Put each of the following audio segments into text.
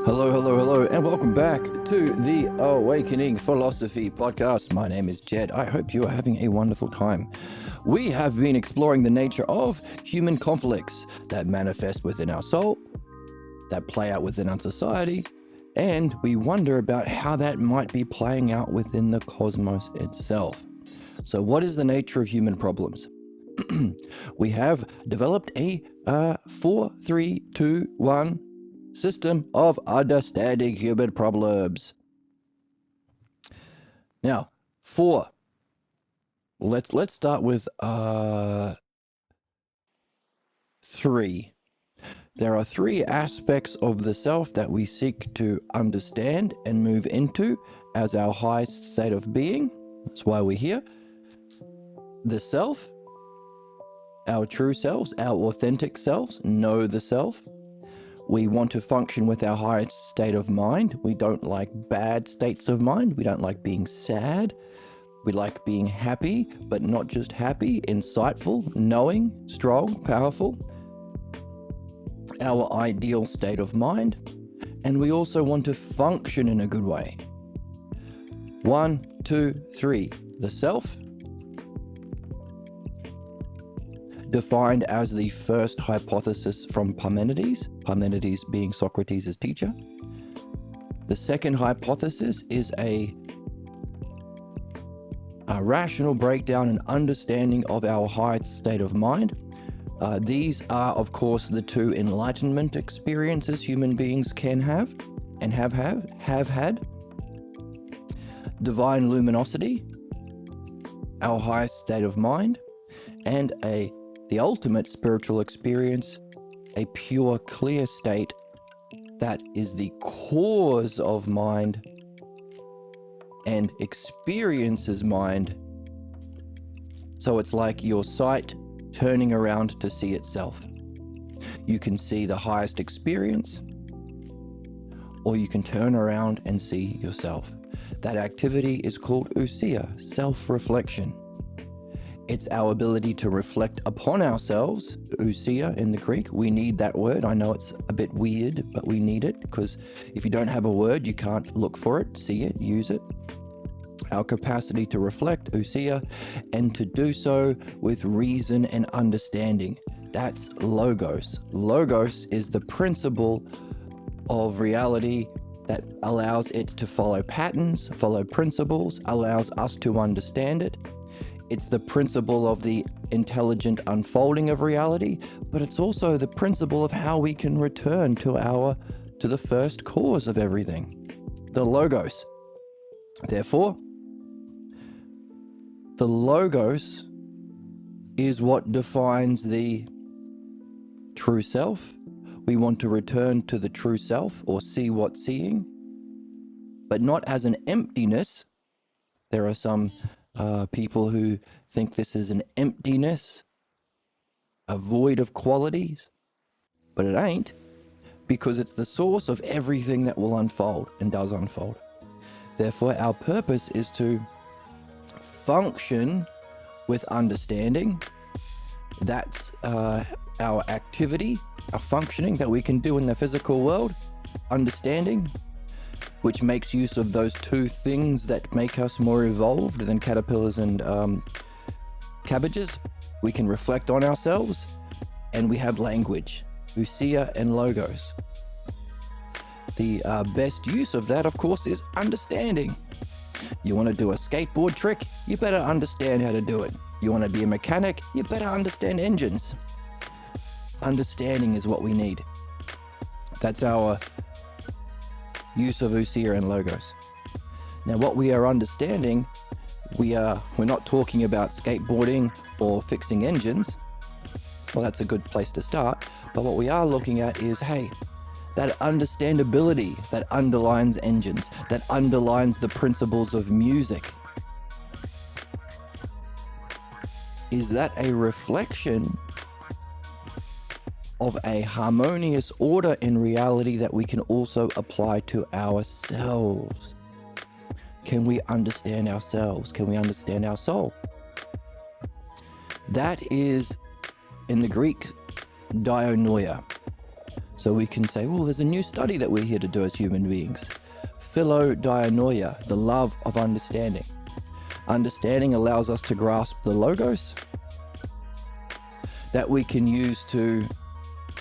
Hello, and welcome back to the Awakening Philosophy podcast. My name is Jed. I hope you are having a wonderful time. We have been exploring the nature of human conflicts that manifest within our soul, that play out within our society, and we wonder about how that might be playing out within the cosmos itself. So what is the nature of human problems? We have developed a 4-3-2-1 system of understanding human problems. Now, let's start with 3. There are 3 aspects of the self that we seek to understand and move into as our highest state of being. That's why we're here. The self, our true selves, our authentic selves, know the self. We want to function with our highest state of mind. We don't like bad states of mind. We don't like being sad. We like being happy, but not just happy, insightful, knowing, strong, powerful. Our ideal state of mind. And we also want to function in a good way. 1, 2, 3. The self, defined as the first hypothesis from Parmenides, Parmenides being Socrates' teacher. The second hypothesis is a rational breakdown and understanding of our highest state of mind. These are, of course, the 2 enlightenment experiences human beings can have and have had. Divine luminosity, our highest state of mind, and the ultimate spiritual experience, a pure, clear state that is the cause of mind and experiences mind. So it's like your sight turning around to see itself. You can see the highest experience, or you can turn around and see yourself. That activity is called ousia, self-reflection. It's our ability to reflect upon ourselves, ousia in the Greek. We need that word. I know it's a bit weird, but we need it, because if you don't have a word, you can't look for it, see it, use it. Our capacity to reflect, ousia, and to do so with reason and understanding. That's logos. Logos is the principle of reality that allows it to follow patterns, follow principles, allows us to understand it. It's the principle of the intelligent unfolding of reality, but it's also the principle of how we can return to the first cause of everything, the logos. Therefore, the logos is what defines the true self. We want to return to the true self, or see what's seeing, but not as an emptiness. There are some people who think this is an emptiness, a void of qualities, but it ain't, because it's the source of everything that will unfold and does unfold. Therefore, our purpose is to function with understanding. That's our activity, our functioning that we can do in the physical world, understanding, which makes use of those 2 things that make us more evolved than caterpillars and cabbages. We can reflect on ourselves, and we have language, ousia and logos. The best use of that, of course, is understanding. You want to do a skateboard trick, you better understand how to do it. You want to be a mechanic, you better understand engines. Understanding is what we need. That's our use of ousia and logos. Now, what we are understanding, we're not talking about skateboarding or fixing engines. Well, that's a good place to start. But what we are looking at is, hey, that understandability that underlines engines, that underlines the principles of music. Is that a reflection of a harmonious order in reality that we can also apply to ourselves? Can we understand ourselves? Can we understand our soul? That is, in the Greek, dianoia. So we can say, well, there's a new study that we're here to do as human beings. Philodianoia, the love of understanding. Understanding allows us to grasp the logos that we can use to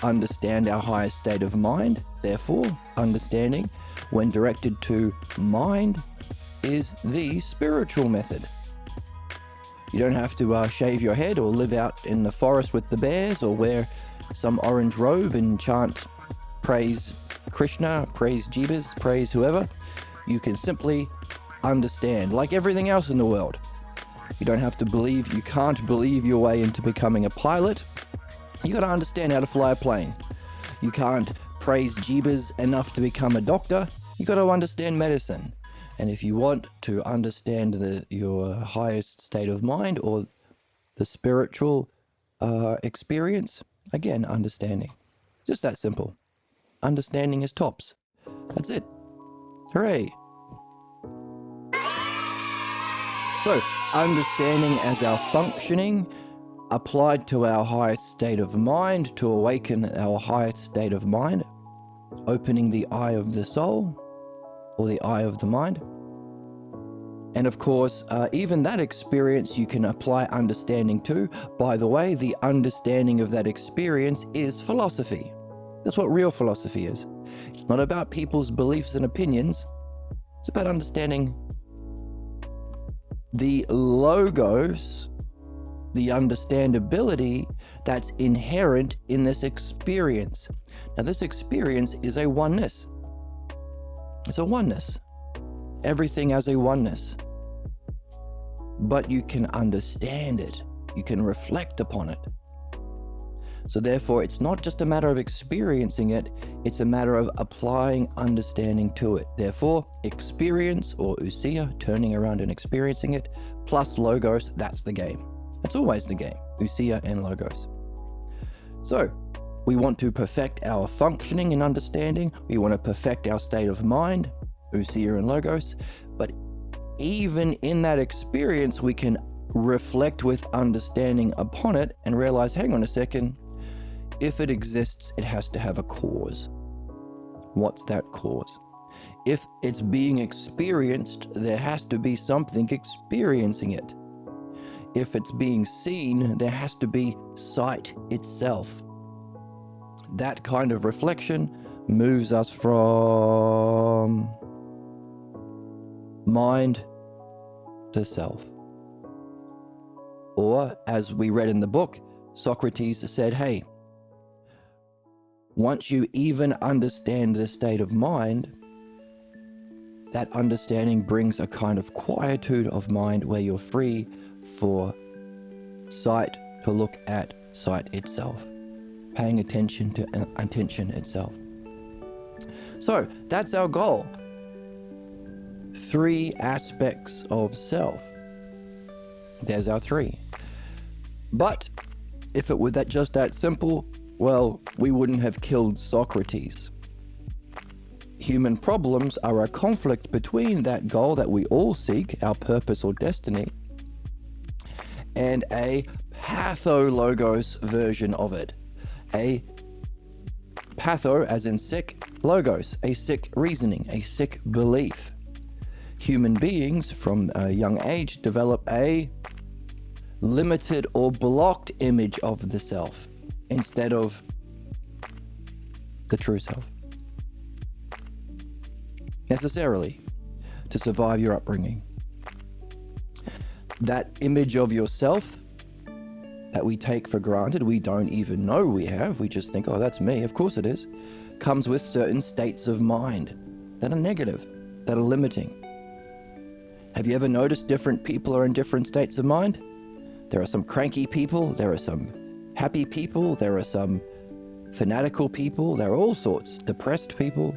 understand our highest state of mind. Therefore, understanding, when directed to mind, is the spiritual method. You don't have to shave your head or live out in the forest with the bears or wear some orange robe and chant praise Krishna, praise Jeebus, praise whoever. You can simply understand, like everything else in the world. You don't have to believe, you can't believe your way into becoming a pilot. You got to understand how to fly a plane. You can't praise Jeebus enough to become a doctor. You got to understand medicine. And if you want to understand your highest state of mind or the spiritual experience, again, understanding. Just that simple. Understanding is tops. That's it. Hooray. So, understanding as our functioning applied to our highest state of mind, to awaken our highest state of mind, opening the eye of the soul or the eye of the mind. And of course, even that experience you can apply understanding to. By the way, the understanding of that experience is philosophy. That's what real philosophy is. It's not about people's beliefs and opinions. It's about understanding the logos, the understandability that's inherent in this experience. Now, this experience is a oneness. It's a oneness. Everything as a oneness. But you can understand it. You can reflect upon it. So therefore, it's not just a matter of experiencing it, it's a matter of applying understanding to it. Therefore, experience, or ousia, turning around and experiencing it, plus logos, that's the game. That's always the game, ousia and logos. So, we want to perfect our functioning and understanding, we want to perfect our state of mind, ousia and logos, but even in that experience, we can reflect with understanding upon it and realize, hang on a second, if it exists, it has to have a cause. What's that cause? If it's being experienced, there has to be something experiencing it. If it's being seen, there has to be sight itself. That kind of reflection moves us from mind to self. Or, as we read in the book, Socrates said, hey, once you even understand the state of mind, that understanding brings a kind of quietude of mind where you're free for sight to look at sight itself, paying attention to attention itself. So that's our goal. 3 aspects of self. There's our 3. But if it were just that simple, well, we wouldn't have killed Socrates. Human problems are a conflict between that goal that we all seek, our purpose or destiny, and a pathologos version of it. A patho, as in sick, logos, a sick reasoning, a sick belief. Human beings from a young age develop a limited or blocked image of the self instead of the true self. Necessarily, to survive your upbringing. That image of yourself that we take for granted, we don't even know we have, we just think, oh, that's me, of course it is, comes with certain states of mind that are negative, that are limiting. Have you ever noticed different people are in different states of mind? There are some cranky people, there are some happy people, there are some fanatical people, there are all sorts, depressed people.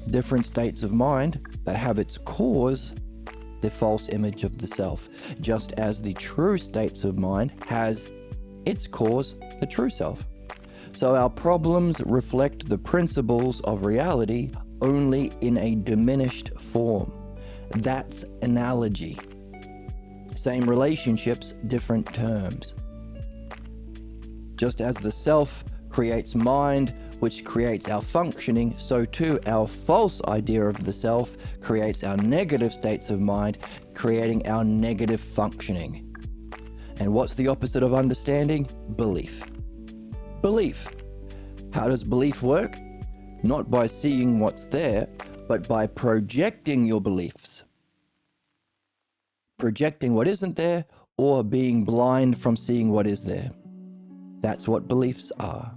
Different states of mind that have its cause the false image of the self, just as the true states of mind has its cause the true self. So our problems reflect the principles of reality only in a diminished form. That's analogy. Same relationships, different terms. Just as the self creates mind, which creates our functioning, so too our false idea of the self creates our negative states of mind, creating our negative functioning. And what's the opposite of understanding? Belief. Belief. How does belief work? Not by seeing what's there, but by projecting your beliefs. Projecting what isn't there, or being blind from seeing what is there. That's what beliefs are.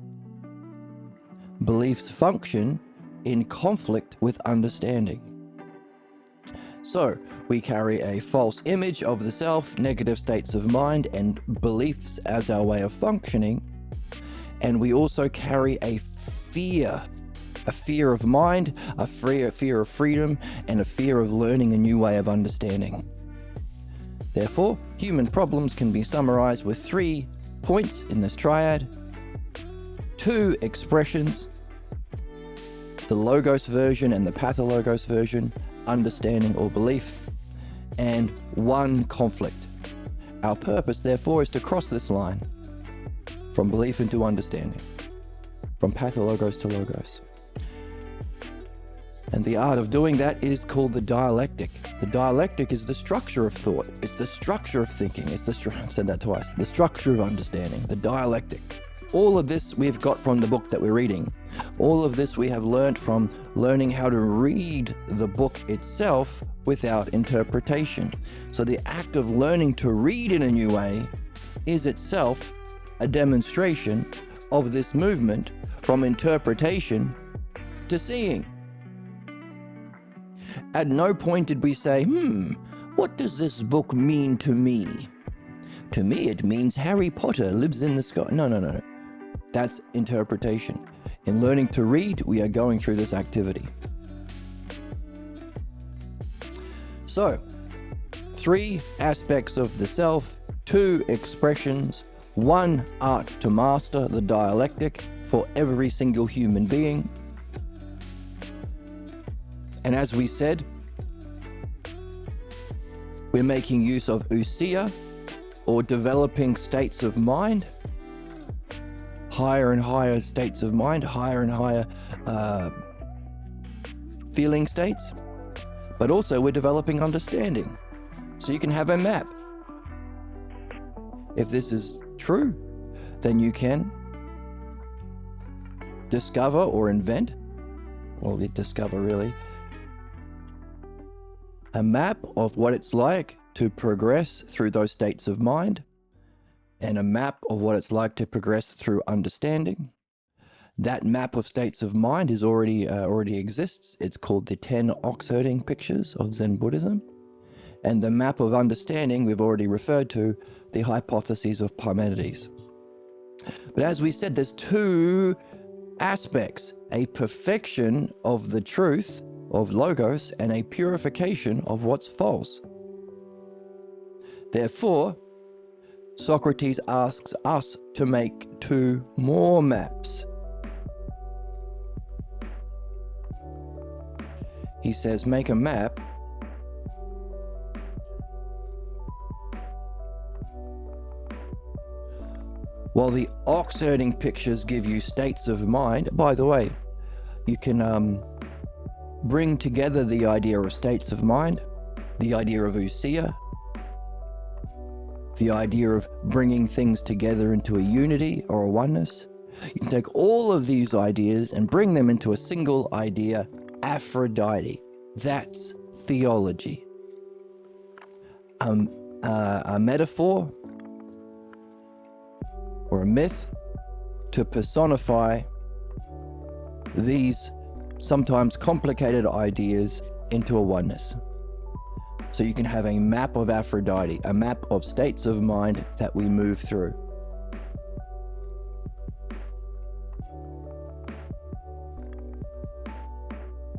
Beliefs function in conflict with understanding. So, we carry a false image of the self, negative states of mind, and beliefs as our way of functioning. And we also carry a fear of mind, a fear of freedom, and a fear of learning a new way of understanding. Therefore, human problems can be summarized with 3 points in this triad: 2 expressions, the logos version and the pathologos version, understanding or belief, and 1 conflict. Our purpose, therefore, is to cross this line from belief into understanding, from pathologos to logos. And the art of doing that is called the dialectic. The dialectic is the structure of thought. It's the structure of thinking. I've said that twice. The structure of understanding, the dialectic. All of this we've got from the book that we're reading. All of this we have learned from learning how to read the book itself without interpretation. So the act of learning to read in a new way is itself a demonstration of this movement from interpretation to seeing. At no point did we say, what does this book mean to me? To me, it means Harry Potter lives in the sky. No. That's interpretation. In learning to read, we are going through this activity. So, 3 aspects of the self, 2 expressions, 1 art to master, the dialectic, for every single human being. And as we said, we're making use of ousia, or developing states of mind, higher and higher states of mind, higher and higher feeling states. But also we're developing understanding. So you can have a map. If this is true, then you can discover or invent, or discover really, a map of what it's like to progress through those states of mind, and a map of what it's like to progress through understanding. That map of states of mind is already exists. It's called the 10 ox-herding pictures of Zen Buddhism. And the map of understanding we've already referred to, the hypotheses of Parmenides. But as we said, there's 2 aspects: a perfection of the truth of logos and a purification of what's false. Therefore, Socrates asks us to make 2 more maps. He says, make a map while the ox-herding pictures give you states of mind. By the way, you can bring together the idea of states of mind, the idea of ousia, the idea of bringing things together into a unity or a oneness. You can take all of these ideas and bring them into a single idea, Aphrodite. That's theology. A metaphor or a myth to personify these sometimes complicated ideas into a oneness. So you can have a map of Aphrodite, a map of states of mind that we move through.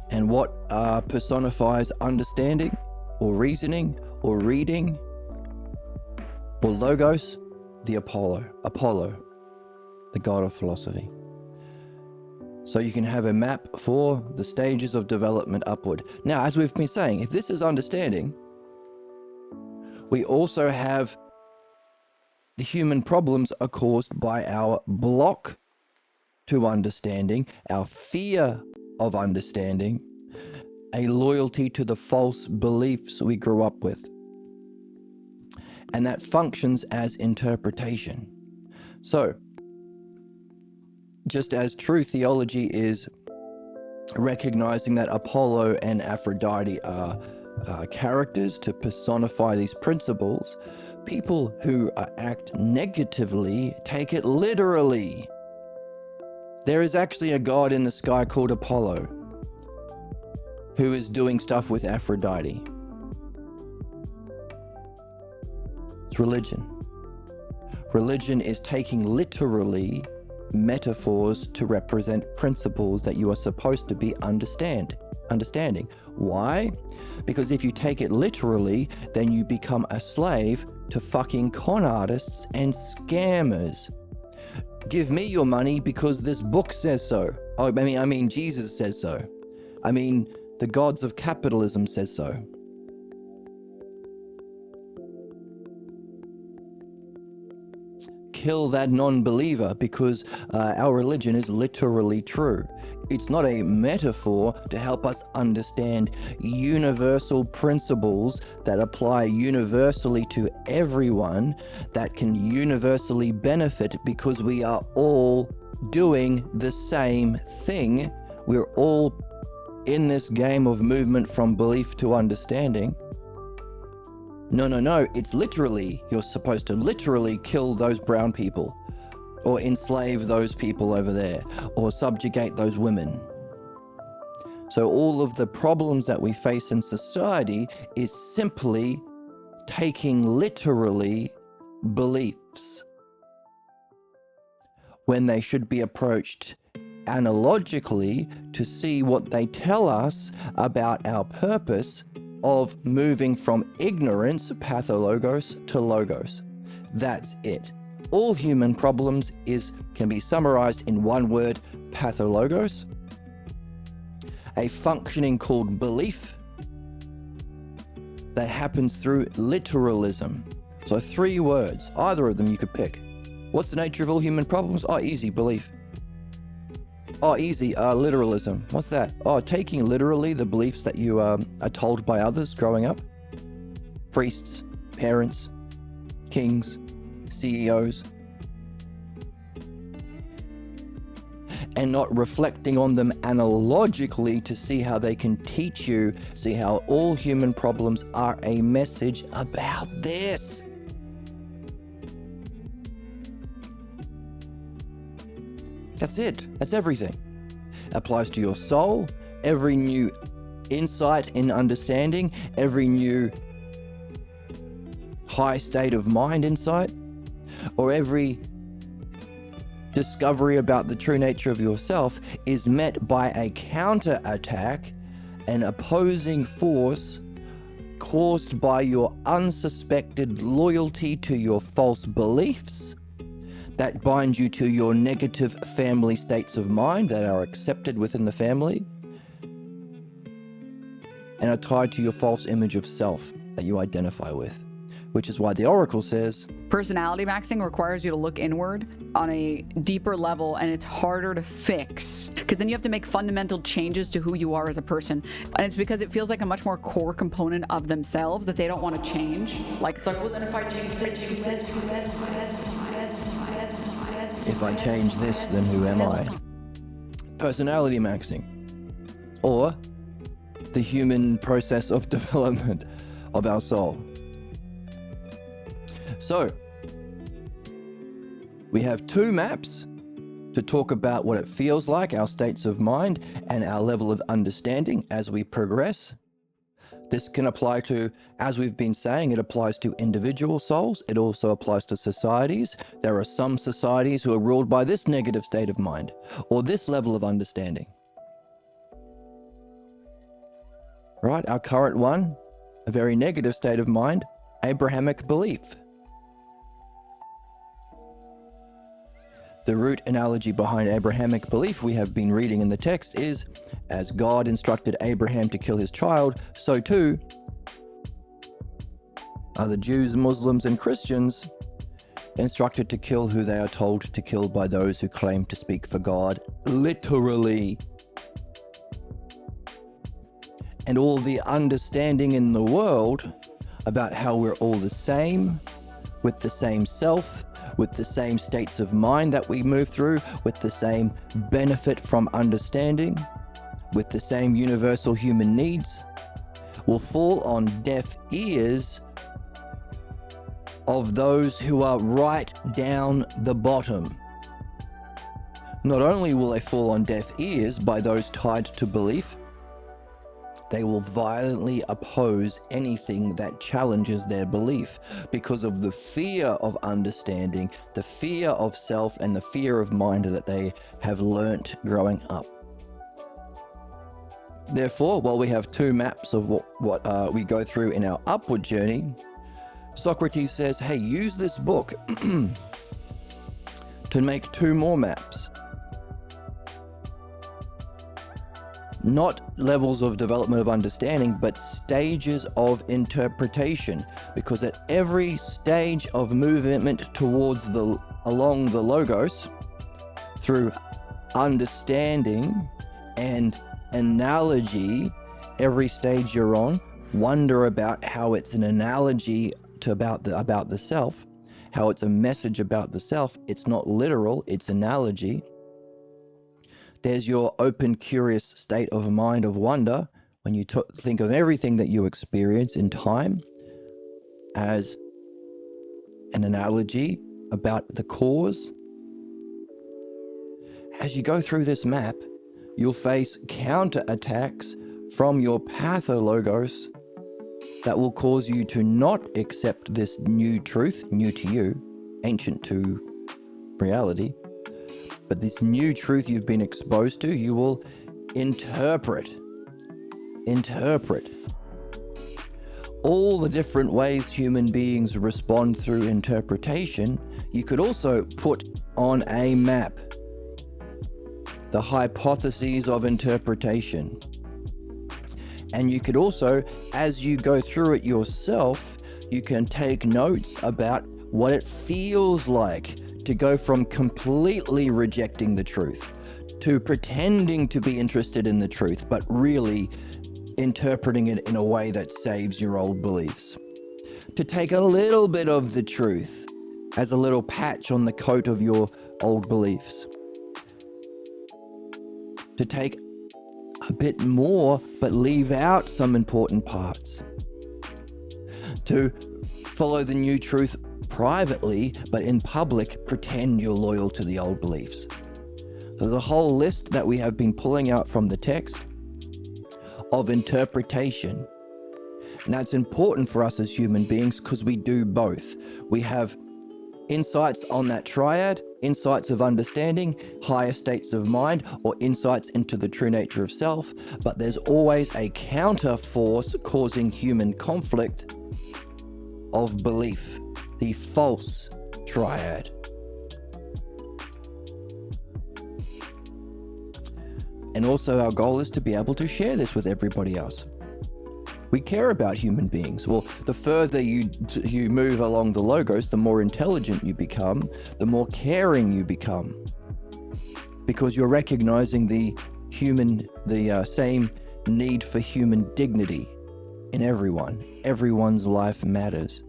And what personifies understanding, or reasoning, or reading, or logos? The Apollo, the god of philosophy. So you can have a map for the stages of development upward. Now, as we've been saying, if this is understanding, we also have the human problems are caused by our block to understanding, our fear of understanding, a loyalty to the false beliefs we grew up with. And that functions as interpretation. So, just as true theology is recognizing that Apollo and Aphrodite are characters to personify these principles, people who act negatively take it literally. There is actually a god in the sky called Apollo who is doing stuff with Aphrodite. It's religion. Religion is taking literally metaphors to represent principles that you are supposed to be understanding. Why? Because if you take it literally, then you become a slave to fucking con artists and scammers. Give me your money because this book says so. Oh, I mean Jesus says so. I mean the gods of capitalism says so. Kill that non-believer because our religion is literally true. It's not a metaphor to help us understand universal principles that apply universally to everyone, that can universally benefit because we are all doing the same thing. We're all in this game of movement from belief to understanding. No, it's literally, you're supposed to literally kill those brown people, or enslave those people over there, or subjugate those women. So all of the problems that we face in society is simply taking literally beliefs when they should be approached analogically to see what they tell us about our purpose of moving from ignorance, pathologos, to logos. That's it. All human problems can be summarized in one word, pathologos. A functioning called belief that happens through literalism. So 3 words, either of them you could pick. What's the nature of all human problems? Oh, easy, belief. Oh, easy, literalism. What's that? Oh, taking literally the beliefs that you are told by others growing up. Priests, parents, kings, CEOs. And not reflecting on them analogically to see how they can teach you, see how all human problems are a message about this. That's it. That's everything. Applies to your soul, every new insight in understanding, every new high state of mind insight, or every discovery about the true nature of yourself is met by a counterattack, an opposing force caused by your unsuspected loyalty to your false beliefs that bind you to your negative family states of mind that are accepted within the family and are tied to your false image of self that you identify with, which is why the Oracle says, personality maxing requires you to look inward on a deeper level, and it's harder to fix because then you have to make fundamental changes to who you are as a person. And it's because it feels like a much more core component of themselves that they don't want to change. Like, it's like, well, then if I change this, if I change this, then who am I? Personality maxing, or the human process of development of our soul. So, we have 2 maps to talk about what it feels like, our states of mind, and our level of understanding as we progress. This can apply to, as we've been saying, it applies to individual souls. It also applies to societies. There are some societies who are ruled by this negative state of mind, or this level of understanding. Right? Our current one, a very negative state of mind, Abrahamic belief. The root analogy behind Abrahamic belief we have been reading in the text is, as God instructed Abraham to kill his child, so too are the Jews, Muslims, and Christians instructed to kill who they are told to kill by those who claim to speak for God, literally. And all the understanding in the world about how we're all the same, with the same self, with the same states of mind that we move through, with the same benefit from understanding, with the same universal human needs, will fall on deaf ears of those who are right down the bottom. Not only will they fall on deaf ears by those tied to belief, they will violently oppose anything that challenges their belief because of the fear of understanding, the fear of self, and the fear of mind that they have learnt growing up. Therefore, while we have two maps of what we go through in our upward journey, Socrates says, hey, use this book to make two more maps. Not levels of development of understanding, but stages of interpretation. Because at every stage of movement towards along the logos, through understanding and analogy, every stage you're on, wonder about how it's an analogy to about the self, how it's a message about the self. It's not literal, it's analogy. There's your open, curious state of mind of wonder when you think of everything that you experience in time as an analogy about the cause. As you go through this map, you'll face counter-attacks from your pathologos that will cause you to not accept this new truth, new to you, ancient to reality. But this new truth you've been exposed to, you will interpret. All the different ways human beings respond through interpretation, you could also put on a map. The hypotheses of interpretation. And you could also, as you go through it yourself, you can take notes about what it feels like to go from completely rejecting the truth to pretending to be interested in the truth, but really interpreting it in a way that saves your old beliefs. To take a little bit of the truth as a little patch on the coat of your old beliefs. To take a bit more, but leave out some important parts. To follow the new truth privately, but in public, pretend you're loyal to the old beliefs. So the whole list that we have been pulling out from the text of interpretation. And that's important for us as human beings because we do both. We have insights on that triad, insights of understanding, higher states of mind, or insights into the true nature of self, but there's always a counter force causing human conflict of belief, the false triad. And also our goal is to be able to share this with everybody else. We care about human beings. Well, the further you move along the logos, the more intelligent you become, the more caring you become. Because you're recognizing the same need for human dignity in everyone. Everyone's life matters.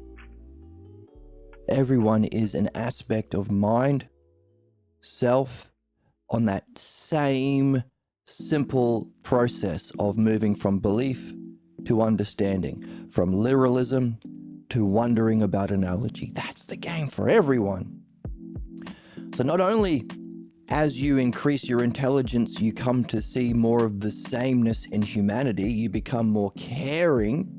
Everyone is an aspect of mind, self, on that same simple process of moving from belief to understanding, from literalism to wondering about analogy. That's the game for everyone. So not only as you increase your intelligence, you come to see more of the sameness in humanity, you become more caring,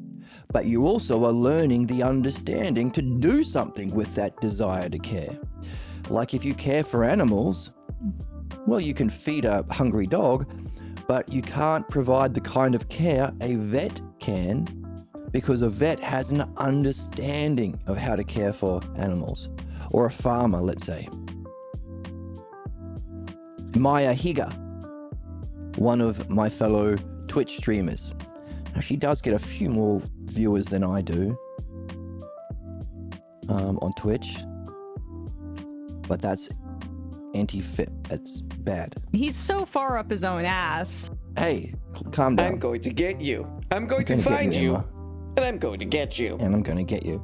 but you also are learning the understanding to do something with that desire to care. Like if you care for animals, well, you can feed a hungry dog, but you can't provide the kind of care a vet can, because a vet has an understanding of how to care for animals, or a farmer, let's say. Maya Higa, one of my fellow Twitch streamers. Now, she does get a few more viewers than I do on Twitch. but that's anti-fit. That's bad. He's so far up his own ass. Hey, calm down. I'm going to get you. I'm going to gonna get find you, you. Emma. And I'm going to get you. And I'm gonna get you.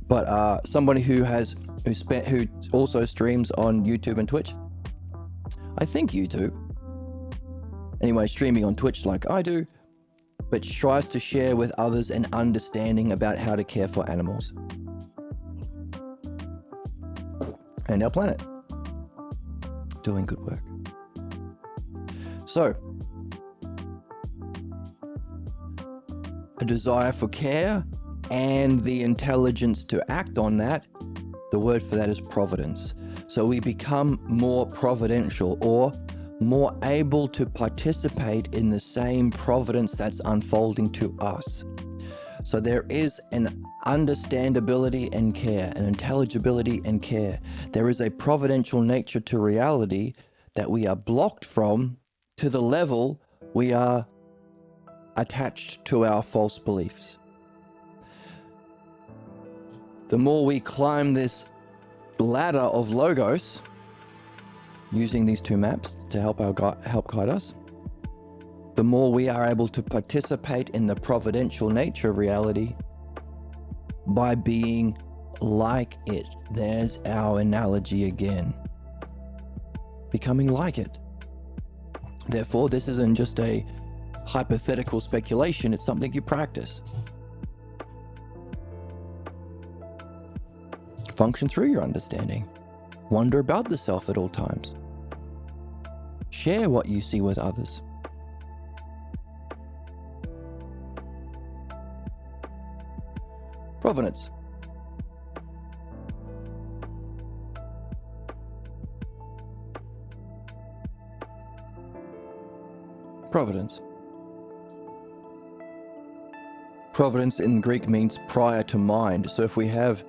But somebody who also streams on YouTube and Twitch. I think YouTube. Anyway, streaming on Twitch like I do, but tries to share with others an understanding about how to care for animals and our planet. Doing good work. So, a desire for care and the intelligence to act on that, the word for that is providence. So we become more providential or more able to participate in the same providence that's unfolding to us. So there is an understandability and care, an intelligibility and care. There is a providential nature to reality that we are blocked from to the level we are attached to our false beliefs. The more we climb this ladder of logos, using these two maps to help guide us, the more we are able to participate in the providential nature of reality by being like it. There's our analogy again. Becoming like it. Therefore, this isn't just a hypothetical speculation, it's something you practice. Function through your understanding. Wonder about the self at all times. Share what you see with others. Provenance. Providence. Providence in Greek means prior to mind. So if we have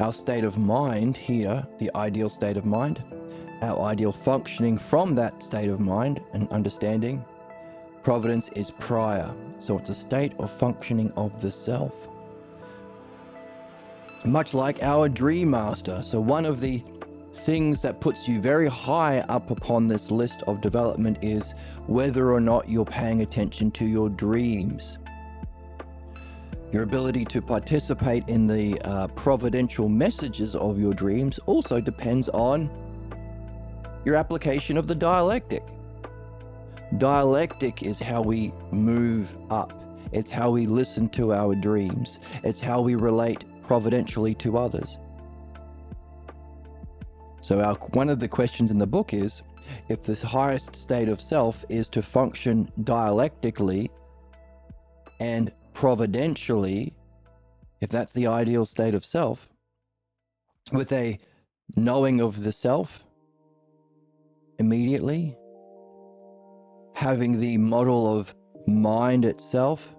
our state of mind here, the ideal state of mind, our ideal functioning from that state of mind and understanding, providence is prior. So it's a state of functioning of the self. Much like our dream master. So one of the things that puts you very high up upon this list of development is whether or not you're paying attention to your dreams. Your ability to participate in the providential messages of your dreams also depends on your application of the dialectic. Dialectic is how we move up. It's how we listen to our dreams. It's how we relate providentially to others. So one of the questions in the book is, if the highest state of self is to function dialectically and providentially, if that's the ideal state of self, with a knowing of the self immediately, having the model of mind itself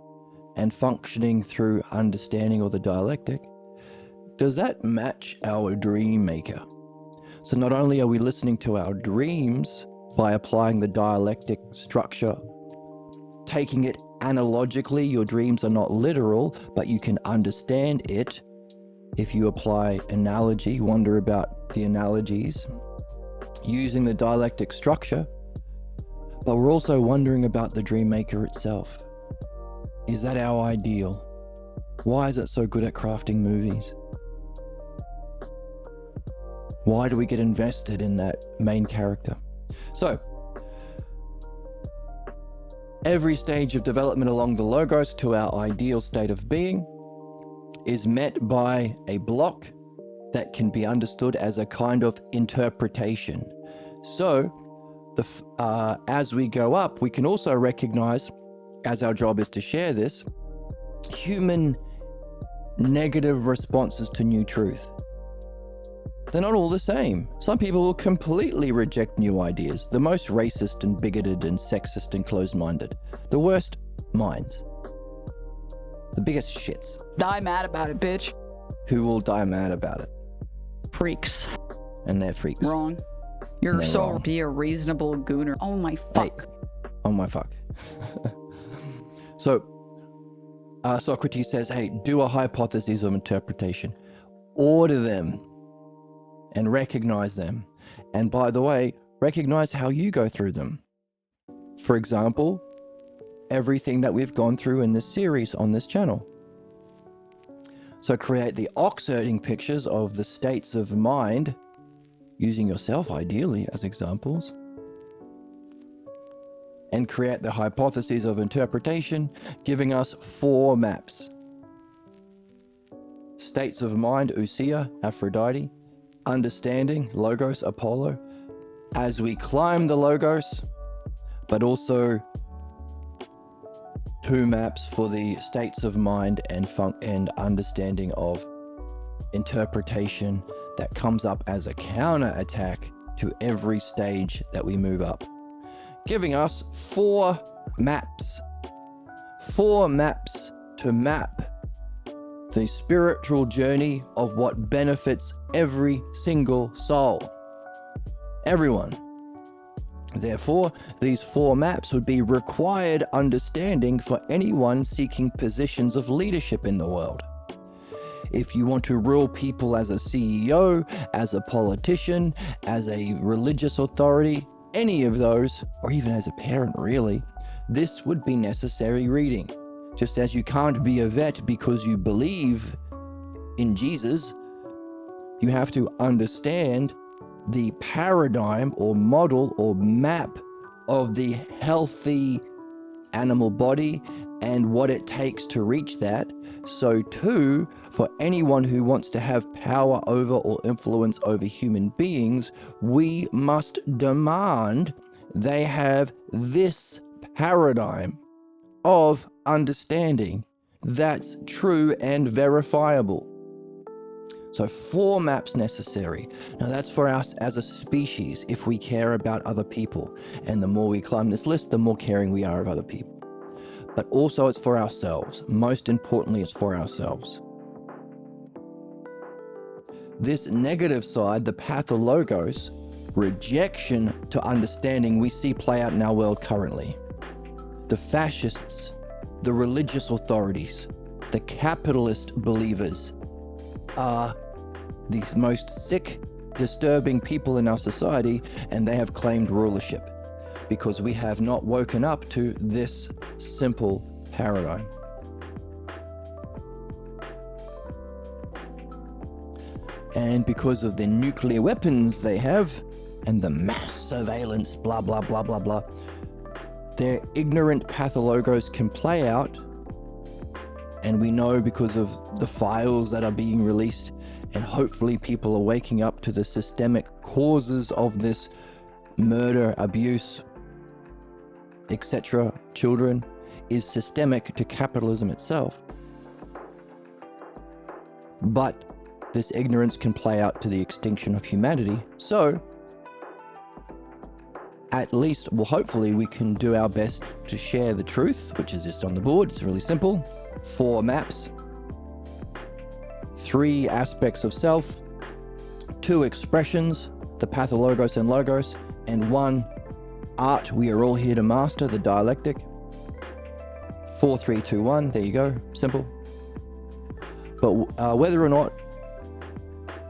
and functioning through understanding or the dialectic, does that match our dream maker? So not only are we listening to our dreams by applying the dialectic structure, taking it analogically, your dreams are not literal, but you can understand it if you apply analogy, wonder about the analogies, using the dialectic structure, but we're also wondering about the dream maker itself. Is that our ideal? Why is it so good at crafting movies? Why do we get invested in that main character? So, every stage of development along the logos to our ideal state of being is met by a block that can be understood as a kind of interpretation. So, as we go up, we can also recognize, as our job is to share this, human negative responses to new truth. They're not all the same. Some people will completely reject new ideas, the most racist and bigoted and sexist and closed-minded, the worst minds, the biggest shits. Die mad about it, bitch. Who will die mad about it? Freaks. And they're freaks. Wrong. You're They're so wrong. be a reasonable gooner. Oh my fuck. Hey. Oh my fuck. So, Socrates says, hey, do a hypothesis of interpretation. Order them. and recognize them. And by the way, recognize how you go through them. For example, everything that we've gone through in this series on this channel. So create the oxerting pictures of the states of mind, using yourself ideally as examples, and create the hypotheses of interpretation, giving us 4 maps. States of mind, ousia, Aphrodite, understanding, logos, Apollo, as we climb the logos, but also 2 maps for the states of mind and understanding of interpretation that comes up as a counter-attack to every stage that we move up, giving us 4 maps. 4 maps to map the spiritual journey of what benefits every single soul. Everyone. Therefore, these 4 maps would be required understanding for anyone seeking positions of leadership in the world. If you want to rule people as a CEO, as a politician, as a religious authority, any of those, or even as a parent really, this would be necessary reading. Just as you can't be a vet because you believe in Jesus, you have to understand the paradigm or model or map of the healthy animal body and what it takes to reach that. So too, for anyone who wants to have power over or influence over human beings, we must demand they have this paradigm of understanding that's true and verifiable. So 4 maps necessary. Now that's for us as a species if we care about other people. And the more we climb this list, the more caring we are of other people. But also it's for ourselves. Most importantly, it's for ourselves. This negative side, the pathologos, rejection to understanding we see play out in our world currently. The fascists, the religious authorities, the capitalist believers are the most sick, disturbing people in our society, and they have claimed rulership because we have not woken up to this simple paradigm. And because of the nuclear weapons they have and the mass surveillance, blah, blah, blah, blah, blah, their ignorant pathologos can play out. And we know because of the files that are being released, and hopefully people are waking up to the systemic causes of this murder, abuse, etc. children, is systemic to capitalism itself. But this ignorance can play out to the extinction of humanity. So at least, well, hopefully we can do our best to share the truth, which is just on the board. It's really simple. 4 maps, 3 aspects of self, 2 expressions, the pathologos and logos, and 1 art we are all here to master, the dialectic. 4, 3, 2, 1, there you go, simple. But whether or not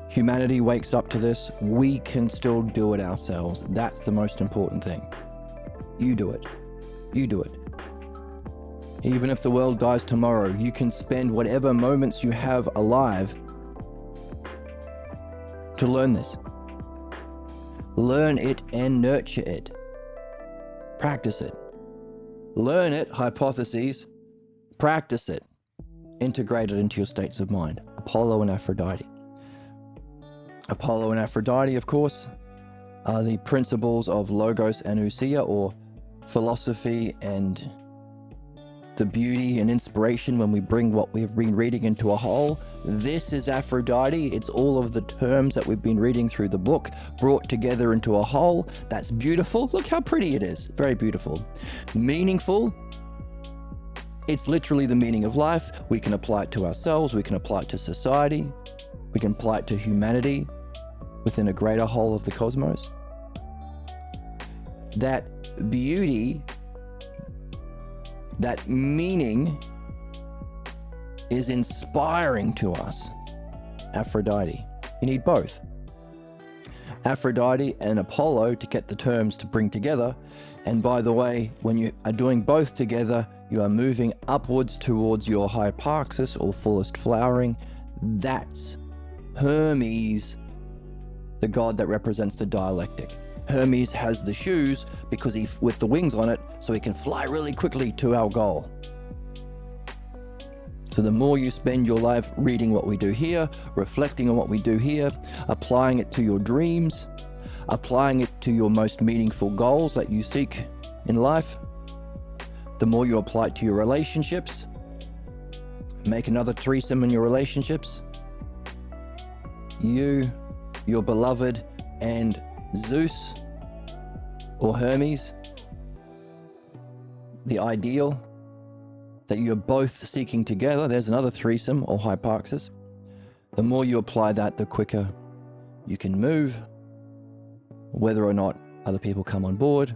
humanity wakes up to this, we can still do it ourselves. That's the most important thing. You do it. You do it. Even if the world dies tomorrow, you can spend whatever moments you have alive to learn this. Learn it and nurture it. Practice it. Learn it, hypotheses. Practice it. Integrate it into your states of mind. Apollo and Aphrodite. Apollo and Aphrodite, of course, are the principles of logos and ousia, or philosophy and the beauty and inspiration when we bring what we've been reading into a whole. This is Aphrodite. It's all of the terms that we've been reading through the book brought together into a whole. That's beautiful. Look how pretty it is. Very beautiful. Meaningful. It's literally the meaning of life. We can apply it to ourselves. We can apply it to society. We can apply it to humanity within a greater whole of the cosmos. That beauty, that meaning is inspiring to us. Aphrodite. You need both. Aphrodite and Apollo to get the terms to bring together. And by the way, when you are doing both together, you are moving upwards towards your hyparxis or fullest flowering. That's Hermes, the god that represents the dialectic. Hermes has the shoes because with the wings on it, so he can fly really quickly to our goal. So the more you spend your life reading what we do here, reflecting on what we do here, applying it to your dreams, applying it to your most meaningful goals that you seek in life, the more you apply it to your relationships, make another threesome in your relationships, you, your beloved, and Zeus or Hermes, the ideal that you're both seeking together, there's another threesome or hyparxis. The more you apply that, the quicker you can move, whether or not other people come on board.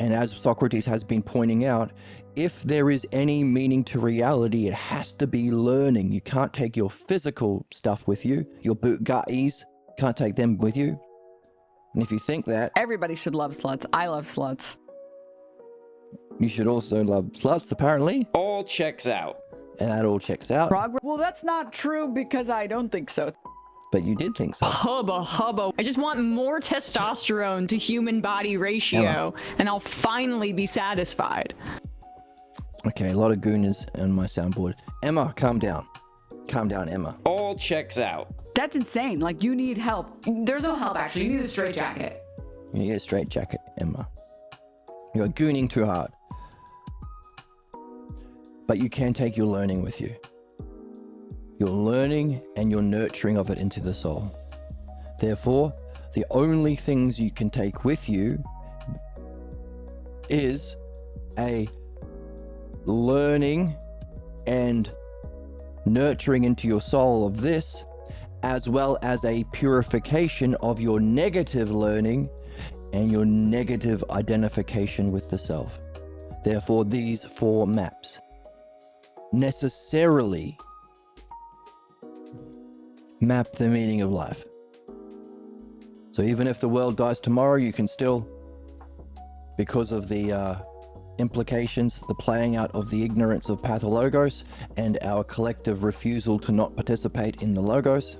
And as Socrates has been pointing out, if there is any meaning to reality, it has to be learning. You can't take your physical stuff with you, your Bugattis, can't take them with you. And if you think that, Everybody should love sluts. I love sluts. you should also love sluts, apparently. All checks out. And that all checks out. Progress. Well, that's not true because I don't think so. But you did think so. Hubba hubba. I just want more testosterone to human body ratio, and I'll finally be satisfied. Okay, a lot of gooners on my soundboard. Emma, calm down. Calm down, Emma. All checks out. That's insane. Like, you need help. There's no help, actually. You need a straight jacket. You need a straight jacket, Emma. You are gooning too hard. But you can take your learning with you. Your learning and your nurturing of it into the soul. Therefore, the only things you can take with you is a learning and nurturing into your soul of this, as well as a purification of your negative learning and your negative identification with the self. Therefore, these 4 maps necessarily map the meaning of life. So even if the world dies tomorrow, you can still, because of the implications, the playing out of the ignorance of pathologos and our collective refusal to not participate in the logos.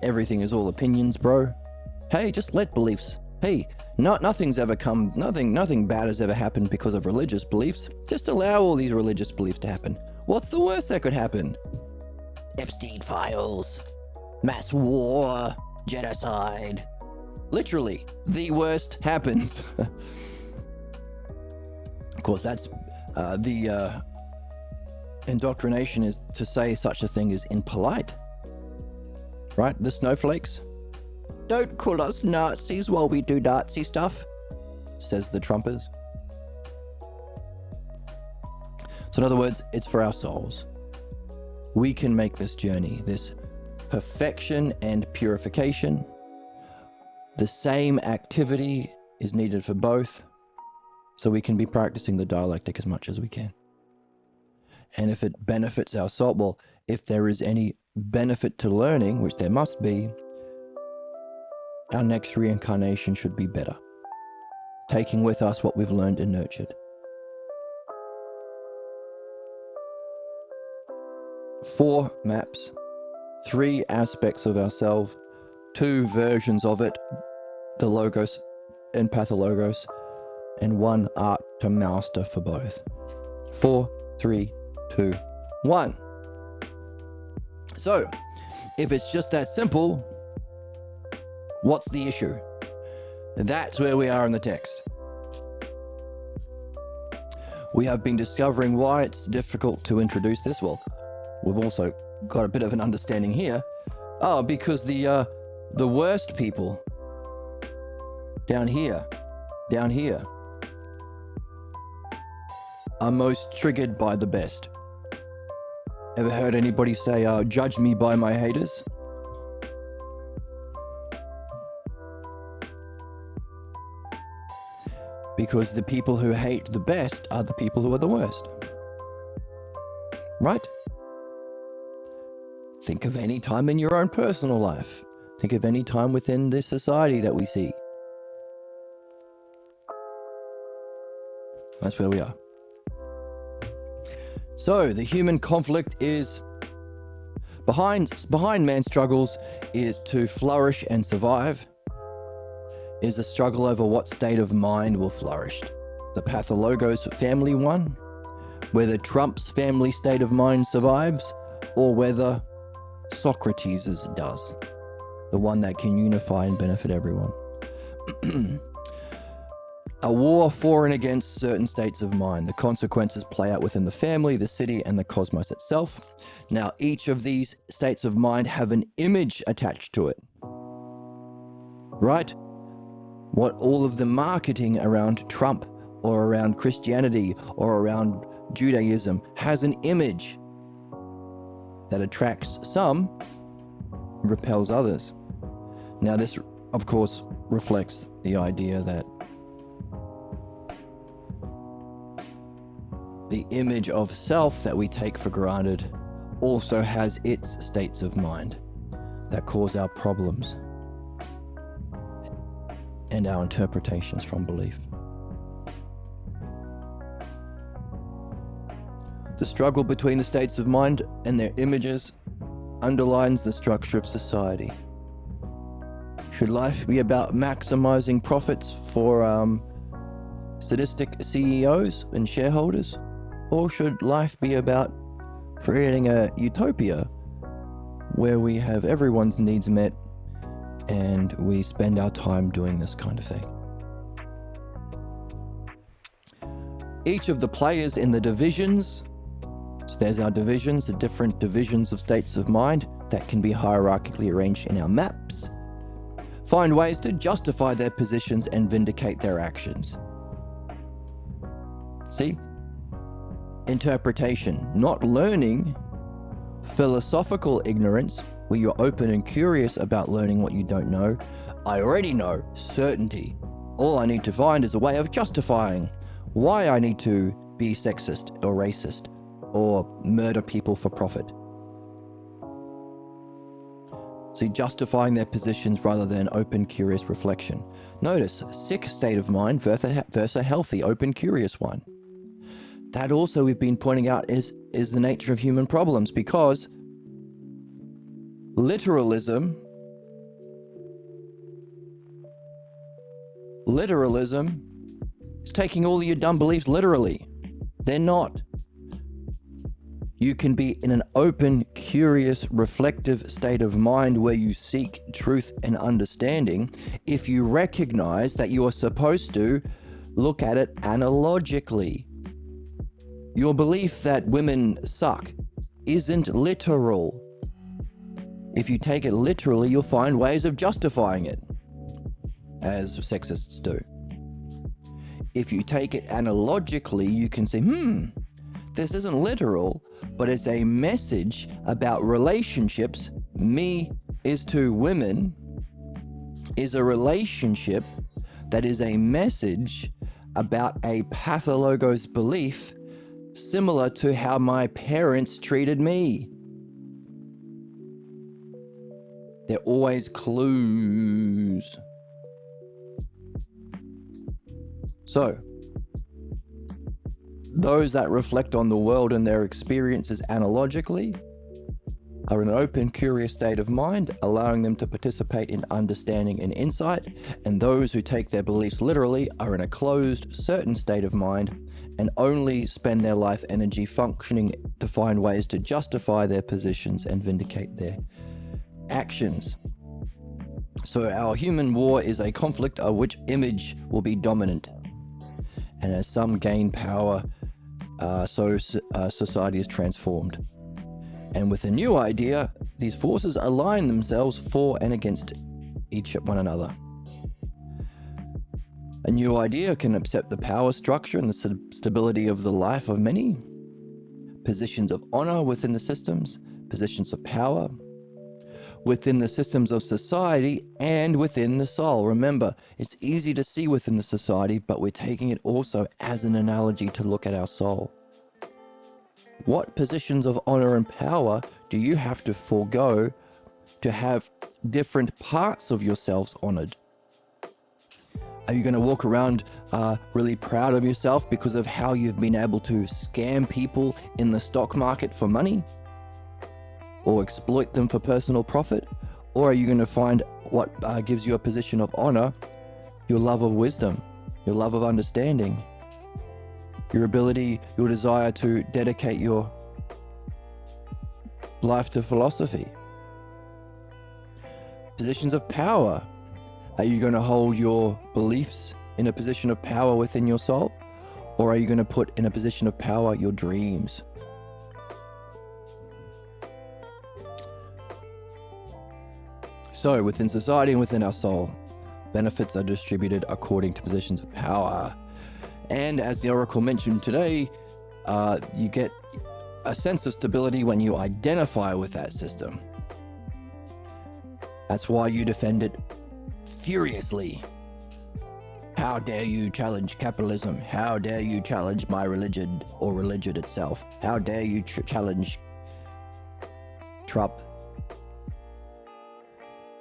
Everything is all opinions, bro. Hey, just let beliefs. Hey, nothing bad has ever happened because of religious beliefs. Just allow all these religious beliefs to happen. What's the worst that could happen? Epstein files, mass war, genocide. Literally, the worst happens. Of course, that's the indoctrination is to say such a thing is impolite. Right? The snowflakes. Don't call us Nazis while we do Nazi stuff, says the Trumpers. So in other words, it's for our souls. We can make this journey, this perfection and purification. The same activity is needed for both, so we can be practicing the dialectic as much as we can. And if it benefits our soul, well, if there is any benefit to learning, which there must be, our next reincarnation should be better, taking with us what we've learned and nurtured. 4 maps, 3 aspects of ourselves, 2 versions of it, the logos and pathologos, and 1 art to master for both. 4, 3, 2, 1. So, if it's just that simple, what's the issue? That's where we are in the text. We have been discovering why it's difficult to introduce this. Well, we've also got a bit of an understanding here. Oh, because the worst people down here are most triggered by the best. Ever heard anybody say, judge me by my haters? Because the people who hate the best are the people who are the worst. Right? Think of any time in your own personal life. Think of any time within this society that we see. That's where we are. So the human conflict is behind man's struggles is to flourish and survive, is a struggle over what state of mind will flourish. The pathologos family one, whether Trump's family state of mind survives, or whether Socrates' does, the one that can unify and benefit everyone. A war for and against certain states of mind. The consequences play out within the family, the city, and the cosmos itself. Now, each of these states of mind have an image attached to it. Right? What all of the marketing around Trump or around Christianity or around Judaism has an image that attracts some, repels others. Now, this, of course, reflects the idea that the image of self that we take for granted also has its states of mind that cause our problems and our interpretations from belief. The struggle between the states of mind and their images underlines the structure of society. Should life be about maximizing profits for sadistic CEOs and shareholders? Or should life be about creating a utopia where we have everyone's needs met and we spend our time doing this kind of thing? Each of the players in the divisions, so there's our divisions, the different divisions of states of mind that can be hierarchically arranged in our maps, find ways to justify their positions and vindicate their actions. See? Interpretation, not learning. Philosophical ignorance, where you're open and curious about learning what you don't know. I already know. Certainty. All I need to find is a way of justifying why I need to be sexist or racist or murder people for profit. See, justifying their positions rather than open, curious reflection. Notice, sick state of mind versus a healthy, open, curious one. That also we've been pointing out is the nature of human problems, because literalism is taking all of your dumb beliefs literally. They're not. You can be in an open, curious, reflective state of mind where you seek truth and understanding if you recognize that you are supposed to look at it analogically. Your belief that women suck isn't literal. If you take it literally, you'll find ways of justifying it, as sexists do. If you take it analogically, you can say, this isn't literal, but it's a message about relationships. Me is to women is a relationship that is a message about a pathologos belief similar to how my parents treated me. They're always clues. So, those that reflect on the world and their experiences analogically are in an open, curious state of mind, allowing them to participate in understanding and insight, and those who take their beliefs literally are in a closed, certain state of mind and only spend their life energy functioning to find ways to justify their positions and vindicate their actions. So our human war is a conflict of which image will be dominant. And as some gain power, society is transformed. And with a new idea, these forces align themselves for and against one another. A new idea can upset the power structure and the stability of the life of many. Positions of honor within the systems, positions of power within the systems of society, and within the soul. Remember, it's easy to see within the society, but we're taking it also as an analogy to look at our soul. What positions of honor and power do you have to forego to have different parts of yourselves honored? Are you going to walk around really proud of yourself because of how you've been able to scam people in the stock market for money? Or exploit them for personal profit? Or are you going to find what gives you a position of honor, your love of wisdom, your love of understanding, your ability, your desire to dedicate your life to philosophy? Positions of power. Are you going to hold your beliefs in a position of power within your soul? Or are you going to put in a position of power your dreams? So, within society and within our soul, benefits are distributed according to positions of power. And as the Oracle mentioned today, you get a sense of stability when you identify with that system. That's why you defend it furiously. How dare you challenge capitalism? How dare you challenge my religion or religion itself? How dare you challenge Trump?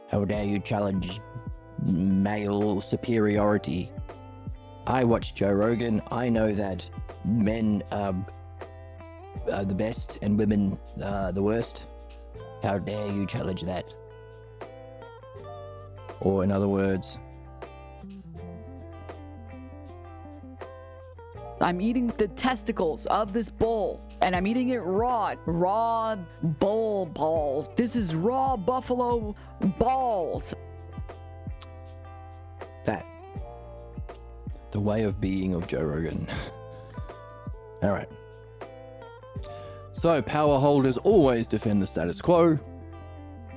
How dare you challenge male superiority? I watch Joe Rogan. I know that men are the best and women are the worst. How dare you challenge that? Or in other words, I'm eating the testicles of this bull, and I'm eating it raw. Raw bull balls. This is raw buffalo balls. that. The way of being of Joe Rogan. All right. So, power holders always defend the status quo.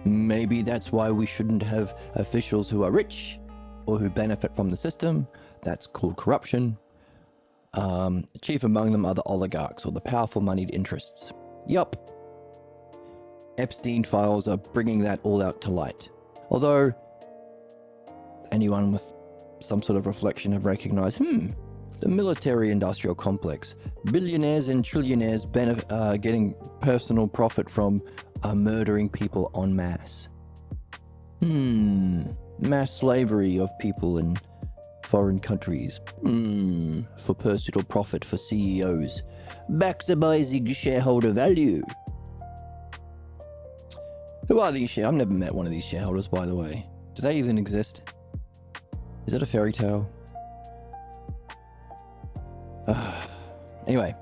Maybe that's why we shouldn't have officials who are rich or who benefit from the system. That's called corruption. Chief among them are the oligarchs or the powerful moneyed interests. Yup. Epstein files are bringing that all out to light. Although, anyone with some sort of reflection have recognized, the military-industrial complex, billionaires and trillionaires getting personal profit from murdering people en masse. Mass slavery of people in foreign countries. For personal profit for CEOs. Maximizing shareholder value. Who are these shareholders? I've never met one of these shareholders, by the way. Do they even exist? Is it a fairy tale? Anyway.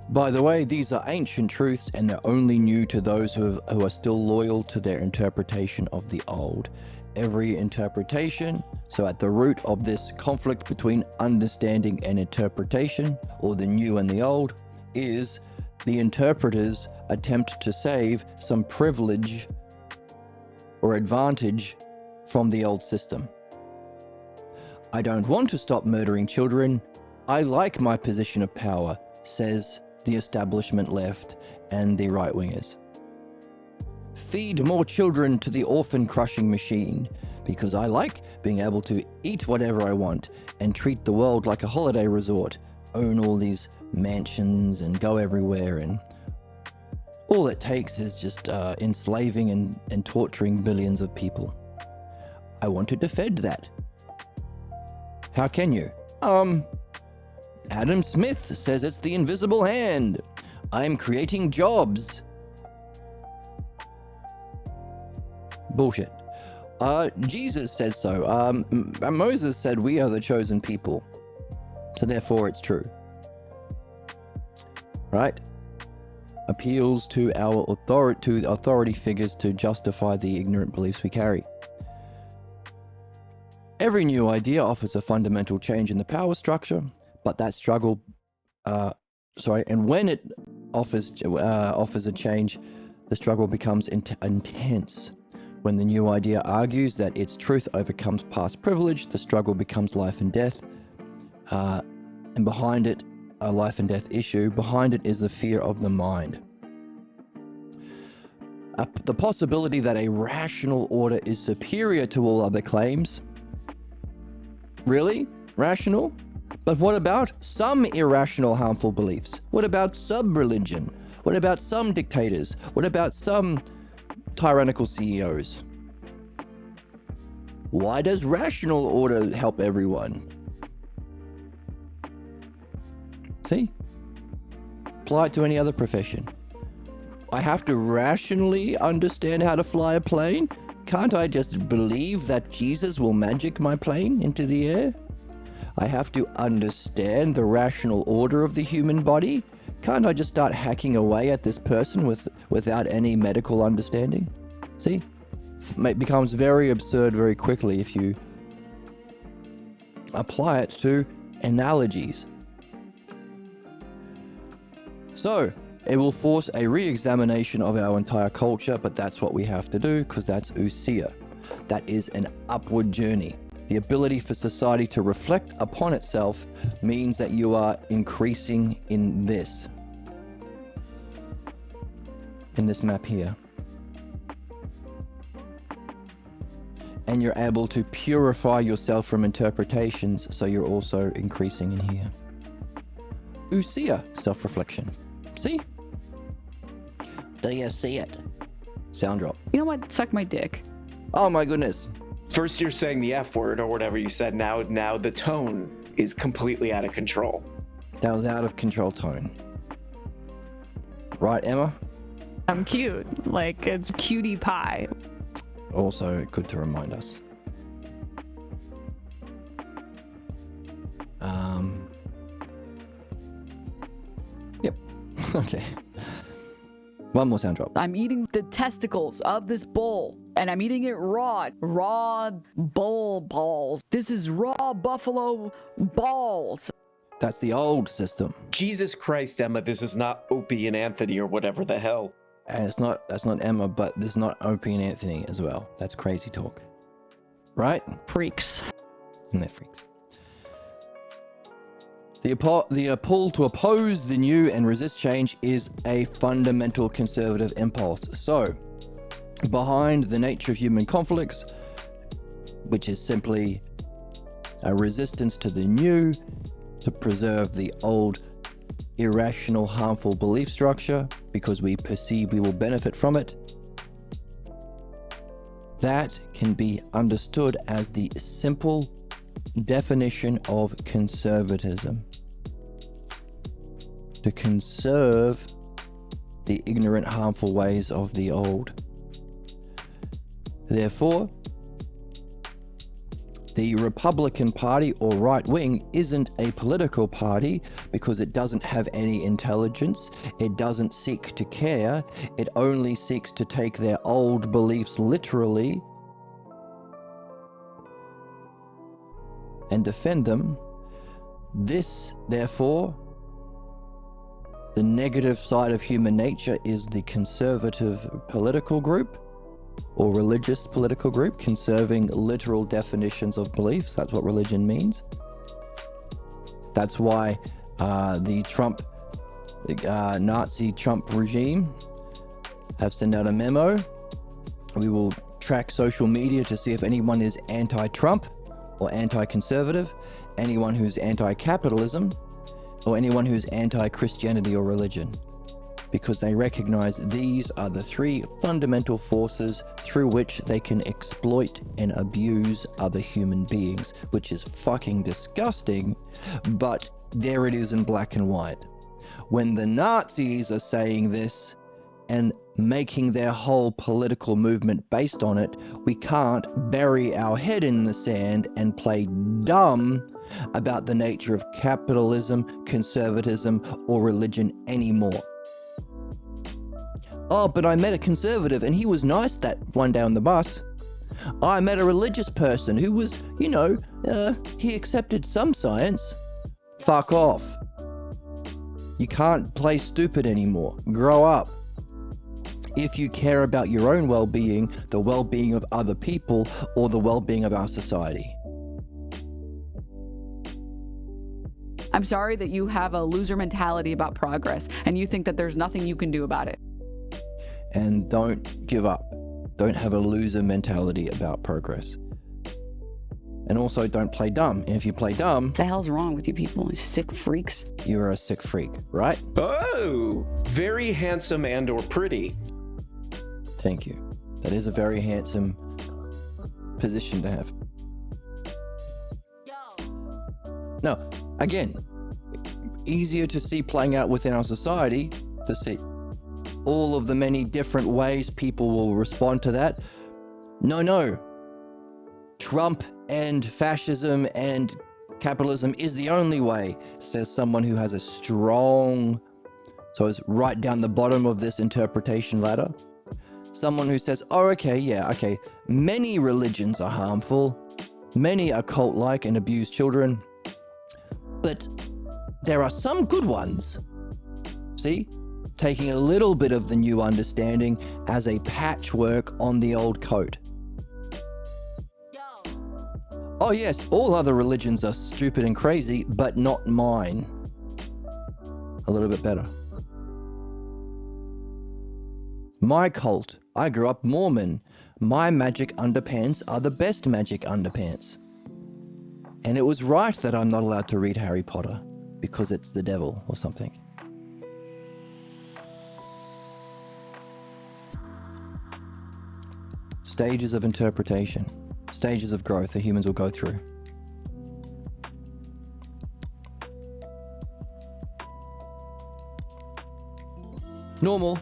By the way, these are ancient truths and they're only new to those who are still loyal to their interpretation of the old. Every interpretation, so at the root of this conflict between understanding and interpretation, or the new and the old, is the interpreter's attempt to save some privilege or advantage from the old system. I don't want to stop murdering children. I like my position of power, says the establishment left and the right-wingers. Feed more children to the orphan-crushing machine, because I like being able to eat whatever I want and treat the world like a holiday resort, own all these mansions and go everywhere, and all it takes is just enslaving and torturing billions of people. I want to defend that. How can you? Adam Smith says it's the invisible hand. I'm creating jobs. Bullshit. Jesus says so. Moses said we are the chosen people. So therefore it's true. Right? Appeals to our authority figures to justify the ignorant beliefs we carry. Every new idea offers a fundamental change in the power structure, but that struggle, and when it offers a change, the struggle becomes intense. When the new idea argues that its truth overcomes past privilege, the struggle becomes life and death. And behind it, a life and death issue, behind it is the fear of the mind. The possibility that a rational order is superior to all other claims. Really? Rational? But what about some irrational, harmful beliefs? What about some religion? What about some dictators? What about some tyrannical CEOs. Why does rational order help everyone? See? Apply it to any other profession. I have to rationally understand how to fly a plane? Can't I just believe that Jesus will magic my plane into the air? I have to understand the rational order of the human body? Can't I just start hacking away at this person without any medical understanding? See? It becomes very absurd very quickly if you apply it to analogies. So, it will force a re-examination of our entire culture, but that's what we have to do because that's ousia. That is an upward journey. The ability for society to reflect upon itself means that you are increasing in this map here. And you're able to purify yourself from interpretations, so you're also increasing in here. Ousia, self-reflection. See? Do you see it? Sound drop. You know what? Suck my dick. Oh my goodness. First you're saying the F word or whatever you said. Now the tone is completely out of control. That was out of control tone. Right, Emma? I'm cute. Like, it's cutie pie. Also good to remind us. Yep. Okay. One more sound drop. I'm eating the testicles of this bull, and I'm eating it raw. Raw bull balls. This is raw buffalo balls. That's the old system. Jesus Christ, Emma, this is not Opie and Anthony or whatever the hell. And that's not Emma, but there's not Opie and Anthony as well. That's crazy talk. Right? Freaks. And they're freaks. The pull to oppose the new and resist change is a fundamental conservative impulse. So, behind the nature of human conflicts, which is simply a resistance to the new, to preserve the old irrational, harmful belief structure because we perceive we will benefit from it, that can be understood as the simple definition of conservatism. To conserve the ignorant, harmful ways of the old. Therefore, the Republican Party or right wing isn't a political party because it doesn't have any intelligence, it doesn't seek to care, it only seeks to take their old beliefs literally and defend them. This, therefore, the negative side of human nature is the conservative political group or religious political group, conserving literal definitions of beliefs. That's what religion means. That's why the Nazi Trump regime have sent out a memo. We will track social media to see if anyone is anti-Trump or anti-conservative, anyone who's anti-capitalism, or anyone who's anti-Christianity or religion, because they recognize these are the three fundamental forces through which they can exploit and abuse other human beings, which is fucking disgusting, but there it is in black and white. When the Nazis are saying this and making their whole political movement based on it, we can't bury our head in the sand and play dumb about the nature of capitalism, conservatism, or religion anymore. Oh, but I met a conservative and he was nice that one day on the bus. I met a religious person who was, he accepted some science. Fuck off. You can't play stupid anymore. Grow up. If you care about your own well-being, the well-being of other people, or the well-being of our society. I'm sorry that you have a loser mentality about progress and you think that there's nothing you can do about it. And don't give up. Don't have a loser mentality about progress. And also don't play dumb. And if you play dumb, The hell's wrong with you people? You sick freaks. you're a sick freak, right? Oh, very handsome and or pretty. Thank you. That is a very handsome position to have. No, again, easier to see playing out within our society, to see all of the many different ways people will respond to that. No. Trump and fascism and capitalism is the only way, says someone who has a strong, so it's right down the bottom of this interpretation ladder. Someone who says, oh, okay, many religions are harmful, many are cult-like and abuse children, but there are some good ones. See? Taking a little bit of the new understanding as a patchwork on the old coat. Oh yes, all other religions are stupid and crazy, but not mine. A little bit better. My cult, I grew up Mormon. My magic underpants are the best magic underpants. And it was right that I'm not allowed to read Harry Potter because it's the devil or something. Stages of interpretation, stages of growth that humans will go through. Normal.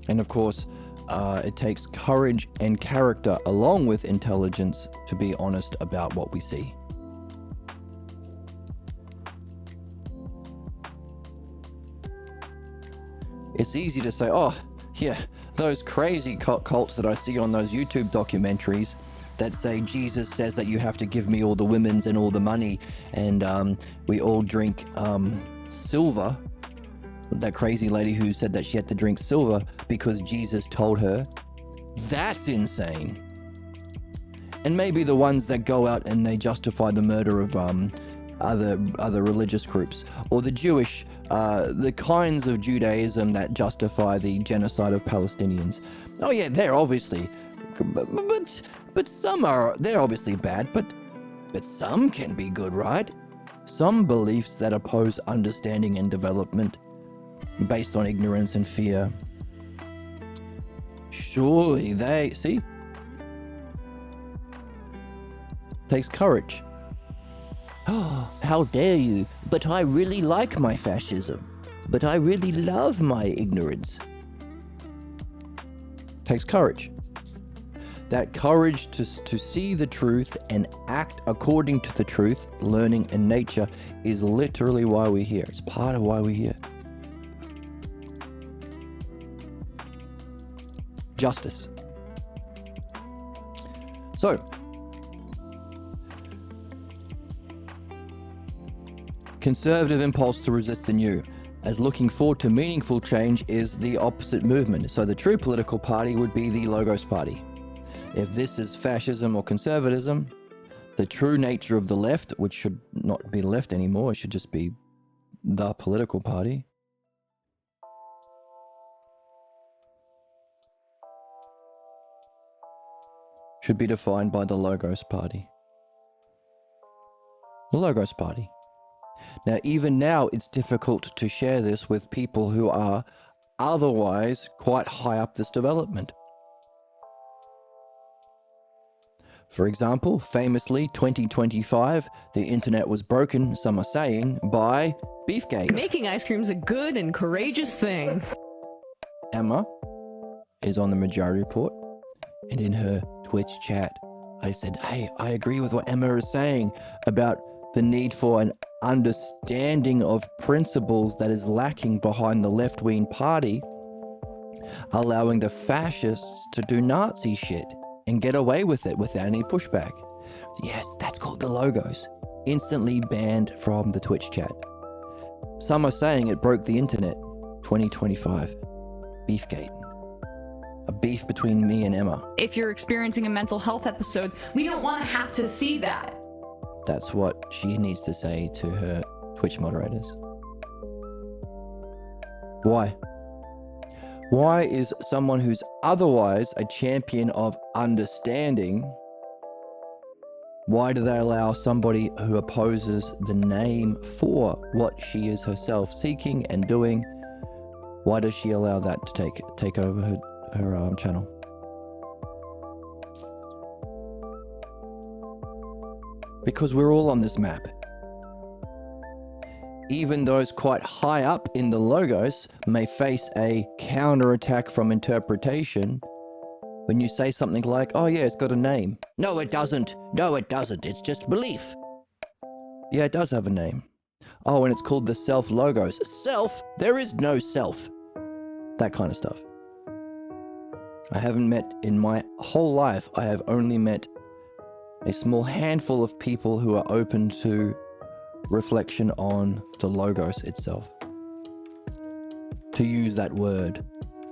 And of course, it takes courage and character along with intelligence to be honest about what we see. It's easy to say, oh, yeah, those crazy cults that I see on those YouTube documentaries that say Jesus says that you have to give me all the women's and all the money, and we all drink silver. That crazy lady who said that she had to drink silver because Jesus told her. That's insane. And maybe the ones that go out and they justify the murder of other religious groups, or the Jewish, the kinds of Judaism that justify the genocide of Palestinians. Oh yeah, they're obviously, but some they're obviously bad, but some can be good, right? Some beliefs that oppose understanding and development based on ignorance and fear. Surely they, see? Takes courage. Oh, how dare you? But I really like my fascism. But I really love my ignorance. Takes courage. That courage to see the truth and act according to the truth, learning in nature, is literally why we're here. It's part of why we're here. Justice. So, conservative impulse to resist the new, as looking forward to meaningful change is the opposite movement. So the true political party would be the Logos Party. If this is fascism or conservatism, the true nature of the left, which should not be left anymore, it should just be the political party, should be defined by the Logos Party. The Logos Party. Now, even now, it's difficult to share this with people who are otherwise quite high up this development. For example, famously, 2025, the internet was broken, some are saying, by Beefcake. Making ice cream is a good and courageous thing. Emma is on the Majority Report, and in her Twitch chat, I said, hey, I agree with what Emma is saying about the need for an understanding of principles that is lacking behind the left-wing party, allowing the fascists to do Nazi shit and get away with it without any pushback. Yes, that's called the Logos. Instantly banned from the Twitch chat. Some are saying it broke the internet. 2025. Beefgate. A beef between me and Emma. If you're experiencing a mental health episode, we don't want to have to see that. That's what she needs to say to her Twitch moderators. Why? Why is someone who's otherwise a champion of understanding, why do they allow somebody who opposes the name for what she is herself seeking and doing? Why does she allow that to take over her channel? Because we're all on this map. Even those quite high up in the logos may face a counterattack from interpretation when you say something like, oh yeah, it's got a name. No, it doesn't. No, it doesn't. It's just belief. Yeah, it does have a name. Oh, and it's called the self logos. Self? There is no self. That kind of stuff. I haven't met in my whole life, I have only met a small handful of people who are open to reflection on the logos itself. To use that word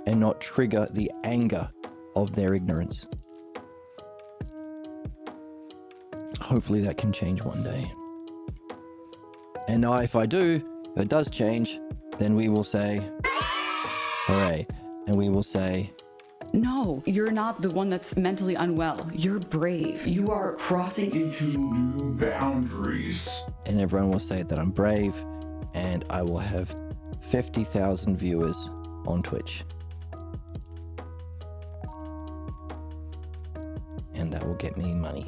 and not trigger the anger of their ignorance. Hopefully that can change one day. And now if it does change, then we will say, hooray. And we will say, No, you're not the one that's mentally unwell. You're brave. You are crossing into new boundaries. and everyone will say that I'm brave, and I will have 50,000 viewers on Twitch. And that will get me money.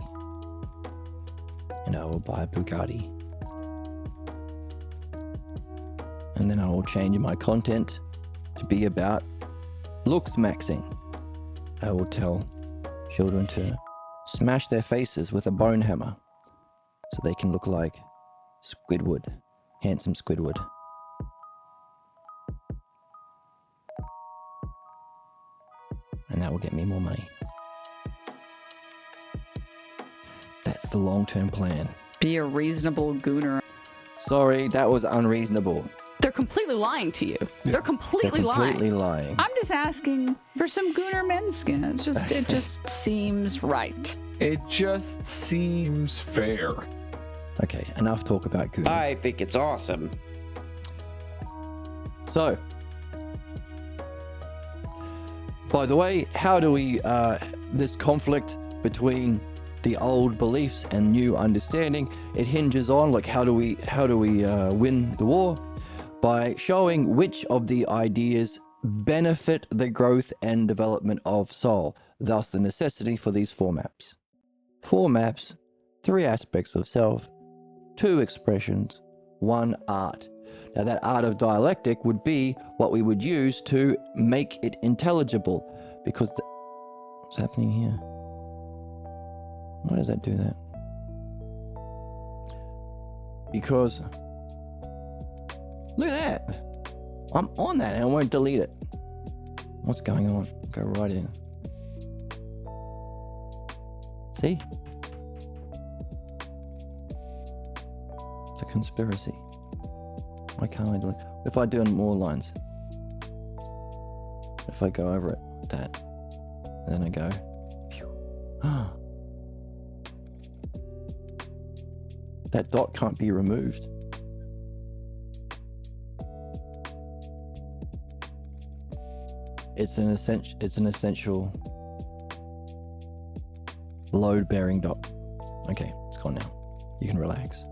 And I will buy a Bugatti. And then I will change my content to be about looks maxing. I will tell children to smash their faces with a bone hammer so they can look like Squidward, handsome Squidward. And that will get me more money. That's the long-term plan. be a reasonable gooner. Sorry, that was unreasonable. They're completely lying to you. They're completely, They're completely lying. I'm just asking for some gooner men's skin. It just seems right. It just seems fair. Okay, enough talk about goonies. I think it's awesome. So, by the way, how do we, this conflict between the old beliefs and new understanding, it hinges on, like, how do we win the war? By showing which of the ideas benefit the growth and development of soul, thus the necessity for these four maps. Four maps, three aspects of self, two expressions, one art. Now that art of dialectic would be what we would use to make it intelligible, because what's happening here? Why does that do that? Because look at that. I'm on that and I won't delete it. What's going on? Go right in. See? It's a conspiracy. Why can't I do it? If I do more lines. If I go over it, that. And then I go. Phew. That dot can't be removed. It's an essential load-bearing dot. Okay, it's gone now. You can relax.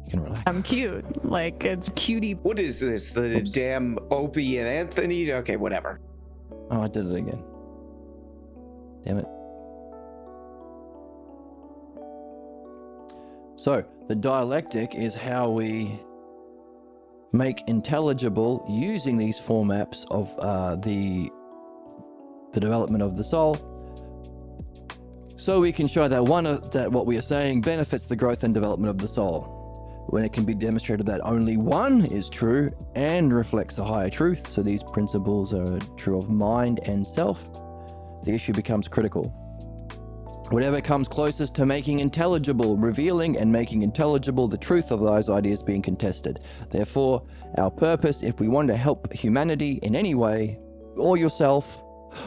You can relax. I'm cute. Like, it's cutie. What is this? The Oops. damn Opie and Anthony? Okay, whatever. Oh, I did it again. Damn it. So, the dialectic is how we make intelligible, using these four maps of the development of the soul, so we can show that that what we are saying benefits the growth and development of the soul. When it can be demonstrated that only one is true and reflects a higher truth, so these principles are true of mind and self, the issue becomes critical. Whatever comes closest to making intelligible, revealing and making intelligible the truth of those ideas being contested. Therefore, our purpose, if we want to help humanity in any way, or yourself,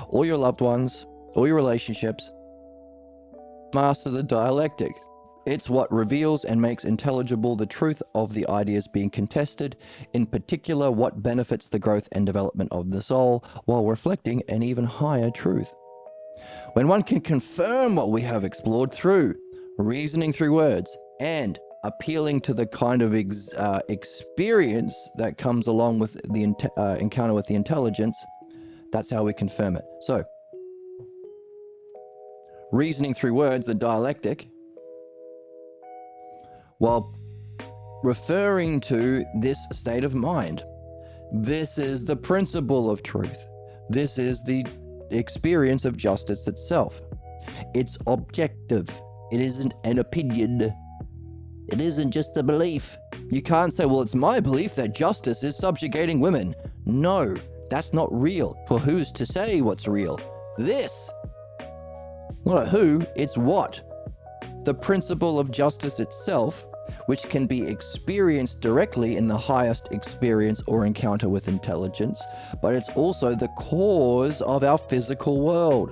or your loved ones, or your relationships, master the dialectic. It's what reveals and makes intelligible the truth of the ideas being contested, in particular what benefits the growth and development of the soul, while reflecting an even higher truth. When one can confirm what we have explored through reasoning through words and appealing to the kind of experience that comes along with the encounter with the intelligence. That's how we confirm it. So, reasoning through words, the dialectic, while referring to this state of mind, this is the principle of truth. This is the experience of justice itself. It's objective. It isn't an opinion. It isn't just a belief. You can't say, well, it's my belief that justice is subjugating women. No, that's not real. For who's to say what's real? This. Not who, it's what. The principle of justice itself, which can be experienced directly in the highest experience or encounter with intelligence, but it's also the cause of our physical world.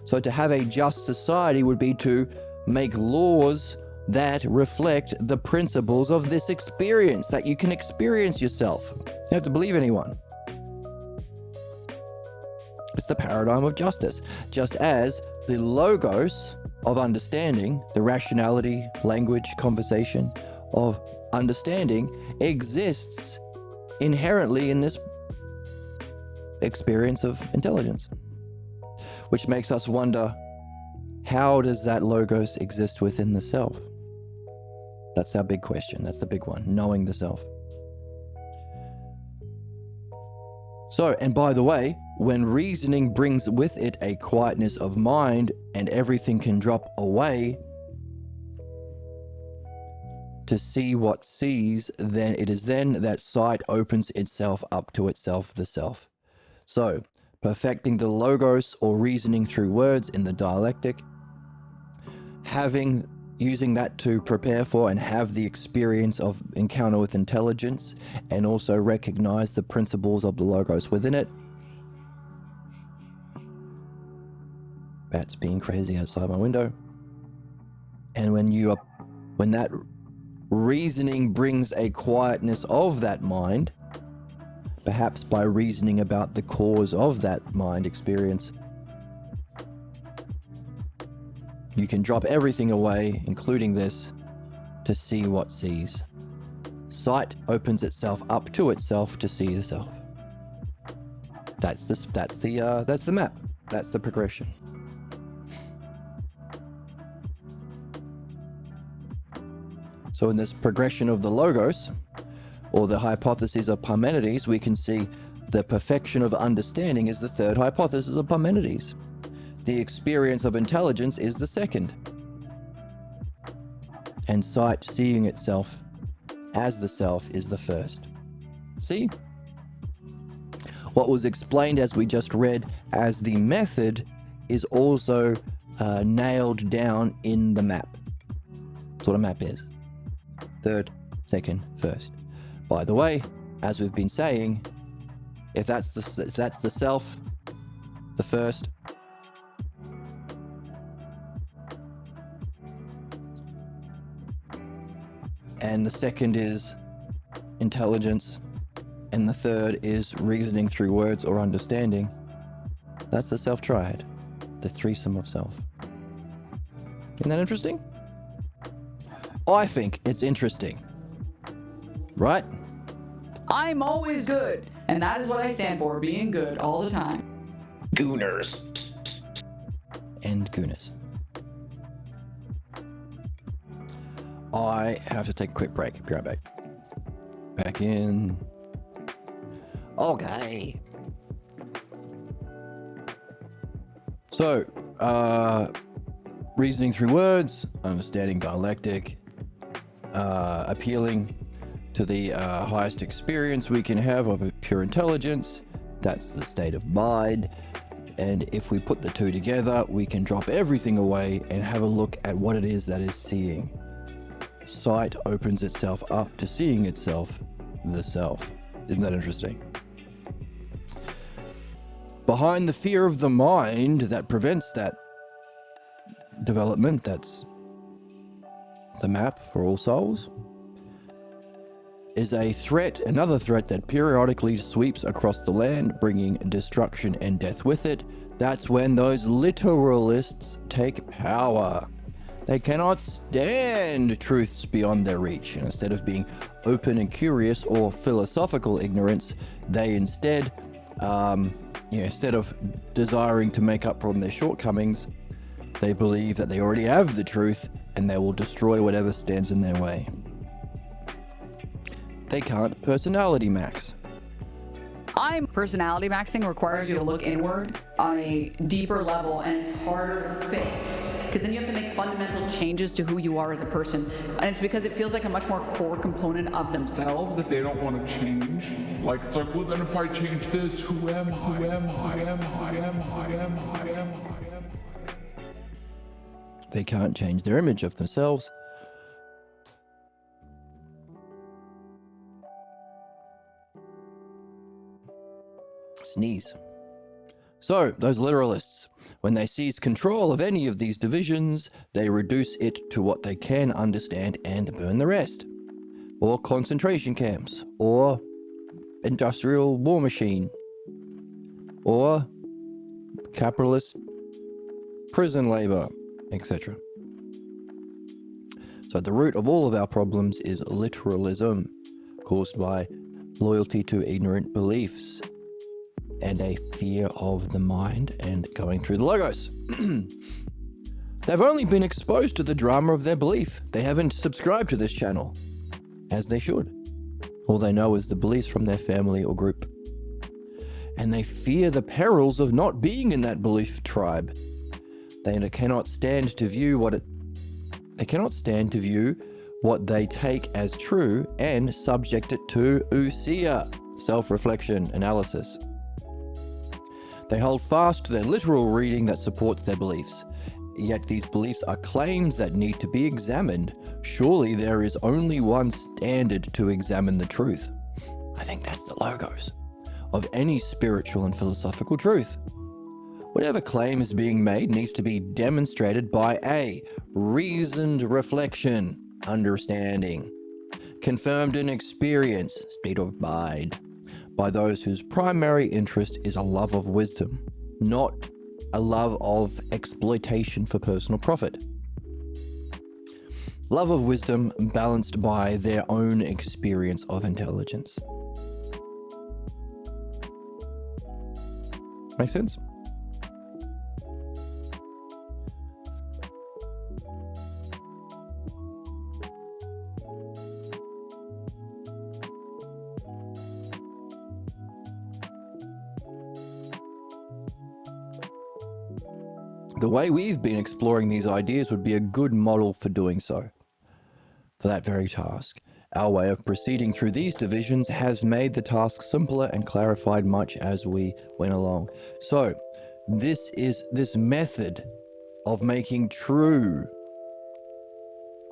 So to have a just society would be to make laws that reflect the principles of this experience, that you can experience yourself. You don't have to believe anyone. It's the paradigm of justice. Just as the logos of understanding, the rationality, language, conversation of understanding exists inherently in this experience of intelligence. Which makes us wonder, how does that logos exist within the self? That's our big question. That's the big one, knowing the self. So, and by the way, when reasoning brings with it a quietness of mind and everything can drop away to see what sees, then it is then that sight opens itself up to itself, the self. So, perfecting the logos or reasoning through words in the dialectic, using that to prepare for and have the experience of encounter with intelligence, and also recognize the principles of the logos within it. Bats being crazy outside my window. And when that reasoning brings a quietness of that mind, perhaps by reasoning about the cause of that mind experience, you can drop everything away, including this, to see what sees. Sight opens itself up to itself to see the self. That's the map. That's the progression. So in this progression of the logos, or the hypothesis of Parmenides, we can see the perfection of understanding is the third hypothesis of Parmenides. The experience of intelligence is the second. And sight seeing itself as the self is the first. See? What was explained as we just read as the method is also nailed down in the map. That's what a map is. Third, second, first. By the way, as we've been saying, if that's the self, the first, and the second is intelligence, and the third is reasoning through words or understanding, that's the self triad, the threesome of self. Isn't that interesting? I think it's interesting. Right? I'm always good, and that is what I stand for, being good all the time. Gooners. And gooners. I have to take a quick break. Be right back. Back in. Okay. So, reasoning through words, understanding dialectic, appealing to the highest experience we can have of a pure intelligence. That's the state of mind. And if we put the two together, we can drop everything away and have a look at what it is that is seeing. Sight opens itself up to seeing itself, the self. Isn't that interesting? Behind the fear of the mind that prevents that development, that's the map for all souls, is a threat, another threat that periodically sweeps across the land, bringing destruction and death with it. That's when those literalists take power. They cannot stand truths beyond their reach, and instead of being open and curious or philosophical ignorance, they instead, instead of desiring to make up from their shortcomings, they believe that they already have the truth and they will destroy whatever stands in their way. They can't personality max. Personality maxing requires you to look inward on a deeper level, and it's harder to fix because then you have to make fundamental changes to who you are as a person, and it's because it feels like a much more core component of themselves That they don't want to change. Like, it's like, well, then if I change this, who am I? Who am I? Am I? Am I? Am I? Am I? They can't change their image of themselves. Sneeze. So, those literalists, when they seize control of any of these divisions, they reduce it to what they can understand and burn the rest. Or concentration camps, or industrial war machine, or capitalist prison labor, etc. So the root of all of our problems is literalism, caused by loyalty to ignorant beliefs and a fear of the mind and going through the logos. They've only been exposed to the drama of their belief. They haven't subscribed to this channel, as they should. All they know is the beliefs from their family or group. And they fear the perils of not being in that belief tribe. They cannot stand to view what they take as true and subject it to ousia, self-reflection, analysis. They hold fast to their literal reading that supports their beliefs. Yet these beliefs are claims that need to be examined. Surely there is only one standard to examine the truth. I think that's the logos of any spiritual and philosophical truth. Whatever claim is being made needs to be demonstrated by a reasoned reflection, understanding, confirmed in experience, state of mind, by those whose primary interest is a love of wisdom, not a love of exploitation for personal profit. Love of wisdom balanced by their own experience of intelligence. Make sense? The way we've been exploring these ideas would be a good model for doing so. For that very task, our way of proceeding through these divisions has made the task simpler and clarified much as we went along. So, this method of making true,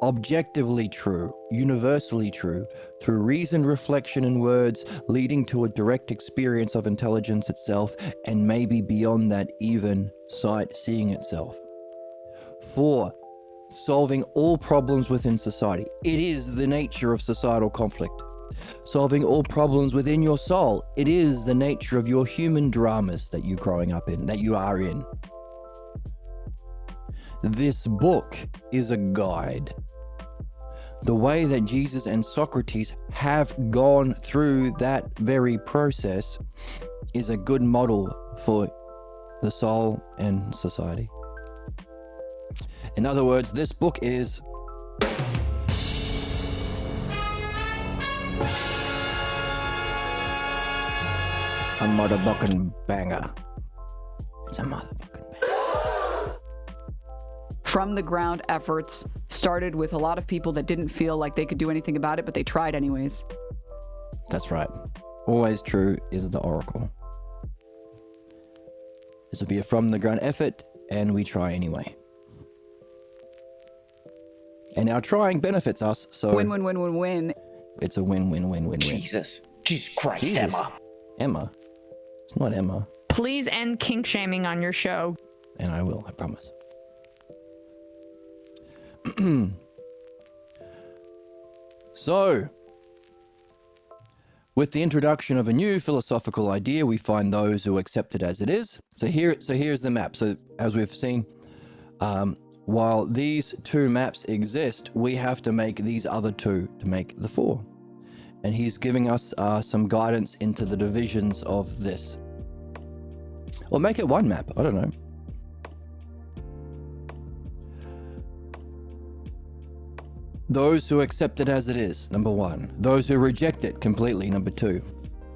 objectively true, universally true, through reasoned reflection and words, leading to a direct experience of intelligence itself, and maybe beyond that, even sight seeing itself. 4. Solving all problems within society. It is the nature of societal conflict. Solving all problems within your soul. It is the nature of your human dramas that you're growing up in, that you are in. This book is a guide. The way that Jesus and Socrates have gone through that very process is a good model for the soul and society. In other words, this book is a motherfucking banger. It's a motherfucking banger. From the ground efforts started with a lot of people that didn't feel like they could do anything about it, but they tried anyways. That's right. Always true is the oracle. This will be a from the ground effort, and we try anyway. And our trying benefits us, so... Win, win, win, win, win. It's a win, win, win, win, win. Jesus Christ, Jesus. Emma. Emma. It's not Emma. Please end kink shaming on your show. And I will, I promise. So, with the introduction of a new philosophical idea, we find those who accept it as it is. So here's the map. So as we've seen, while these two maps exist, we have to make these other two to make the four. And he's giving us some guidance into the divisions of this. Or make it one map, I don't know. Those who accept it as it is, number one. Those who reject it completely, number two.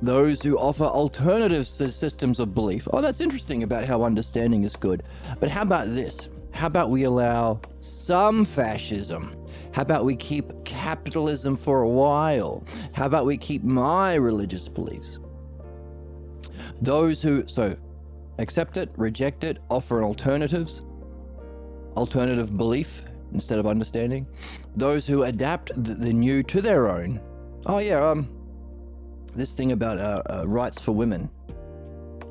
Those who offer alternative systems of belief. Oh, that's interesting about how understanding is good. But how about this? How about we allow some fascism? How about we keep capitalism for a while? How about we keep my religious beliefs? Those who, so, accept it, reject it, offer alternative belief instead of understanding. Those who adapt the new to their own. Oh yeah, this thing about rights for women.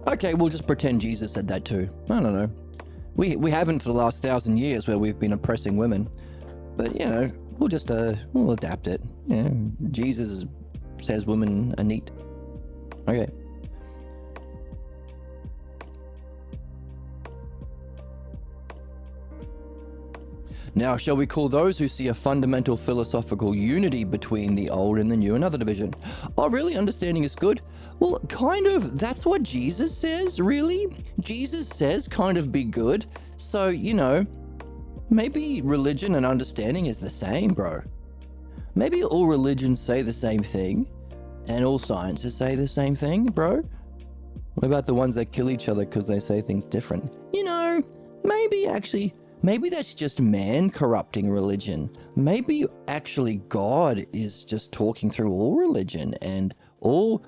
Okay, we'll just pretend Jesus said that too. I don't know. We haven't for the last 1,000 years where we've been oppressing women. But, you know, we'll just, we'll adapt it. You know, Jesus says women are neat. Okay. Now, shall we call those who see a fundamental philosophical unity between the old and the new another division? Oh, really? Understanding is good? Well, kind of. That's what Jesus says, really? Jesus says kind of be good. So, you know, maybe religion and understanding is the same, bro. Maybe all religions say the same thing, and all sciences say the same thing, bro. What about the ones that kill each other because they say things different? You know, maybe that's just man corrupting religion. Maybe actually God is just talking through all religion, and all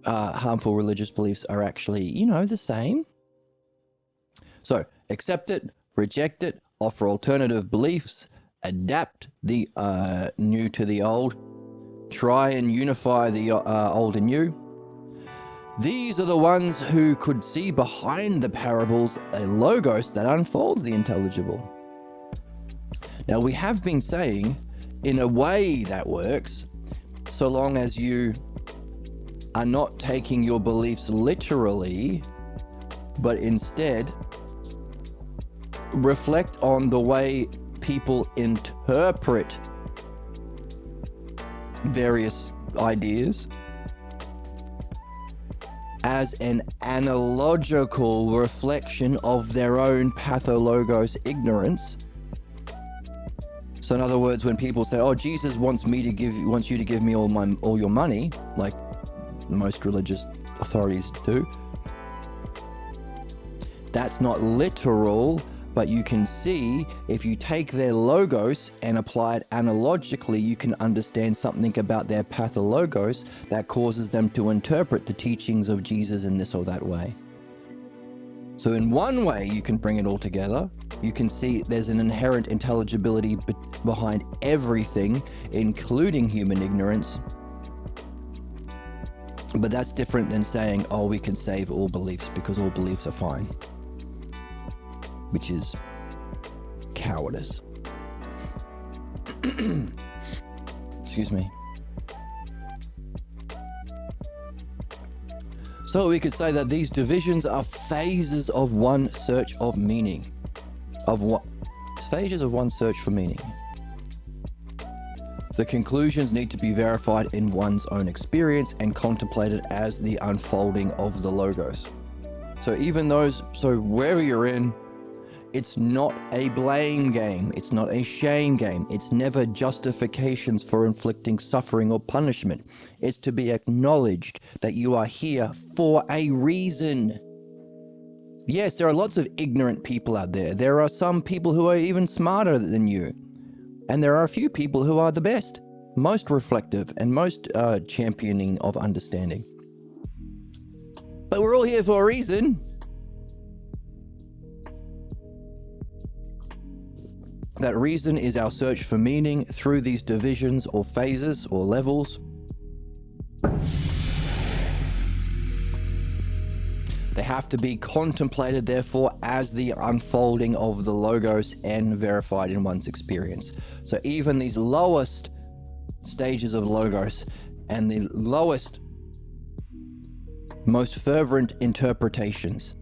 harmful religious beliefs are actually, you know, the same. So, accept it, reject it, offer alternative beliefs, adapt the new to the old, try and unify the old and new. These are the ones who could see behind the parables a logos that unfolds the intelligible. Now, we have been saying, in a way that works, so long as you are not taking your beliefs literally, but instead reflect on the way people interpret various ideas as an analogical reflection of their own pathologos ignorance. So in other words, when people say, oh, Jesus wants you to give me all your money, like most religious authorities do, that's not literal, but you can see if you take their logos and apply it analogically, you can understand something about their pathologos that causes them to interpret the teachings of Jesus in this or that way. So in one way, you can bring it all together. You can see there's an inherent intelligibility behind everything, including human ignorance. But that's different than saying, oh, we can save all beliefs because all beliefs are fine. Which is cowardice. Excuse me. So we could say that these divisions are phases of one search of meaning. Phases of one search for meaning. The conclusions need to be verified in one's own experience and contemplated as the unfolding of the logos. So wherever you're in, it's not a blame game. It's not a shame game. It's never justifications for inflicting suffering or punishment. It's to be acknowledged that you are here for a reason. Yes, there are lots of ignorant people out there. There are some people who are even smarter than you. And there are a few people who are the best, most reflective, and most championing of understanding. But we're all here for a reason. That reason is our search for meaning through these divisions or phases or levels. They have to be contemplated, therefore, as the unfolding of the logos and verified in one's experience. So even these lowest stages of logos and the lowest, most fervent interpretations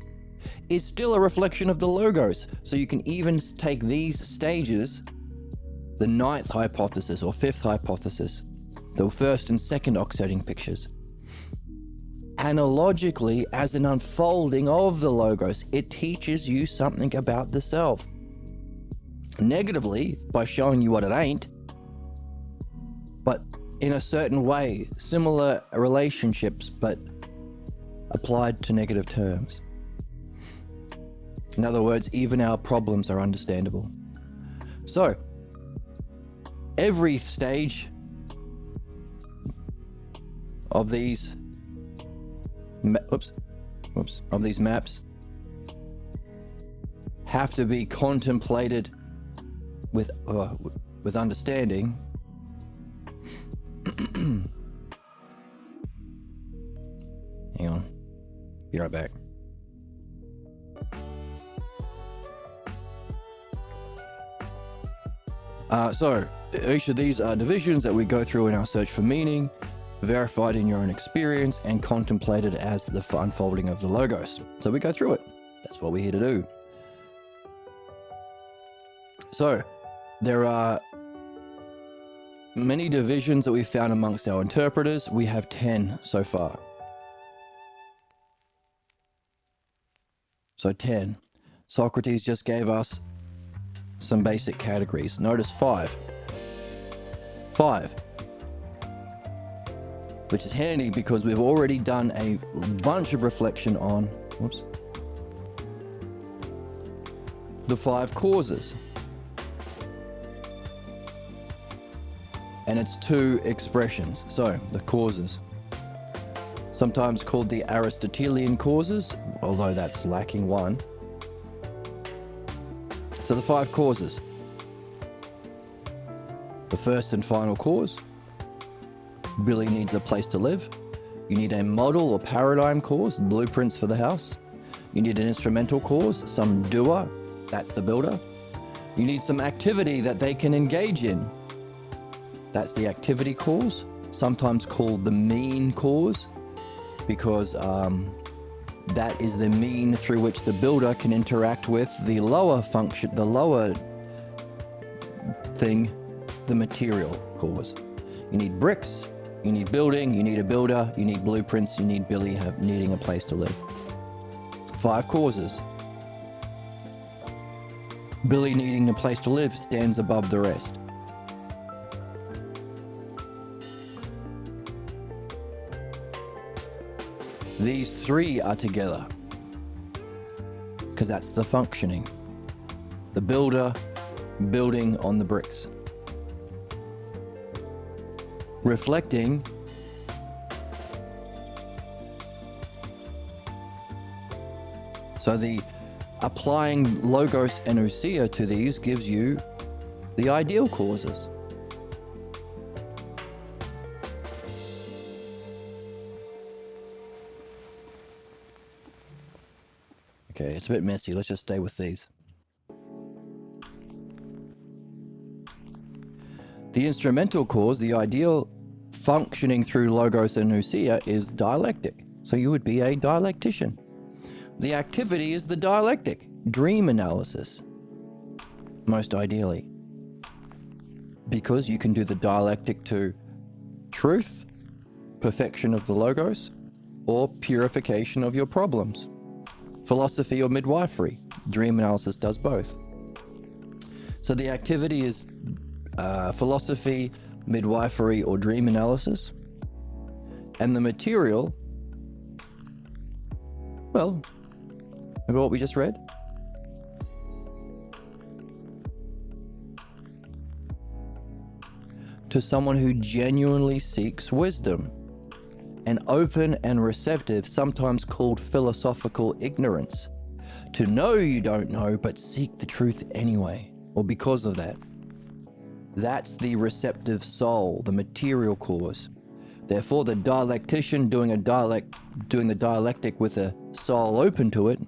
is still a reflection of the logos. So you can even take these stages, the ninth hypothesis or fifth hypothesis, the first and second oxiding pictures, analogically as an unfolding of the logos. It teaches you something about the self. Negatively, by showing you what it ain't, but in a certain way, similar relationships, but applied to negative terms. In other words, even our problems are understandable. So, every stage of these of these maps have to be contemplated with understanding. Hang on, be right back. So each of these are divisions that we go through in our search for meaning, verified in your own experience, and contemplated as the unfolding of the logos. So we go through it. That's what we're here to do. So there are many divisions that we've found amongst our interpreters. We have 10 so far. So 10. Socrates just gave us some basic categories. Notice 5. 5. Which is handy because we've already done a bunch of reflection on the 5 causes. And it's 2 expressions. So the causes, sometimes called the Aristotelian causes, although that's lacking 1. So the 5 causes. The first and final cause: Billy needs a place to live. You need a model or paradigm cause, blueprints for the house. You need an instrumental cause, some doer, that's the builder. You need some activity that they can engage in. That's the activity cause, sometimes called the mean cause, because that is the mean through which the builder can interact with the lower function, the lower thing, the material cause. You need bricks, you need building, you need a builder, you need blueprints, you need Billy needing a place to live. 5 causes. Billy needing a place to live stands above the rest. These 3 are together because that's the functioning. The builder building on the bricks. Reflecting so the applying logos and ousia to these gives you the ideal causes. Okay, it's a bit messy. Let's just stay with these. The instrumental cause, the ideal functioning through logos and ousia, is dialectic. So you would be a dialectician. The activity is the dialectic, dream analysis, most ideally. Because you can do the dialectic to truth, perfection of the logos, or purification of your problems. Philosophy or midwifery, dream analysis does both. So the activity is philosophy, midwifery, or dream analysis. And the material, well, remember what we just read? To someone who genuinely seeks wisdom, and open and receptive, sometimes called philosophical ignorance. To know you don't know, but seek the truth anyway, or because of that. That's the receptive soul, the material cause. Therefore, the dialectician doing the dialectic with a soul open to it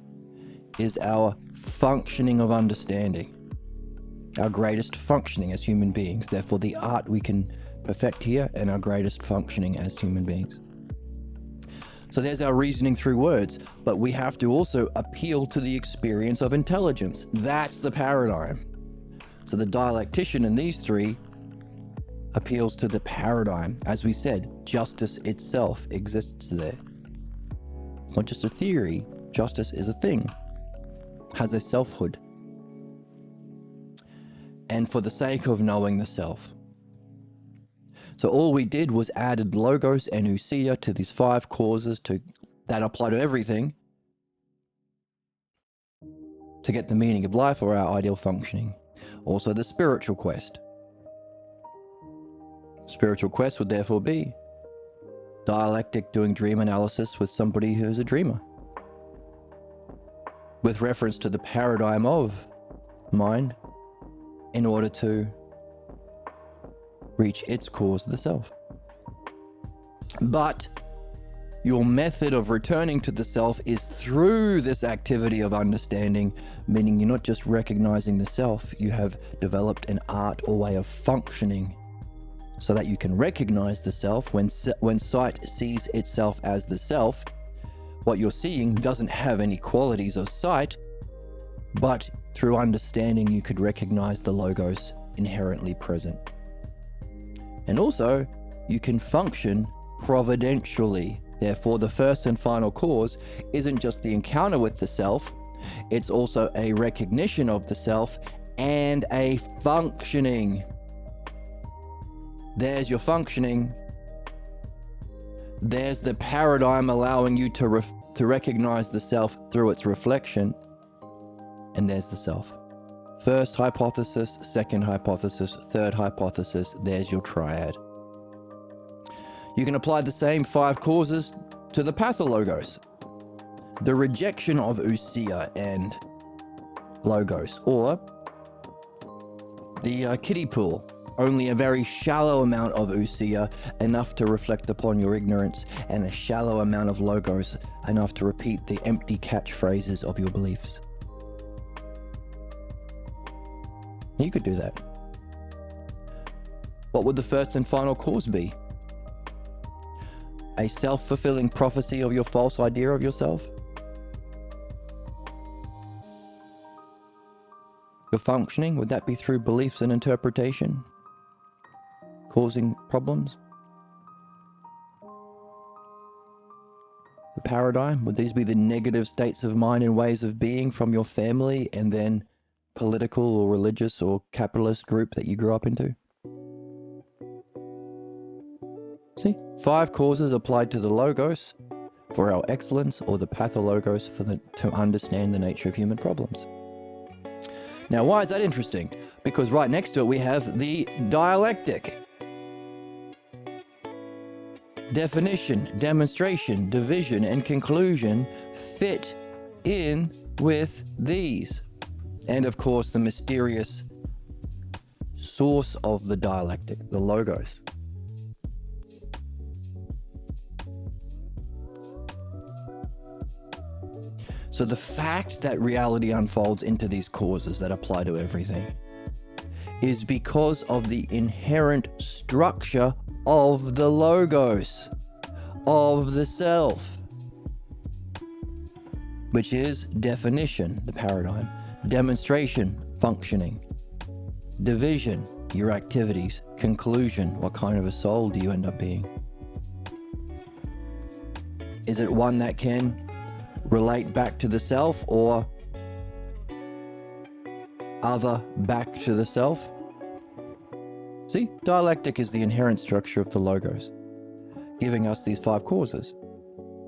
is our functioning of understanding, our greatest functioning as human beings. Therefore, the art we can perfect here and our greatest functioning as human beings. So there's our reasoning through words, but we have to also appeal to the experience of intelligence. That's the paradigm. So the dialectician in these three appeals to the paradigm. As we said, justice itself exists there. It's not just a theory, justice is a thing, has a selfhood. And for the sake of knowing the self. So all we did was added logos and ousia to these 5 causes that apply to everything to get the meaning of life or our ideal functioning. Also the spiritual quest. Spiritual quest would therefore be dialectic, doing dream analysis with somebody who's a dreamer, with reference to the paradigm of mind in order to reach its cause, the self. But your method of returning to the self is through this activity of understanding, meaning you're not just recognizing the self, you have developed an art or way of functioning so that you can recognize the self. When sight sees itself as the self, what you're seeing doesn't have any qualities of sight, but through understanding you could recognize the logos inherently present. And also, you can function providentially. Therefore, the first and final cause isn't just the encounter with the self, it's also a recognition of the self and a functioning. There's your functioning. There's the paradigm allowing you to recognize the self through its reflection. And there's the self. First hypothesis, second hypothesis, third hypothesis, there's your triad. You can apply the same 5 causes to the pathologos. The rejection of ousia and logos, or the kiddie pool. Only a very shallow amount of ousia, enough to reflect upon your ignorance, and a shallow amount of logos, enough to repeat the empty catchphrases of your beliefs. You could do that. What would the first and final cause be? A self-fulfilling prophecy of your false idea of yourself? Your functioning, would that be through beliefs and interpretation? Causing problems? The paradigm, would these be the negative states of mind and ways of being from your family and then political or religious or capitalist group that you grew up into? See, 5 causes applied to the logos for our excellence, or the pathologos to understand the nature of human problems. Now, why is that interesting? Because right next to it we have the dialectic. Definition, demonstration, division, and conclusion fit in with these. And of course, the mysterious source of the dialectic, the logos. So the fact that reality unfolds into these causes that apply to everything is because of the inherent structure of the logos, of the self, which is definition, the paradigm, demonstration, functioning, division, your activities, conclusion, what kind of a soul do you end up being? Is it one that can relate back to the self, or other back to the self? See, dialectic is the inherent structure of the logos, giving us these 5 causes,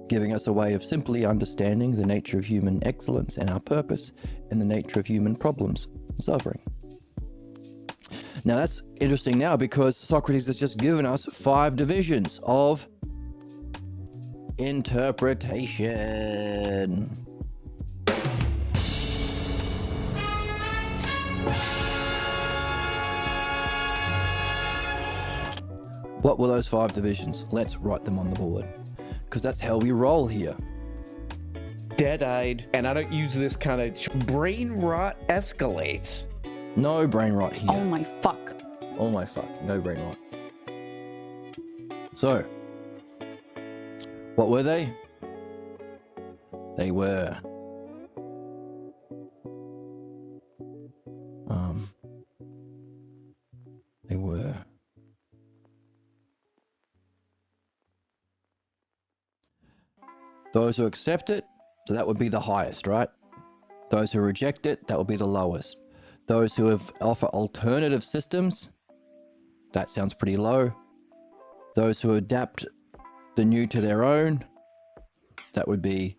giving us a way of simply understanding the nature of human excellence and our purpose, and the nature of human problems and suffering. Now that's interesting now, because Socrates has just given us 5 divisions of interpretation. What were those 5 divisions? Let's write them on the board, because that's how we roll here. Dead-eyed, and I don't use this kind of brain rot escalates. No brain rot here. Oh my fuck. Oh my fuck, no brain rot. So, what were they? They were. They were. Those who accept it, so that would be the highest, right? Those who reject it, that would be the lowest. Those who offer alternative systems, that sounds pretty low. Those who adapt the new to their own, that would be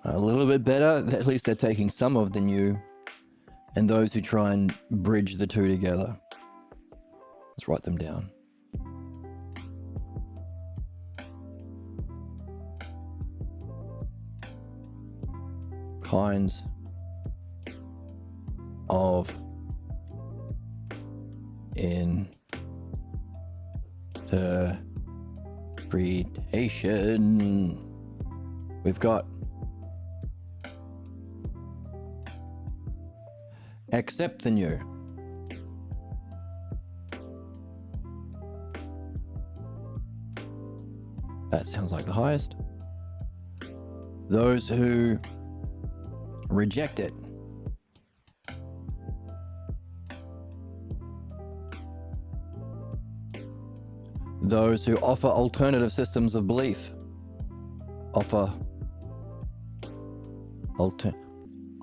a little bit better. At least they're taking some of the new. And those who try and bridge the two together. Let's write them down. Kinds of interpretation. We've got accept the new. That sounds like the highest. Those who reject it. Those who offer alternative systems of belief. I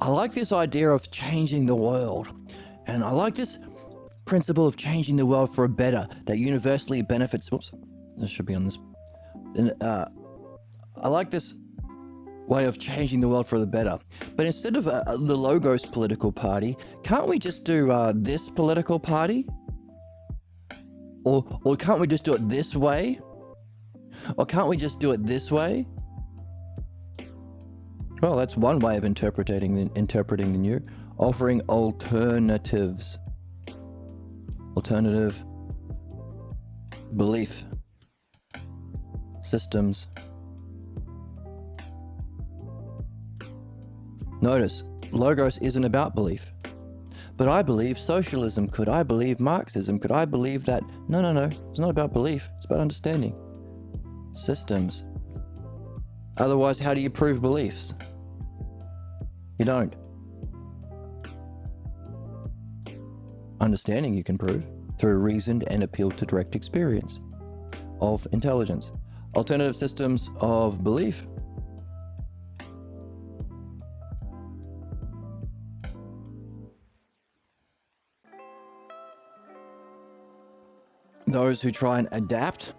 like this idea of changing the world. And I like this principle of changing the world for a better, that universally benefits. Whoops, this should be on this. I like this way of changing the world for the better. But instead of the Logos political party, can't we just do this political party? Or can't we just do it this way? Or can't we just do it this way? Well, that's one way of interpreting the new. Offering alternatives. Alternative belief systems. Notice, Logos isn't about belief. But I believe socialism could. I believe Marxism could. I believe that. No. It's not about belief. It's about understanding. Systems. Otherwise, how do you prove beliefs? You don't. Understanding you can prove through reasoned and appeal to direct experience of intelligence. Alternative systems of belief. Those who try and adapt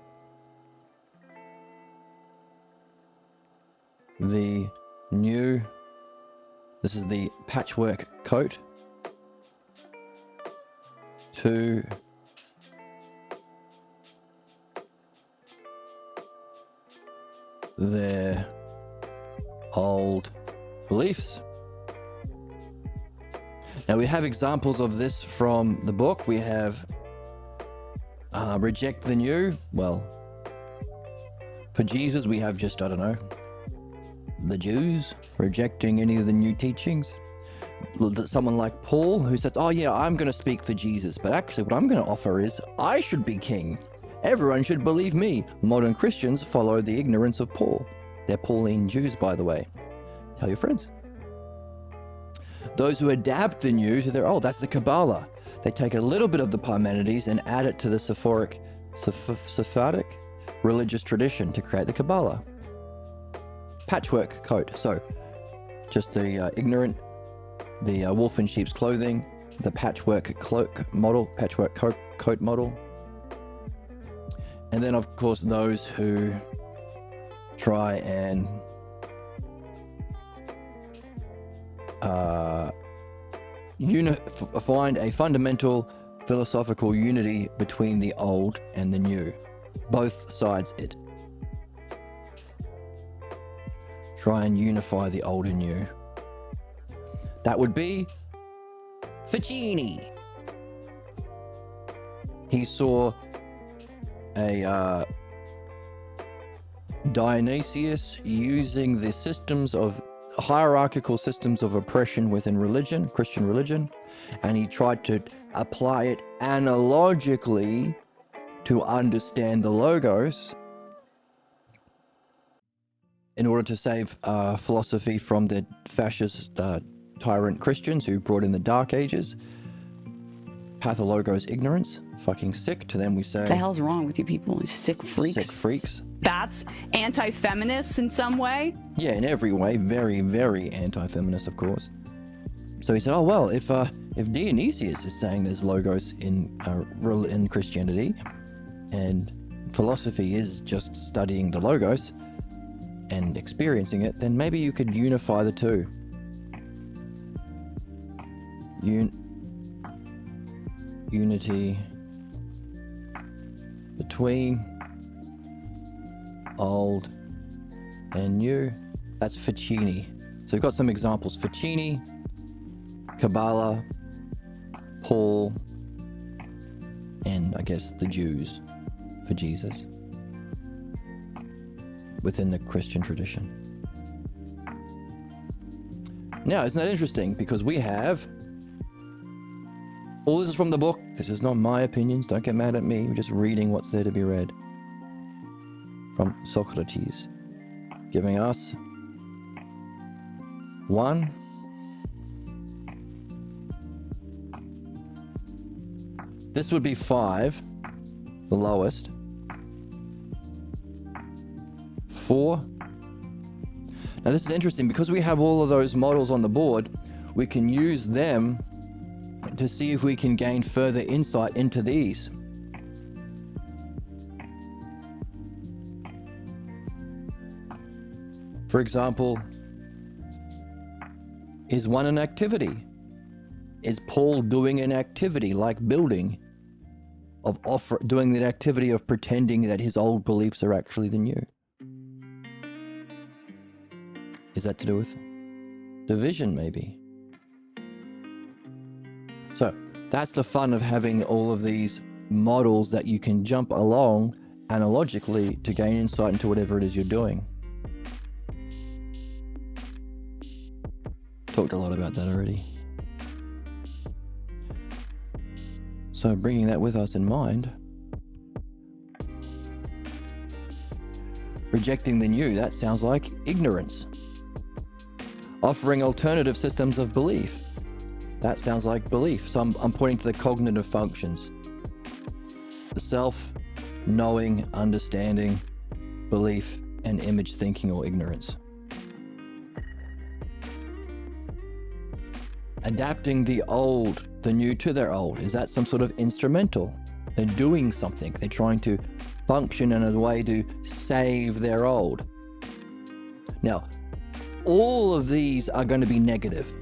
the new, this is the patchwork coat, to their old beliefs. Now we have examples of this from the book. We have reject the new. Well, for Jesus we have just, I don't know, the Jews rejecting any of the new teachings. Someone like Paul who says, oh yeah, I'm going to speak for Jesus, but actually what I'm going to offer is I should be king. Everyone should believe me. Modern Christians follow the ignorance of Paul. They're Pauline Jews, by the way. Tell your friends. Those who adapt the new to their, that's the Kabbalah. They take a little bit of the Parmenides and add it to the Sephardic religious tradition to create the Kabbalah. Patchwork coat. So, just the ignorant, the wolf in sheep's clothing, the patchwork cloak model, patchwork coat model. And then, of course, those who try and find a fundamental philosophical unity between the old and the new. Both sides it. Try and unify the old and new. That would be Ficini. He saw a Dionysius using the systems of hierarchical systems of oppression within religion, Christian religion, and he tried to apply it analogically to understand the Logos. in order to save philosophy from the fascist tyrant Christians who brought in the Dark Ages. Pathologos ignorance, fucking sick. To them we say, What the hell's wrong with you people? You sick freaks. sick freaks. That's anti-feminist in some way. Yeah, in every way, very, very anti-feminist, of course. So he said, oh well, if Dionysius is saying there's logos in Christianity, and philosophy is just studying the logos and experiencing it, then maybe you could unify the two. Unity between old and new. That's Ficini. So we've got some examples. Ficini, Kabbalah, Paul, and I guess the Jews for Jesus within the Christian tradition. Now, isn't that interesting? Because we have all this is from the book. This is not my opinions. Don't get mad at me. We're just reading what's there to be read. From Socrates, giving us 1. This would be 5, the lowest. 4. Now this is interesting because we have all of those models on the board. We can use them to see if we can gain further insight into these. For example, is 1 an activity? Is Paul doing an activity like building, doing the activity of pretending that his old beliefs are actually the new? Is that to do with division, maybe? So that's the fun of having all of these models that you can jump along analogically to gain insight into whatever it is you're doing. Talked a lot about that already. So bringing that with us in mind, rejecting the new, that sounds like ignorance. Offering alternative systems of belief, that sounds like belief. So I'm pointing to the cognitive functions. The self, knowing, understanding, belief, and image thinking or ignorance. Adapting the old, the new to their old. Is that some sort of instrumental? They're doing something. They're trying to function in a way to save their old. Now, all of these are going to be negative.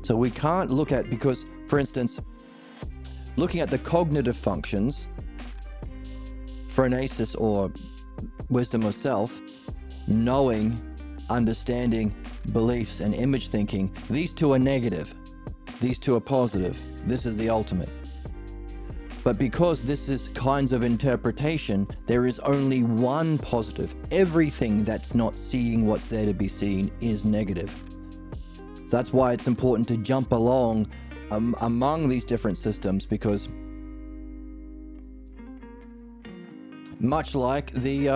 So we can't look at, because, for instance, looking at the cognitive functions, phronesis or wisdom of self, knowing, understanding, beliefs, and image thinking, these two are negative. These two are positive. This is the ultimate. But because this is kinds of interpretation, there is only one positive. Everything that's not seeing what's there to be seen is negative. So that's why it's important to jump along among these different systems, because much like the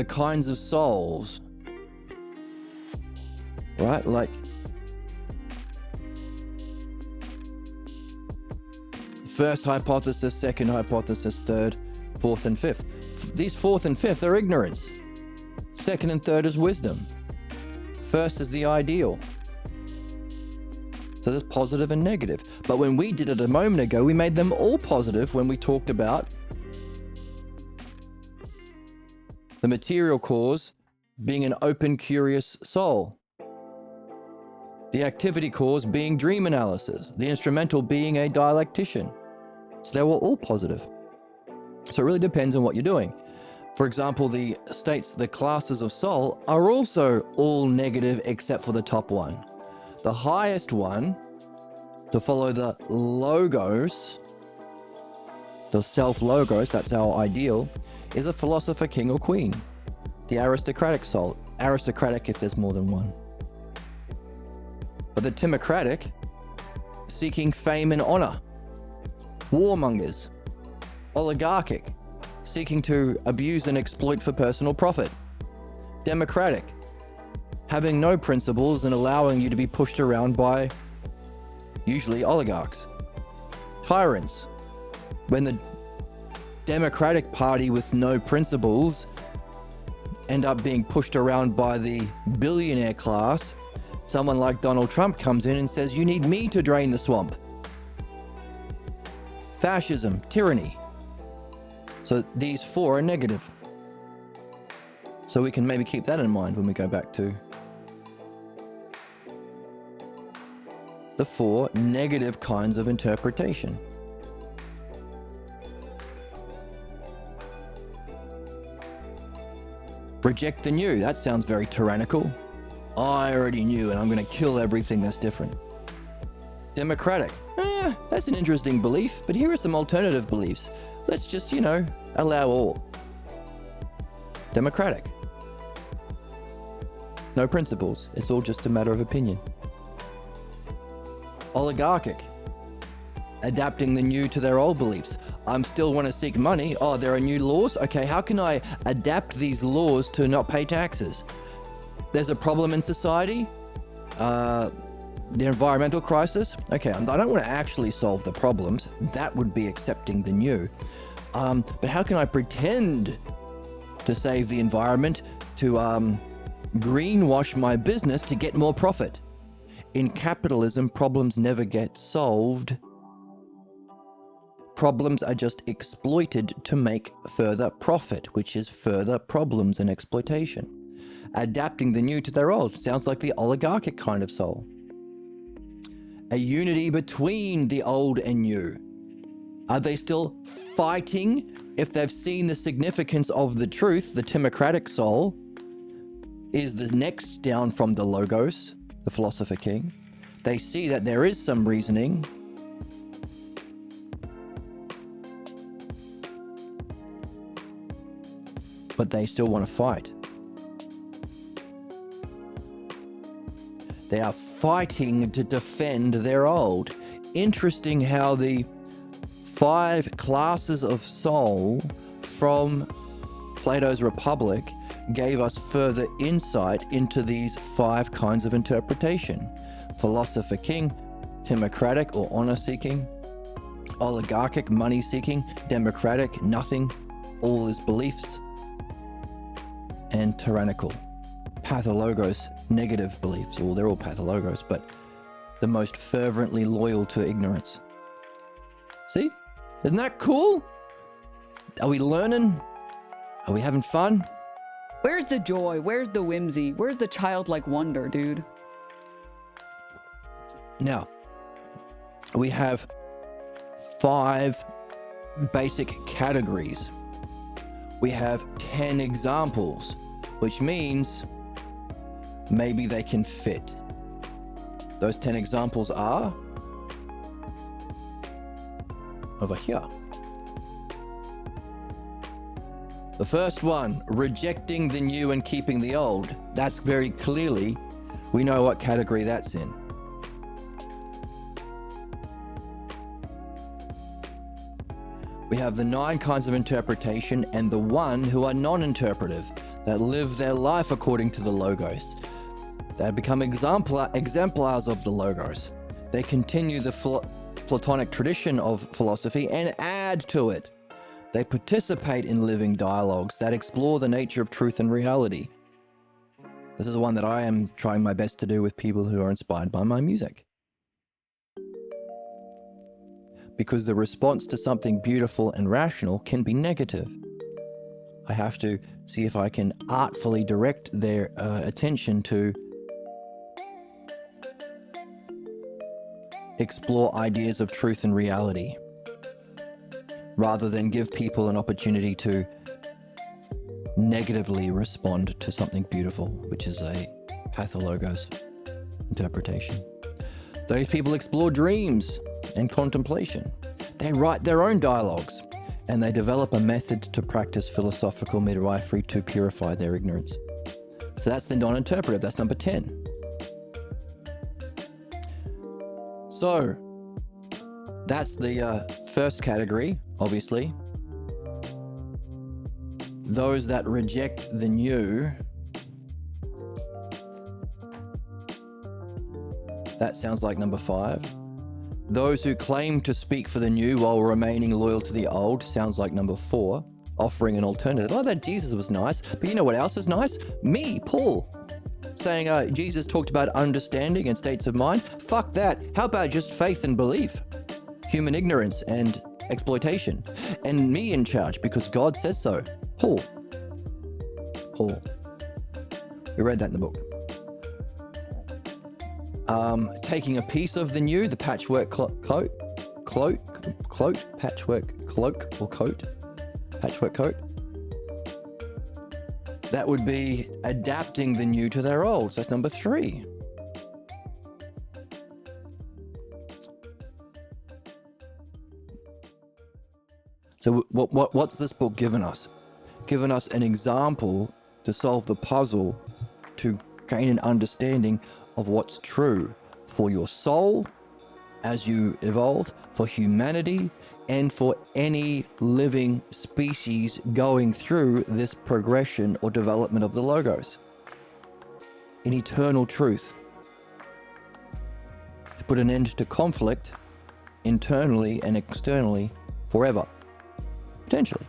kinds of souls, right? Like first hypothesis, second hypothesis, third, fourth, and fifth. These fourth and fifth are ignorance. Second and third is wisdom. First is the ideal. So there's positive and negative. But when we did it a moment ago, we made them all positive when we talked about the material cause being an open, curious soul. The activity cause being dream analysis. The instrumental being a dialectician. So they were all positive. So it really depends on what you're doing. For example, the states, the classes of soul are also all negative except for the top one. The highest one, to follow the logos, the self-logos, that's our ideal, is a philosopher, king or queen. The aristocratic soul. Aristocratic if there's more than one. But the timocratic, seeking fame and honor. Warmongers. Oligarchic, seeking to abuse and exploit for personal profit. Democratic, having no principles and allowing you to be pushed around by usually oligarchs. Tyrants, when the Democratic Party with no principles end up being pushed around by the billionaire class, someone like Donald Trump comes in and says, you need me to drain the swamp. Fascism, tyranny. So these four are negative. So we can maybe keep that in mind when we go back to the four negative kinds of interpretation. Reject the new. That sounds very tyrannical. I already knew and I'm going to kill everything that's different. Democratic. That's an interesting belief, but here are some alternative beliefs. Let's just, allow all. Democratic. No principles. It's all just a matter of opinion. Oligarchic. Adapting the new to their old beliefs. I'm still want to seek money. Oh, there are new laws? Okay, how can I adapt these laws to not pay taxes? There's a problem in society. The environmental crisis. Okay, I don't want to actually solve the problems. That would be accepting the new. But how can I pretend to save the environment, to greenwash my business to get more profit? In capitalism, problems never get solved. Problems are just exploited to make further profit, which is further problems and exploitation. Adapting the new to their old sounds like the oligarchic kind of soul. A unity between the old and new. Are they still fighting if they've seen the significance of the truth? The Timocratic soul is the next down from the Logos, the Philosopher King. They see that there is some reasoning. But they still want to fight. They are fighting to defend their old. Interesting how the 5 classes of soul from Plato's Republic gave us further insight into these 5 kinds of interpretation. Philosopher King, Timocratic or honor-seeking, oligarchic, money-seeking, democratic, nothing, all is beliefs, and tyrannical, pathologos, negative beliefs. Well, they're all pathologos, but the most fervently loyal to ignorance. See? Isn't that cool? Are we learning? Are we having fun? Where's the joy? Where's the whimsy? Where's the childlike wonder, dude? Now, we have 5 basic categories. We have 10 examples, which means maybe they can fit. Those 10 examples are over here. The first one, rejecting the new and keeping the old. That's very clearly, we know what category that's in. We have the 9 kinds of interpretation and the 1 who are non-interpretive, that live their life according to the Logos. They become exemplars of the Logos. They continue the Platonic tradition of philosophy and add to it. They participate in living dialogues that explore the nature of truth and reality. This is the one that I am trying my best to do with people who are inspired by my music. Because the response to something beautiful and rational can be negative. I have to see if I can artfully direct their attention to explore ideas of truth and reality, rather than give people an opportunity to negatively respond to something beautiful, which is a pathologos interpretation. Those people explore dreams and contemplation. They write their own dialogues, and they develop a method to practice philosophical midwifery to purify their ignorance. So that's the non-interpretive. That's number 10. So that's the first category, obviously. those that reject the new, that sounds like number 5. Those who claim to speak for the new while remaining loyal to the old sounds like number 4. Offering an alternative. Oh, that Jesus was nice. But you know what else is nice? Me, Paul, saying Jesus talked about understanding and states of mind. Fuck that. How about just faith and belief? Human ignorance and exploitation. And me in charge because God says so. Paul. We read that in the book. Taking a piece of the new, the patchwork patchwork coat. That would be adapting the new to their old. So that's number 3. So what's this book given us? Given us an example to solve the puzzle, to gain an understanding of what's true for your soul as you evolve, for humanity, and for any living species going through this progression or development of the Logos. An eternal truth. To put an end to conflict internally and externally forever. Potentially.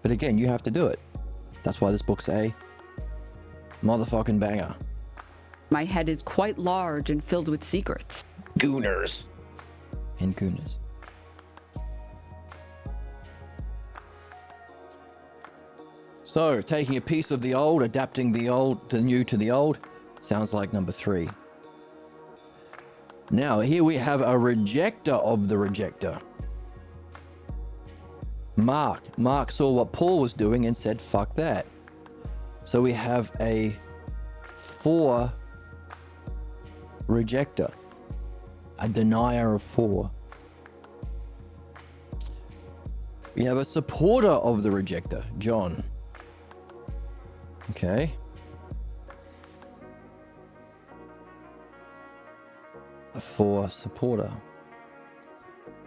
But again, you have to do it. That's why this book's a motherfucking banger. My head is quite large and filled with secrets. Gooners. And goodness. So, taking a piece of the old, adapting the new to the old, sounds like number 3. Now, here we have a rejecter of the rejecter. Mark saw what Paul was doing and said, fuck that. So we have a 4 rejecter. A denier of 4. We have a supporter of the rejecter, John. Okay. A 4 supporter.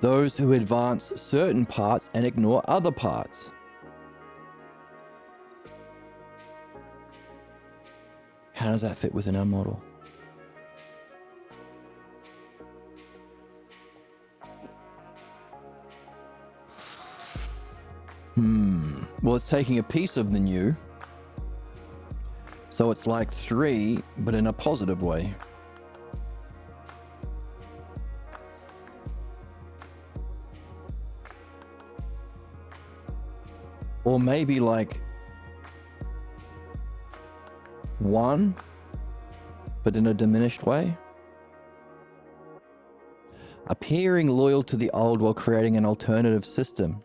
Those who advance certain parts and ignore other parts. How does that fit within our model? Well, it's taking a piece of the new. So it's like 3, but in a positive way. Or maybe like 1, but in a diminished way. Appearing loyal to the old while creating an alternative system.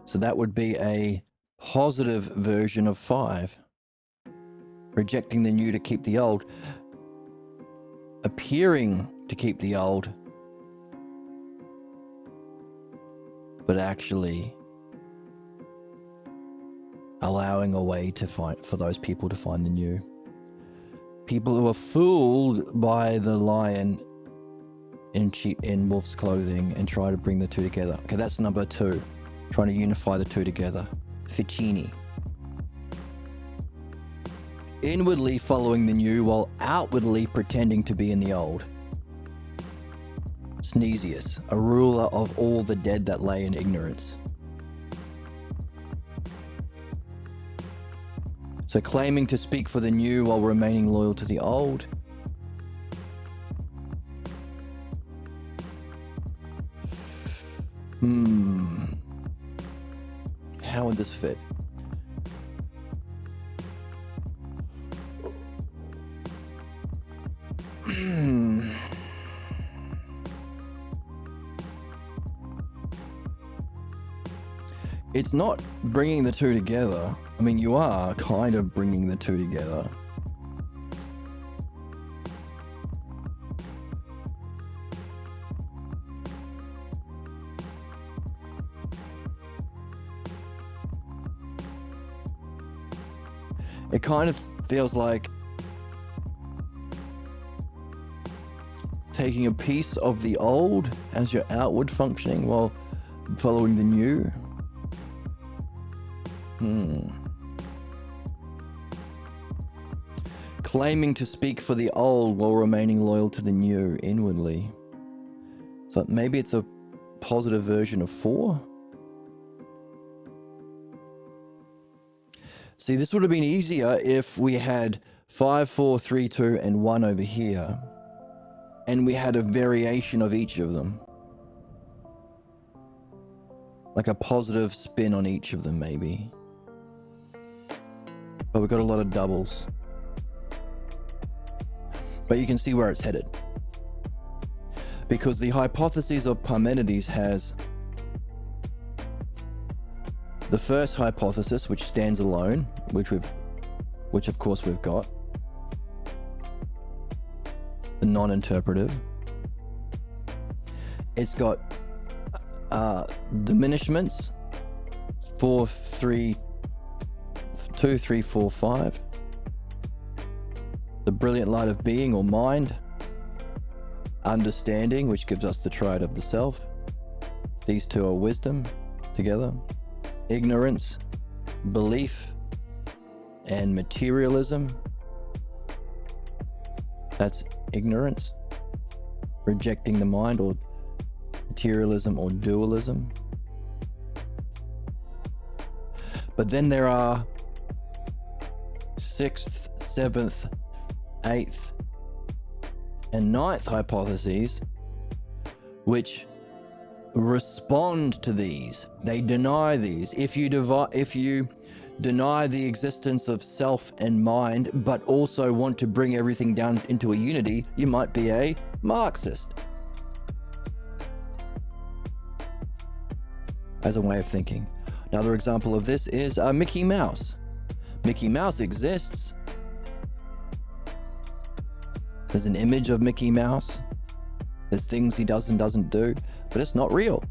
So that would be a positive version of 5. Rejecting the new to keep the old. Appearing to keep the old, but actually allowing a way to find for those people to find the new. People who are fooled by the lion in wolf's clothing and try to bring the two together. Okay, that's number 2. Trying to unify the two together. Ficini. Inwardly following the new while outwardly pretending to be in the old. Sneesius, a ruler of all the dead that lay in ignorance. So claiming to speak for the new while remaining loyal to the old. How would this fit? It's not bringing the two together. I mean, you are kind of bringing the two together. It kind of feels like taking a piece of the old as your outward functioning while following the new. Claiming to speak for the old while remaining loyal to the new inwardly. So maybe it's a positive version of 4. See, this would have been easier if we had 5, 4, 3, 2, and 1 over here. And we had a variation of each of them. Like a positive spin on each of them, maybe. But we've got a lot of doubles. But you can see where it's headed. Because the hypothesis of Parmenides has the first hypothesis, which stands alone, which of course we've got. The non-interpretive. It's got diminishments 4, 3, 2, 3, 4, 5. The brilliant light of being or mind. Understanding, which gives us the triad of the self. These two are wisdom together. Ignorance, belief, and materialism. That's ignorance. Rejecting the mind, or materialism, or dualism. But then there are 6th, 7th, 8th, and 9th hypotheses, which respond to these. They deny these. If you deny the existence of self and mind, but also want to bring everything down into a unity, you might be a Marxist. As a way of thinking. Another example of this is Mickey Mouse. Mickey Mouse exists. There's an image of Mickey Mouse. There's things he does and doesn't do, but it's not real.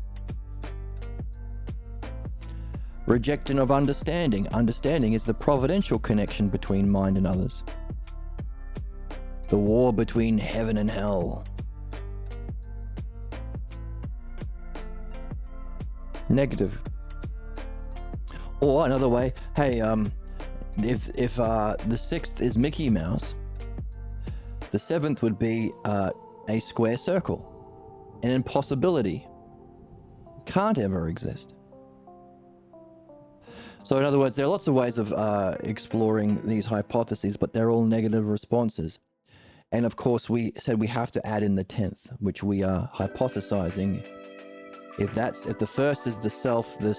Rejection of understanding. Understanding is the providential connection between mind and others. The war between heaven and hell. Negative. Or another way, hey, if the 6th is Mickey Mouse, the 7th would be a square circle, an impossibility. Can't ever exist. So in other words, there are lots of ways of exploring these hypotheses, but they're all negative responses. And of course, we said we have to add in the 10th, which we are hypothesizing. If the first is the self, the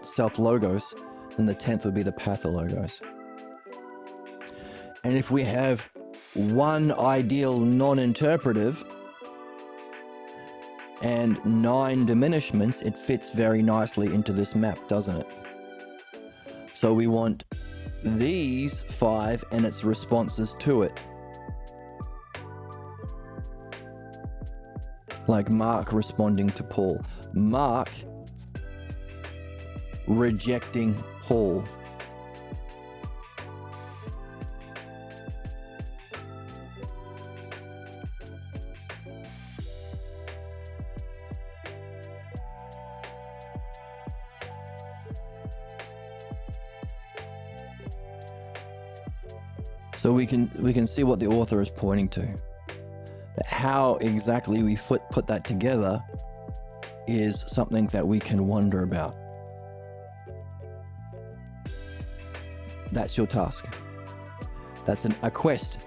self logos, then the 10th would be the pathologos. And if we have one ideal non-interpretive and 9 diminishments, it fits very nicely into this map, doesn't it? So we want these 5 and its responses to it. Like Mark responding to Paul. Mark rejecting Paul. So we can see what the author is pointing to. How exactly we put that together is something that we can wonder about. That's your task. That's a quest.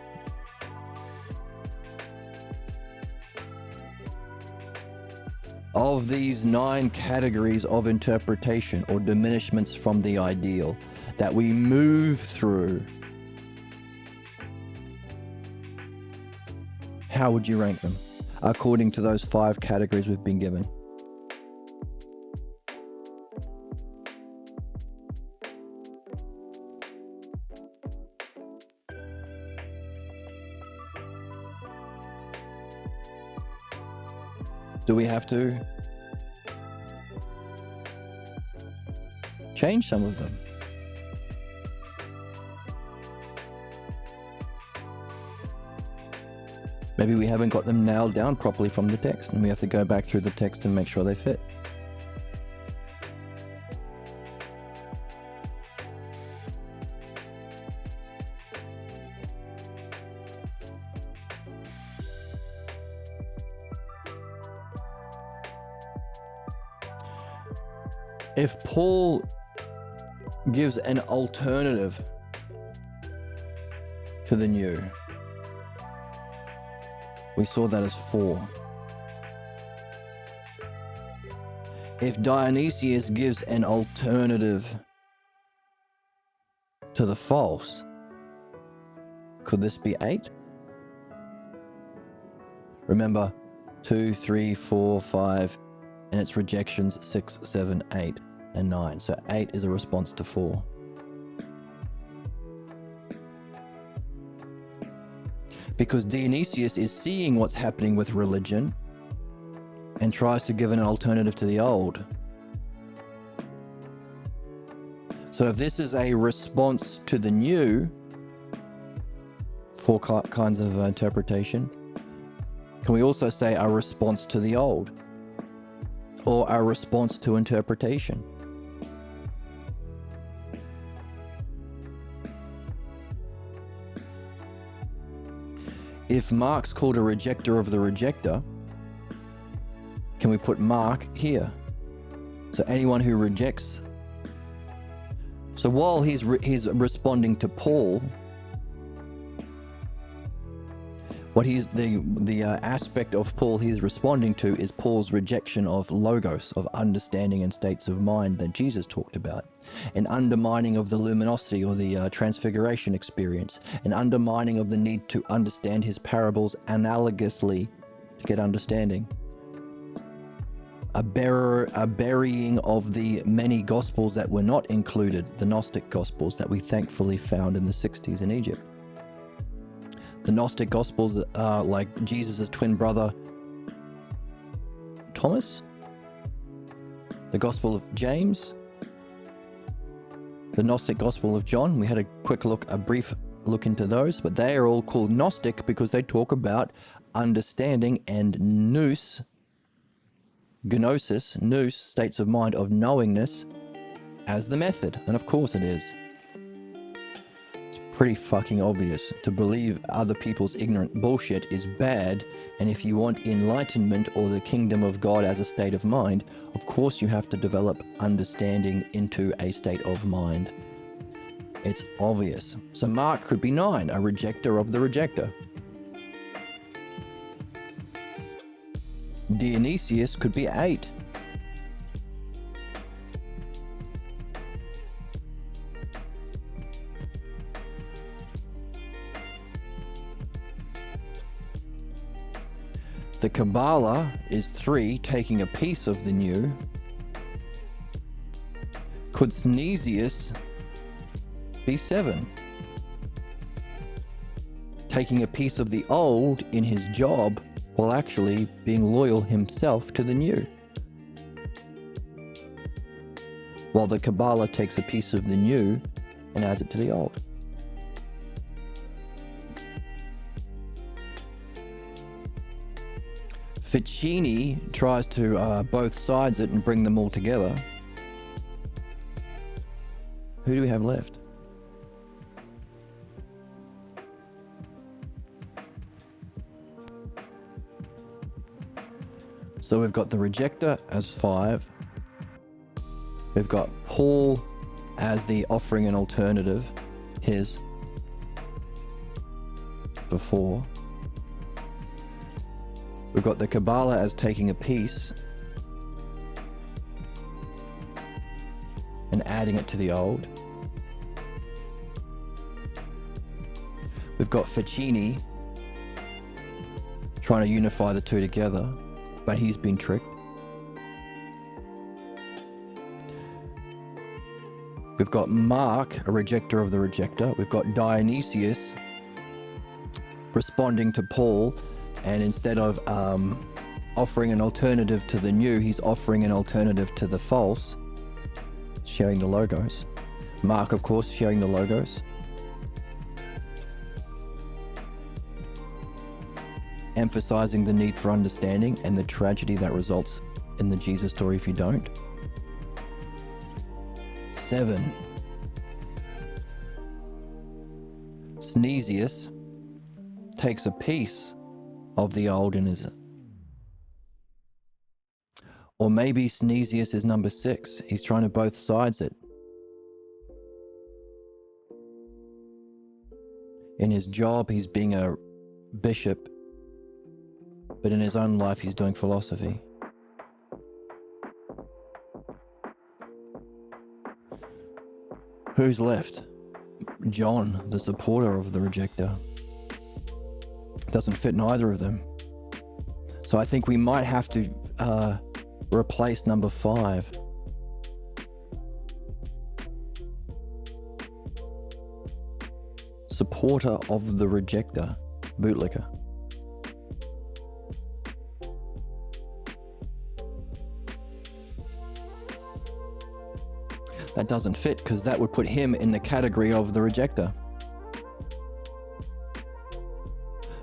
Of these 9 categories of interpretation or diminishments from the ideal that we move through, how would you rank them according to those 5 categories we've been given? Do we have to change some of them? Maybe we haven't got them nailed down properly from the text, and we have to go back through the text and make sure they fit. If Paul gives an alternative to the new, we saw that as 4. If Dionysius gives an alternative to the false, could this be 8? Remember, 2, 3, 4, 5, and its rejections 6, 7, 8, and 9. So 8 is a response to 4. Because Dionysius is seeing what's happening with religion and tries to give an alternative to the old. So if this is a response to the new, 4 kinds of interpretation, can we also say a response to the old? Or a response to interpretation? If Mark's called a rejecter of the rejecter, can we put Mark here? So anyone who rejects. So while he's responding to Paul, what the aspect of Paul he's responding to is Paul's rejection of logos, of understanding and states of mind that Jesus talked about, an undermining of the luminosity or the transfiguration experience, an undermining of the need to understand his parables analogously to get understanding, a burying of the many gospels that were not included, the Gnostic gospels that we thankfully found in the 60s in Egypt. The Gnostic Gospels, like Jesus' twin brother, Thomas, the Gospel of James, the Gnostic Gospel of John. We had a brief look into those, but they are all called Gnostic because they talk about understanding and nous, nous, states of mind of knowingness, as the method. And of course it is. Pretty fucking obvious. To believe other people's ignorant bullshit is bad, and if you want enlightenment or the kingdom of God as a state of mind, of course you have to develop understanding into a state of mind. It's obvious. So Mark could be 9, a rejecter of the rejecter. Dionysius could be 8. The Kabbalah is 3, taking a piece of the new. Could Sneesius be 7? Taking a piece of the old in his job while actually being loyal himself to the new. While the Kabbalah takes a piece of the new and adds it to the old. Ficini tries to both sides it and bring them all together. Who do we have left? So we've got the rejecter as 5. We've got Paul as the offering an alternative, his, for 4. We've got the Kabbalah as taking a piece and adding it to the old. We've got Ficini trying to unify the two together, but he's been tricked. We've got Mark, a rejecter of the rejecter. We've got Dionysius responding to Paul, and instead of offering an alternative to the new, he's offering an alternative to the false, sharing the logos. Mark, of course, sharing the logos. emphasizing the need for understanding and the tragedy that results in the Jesus story if you don't. 7. Sneesius takes a piece of the old in his... Or maybe Sneesius is number 6. He's trying to both sides it. In his job, he's being a bishop, but in his own life, he's doing philosophy. Who's left? John, the supporter of the rejecter. Doesn't fit in either of them. So I think we might have to replace number 5. Supporter of the rejecter, bootlicker. That doesn't fit because that would put him in the category of the rejecter.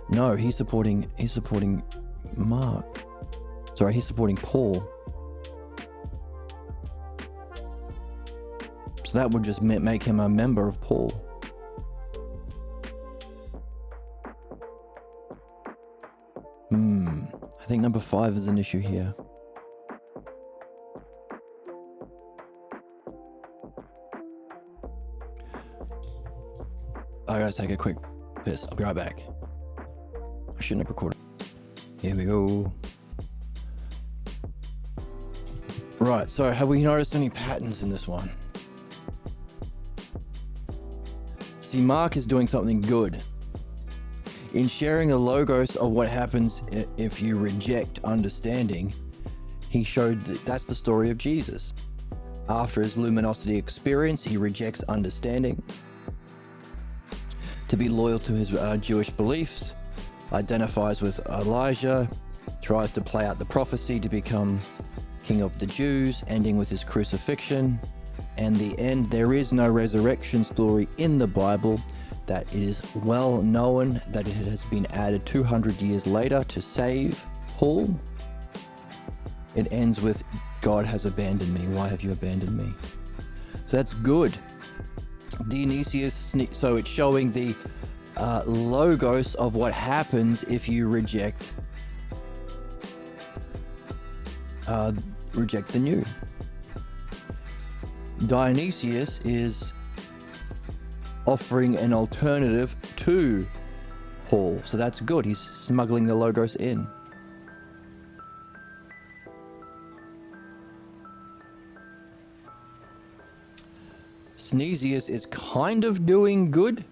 No, he's supporting Mark. Sorry, he's supporting Paul. So that would just make him a member of Paul. I think number 5 is an issue here. I gotta take a quick piss. I'll be right back. I shouldn't have recorded. Here we go. Right, so have we noticed any patterns in this one? See, Mark is doing something good. In sharing the logos of what happens if you reject understanding, he showed that that's the story of Jesus. After his luminosity experience, he rejects understanding to be loyal to his Jewish beliefs, identifies with Elijah, tries to play out the prophecy to become king of the Jews, ending with his crucifixion. And the end, there is no resurrection story in the Bible. That it is well known that it has been added 200 years later to save Paul. It ends with, God has abandoned me. Why have you abandoned me? So that's good. Dionysius, so it's showing the logos of what happens if you reject the new. Dionysius is offering an alternative to Paul. So that's good. He's smuggling the logos in. Sneesius is kind of doing good,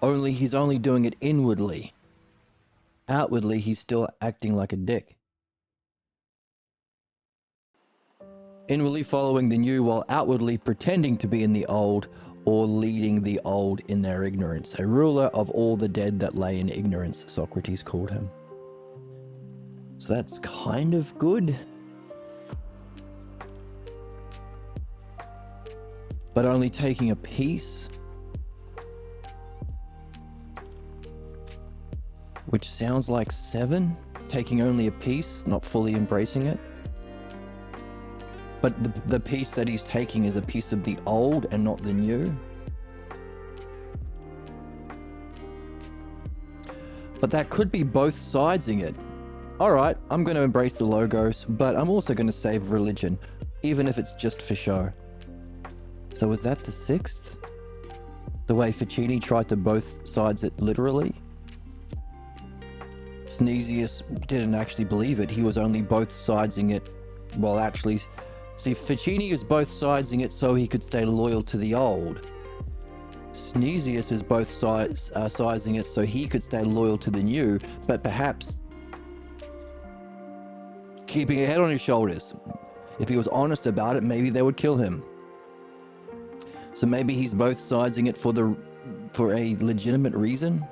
only he's only doing it inwardly. Outwardly, he's still acting like a dick. Inwardly following the new while outwardly pretending to be in the old, or leading the old in their ignorance. A ruler of all the dead that lay in ignorance, Socrates called him. So that's kind of good. But only taking a piece, which sounds like 7, taking only a piece, not fully embracing it. But the piece that he's taking is a piece of the old and not the new. But that could be both sidesing it. All right, I'm going to embrace the logos, but I'm also going to save religion, even if it's just for show. So is that the 6th? The way Ficini tried to both sides it literally? Sneesius didn't actually believe it. He was only both sidesing it while actually... See, Ficini is both sidesing it so he could stay loyal to the old. Sneesius is both sizing it so he could stay loyal to the new, but perhaps keeping a head on his shoulders. If he was honest about it, maybe they would kill him. So maybe he's both siding it for a legitimate reason.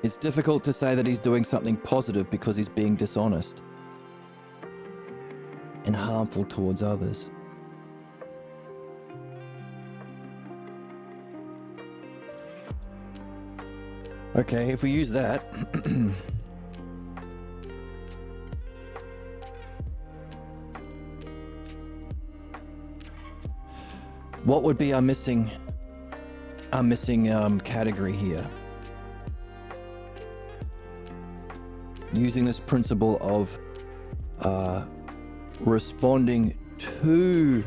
It's difficult to say that he's doing something positive because he's being dishonest and harmful towards others. Okay, if we use that, what would be our missing category here? Using this principle of responding to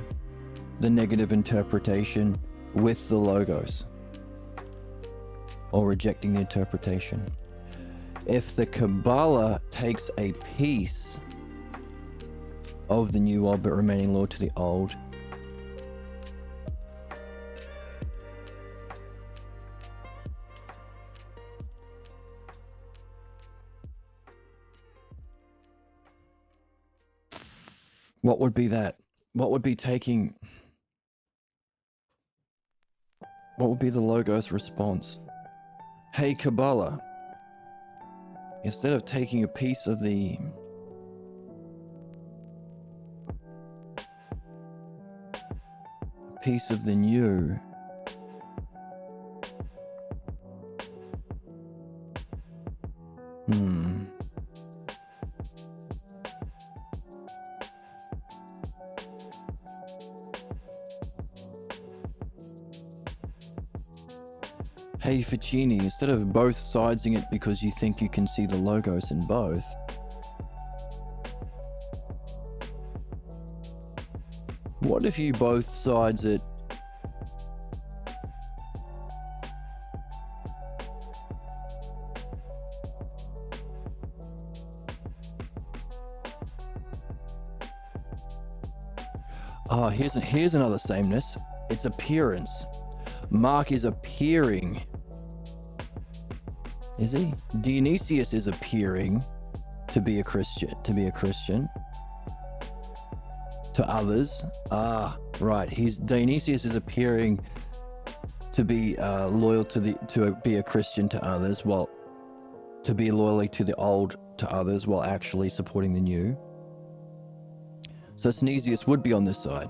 the negative interpretation with the logos, or rejecting the interpretation. If the Kabbalah takes a piece of the new world but remaining loyal to the old, what would be that? What would be taking... What would be the logos response? Hey Kabbalah, instead of taking a piece of the new, Hey Ficini, instead of both sidesing it because you think you can see the logos in both, what if you both sides it here's another sameness. It's appearance. Mark is appearing. Is he? Dionysius is appearing to be a Christian. To others. Right. Dionysius is appearing to be loyal to be a Christian to others, while to be loyally to the old to others, while actually supporting the new. So Synesius would be on this side.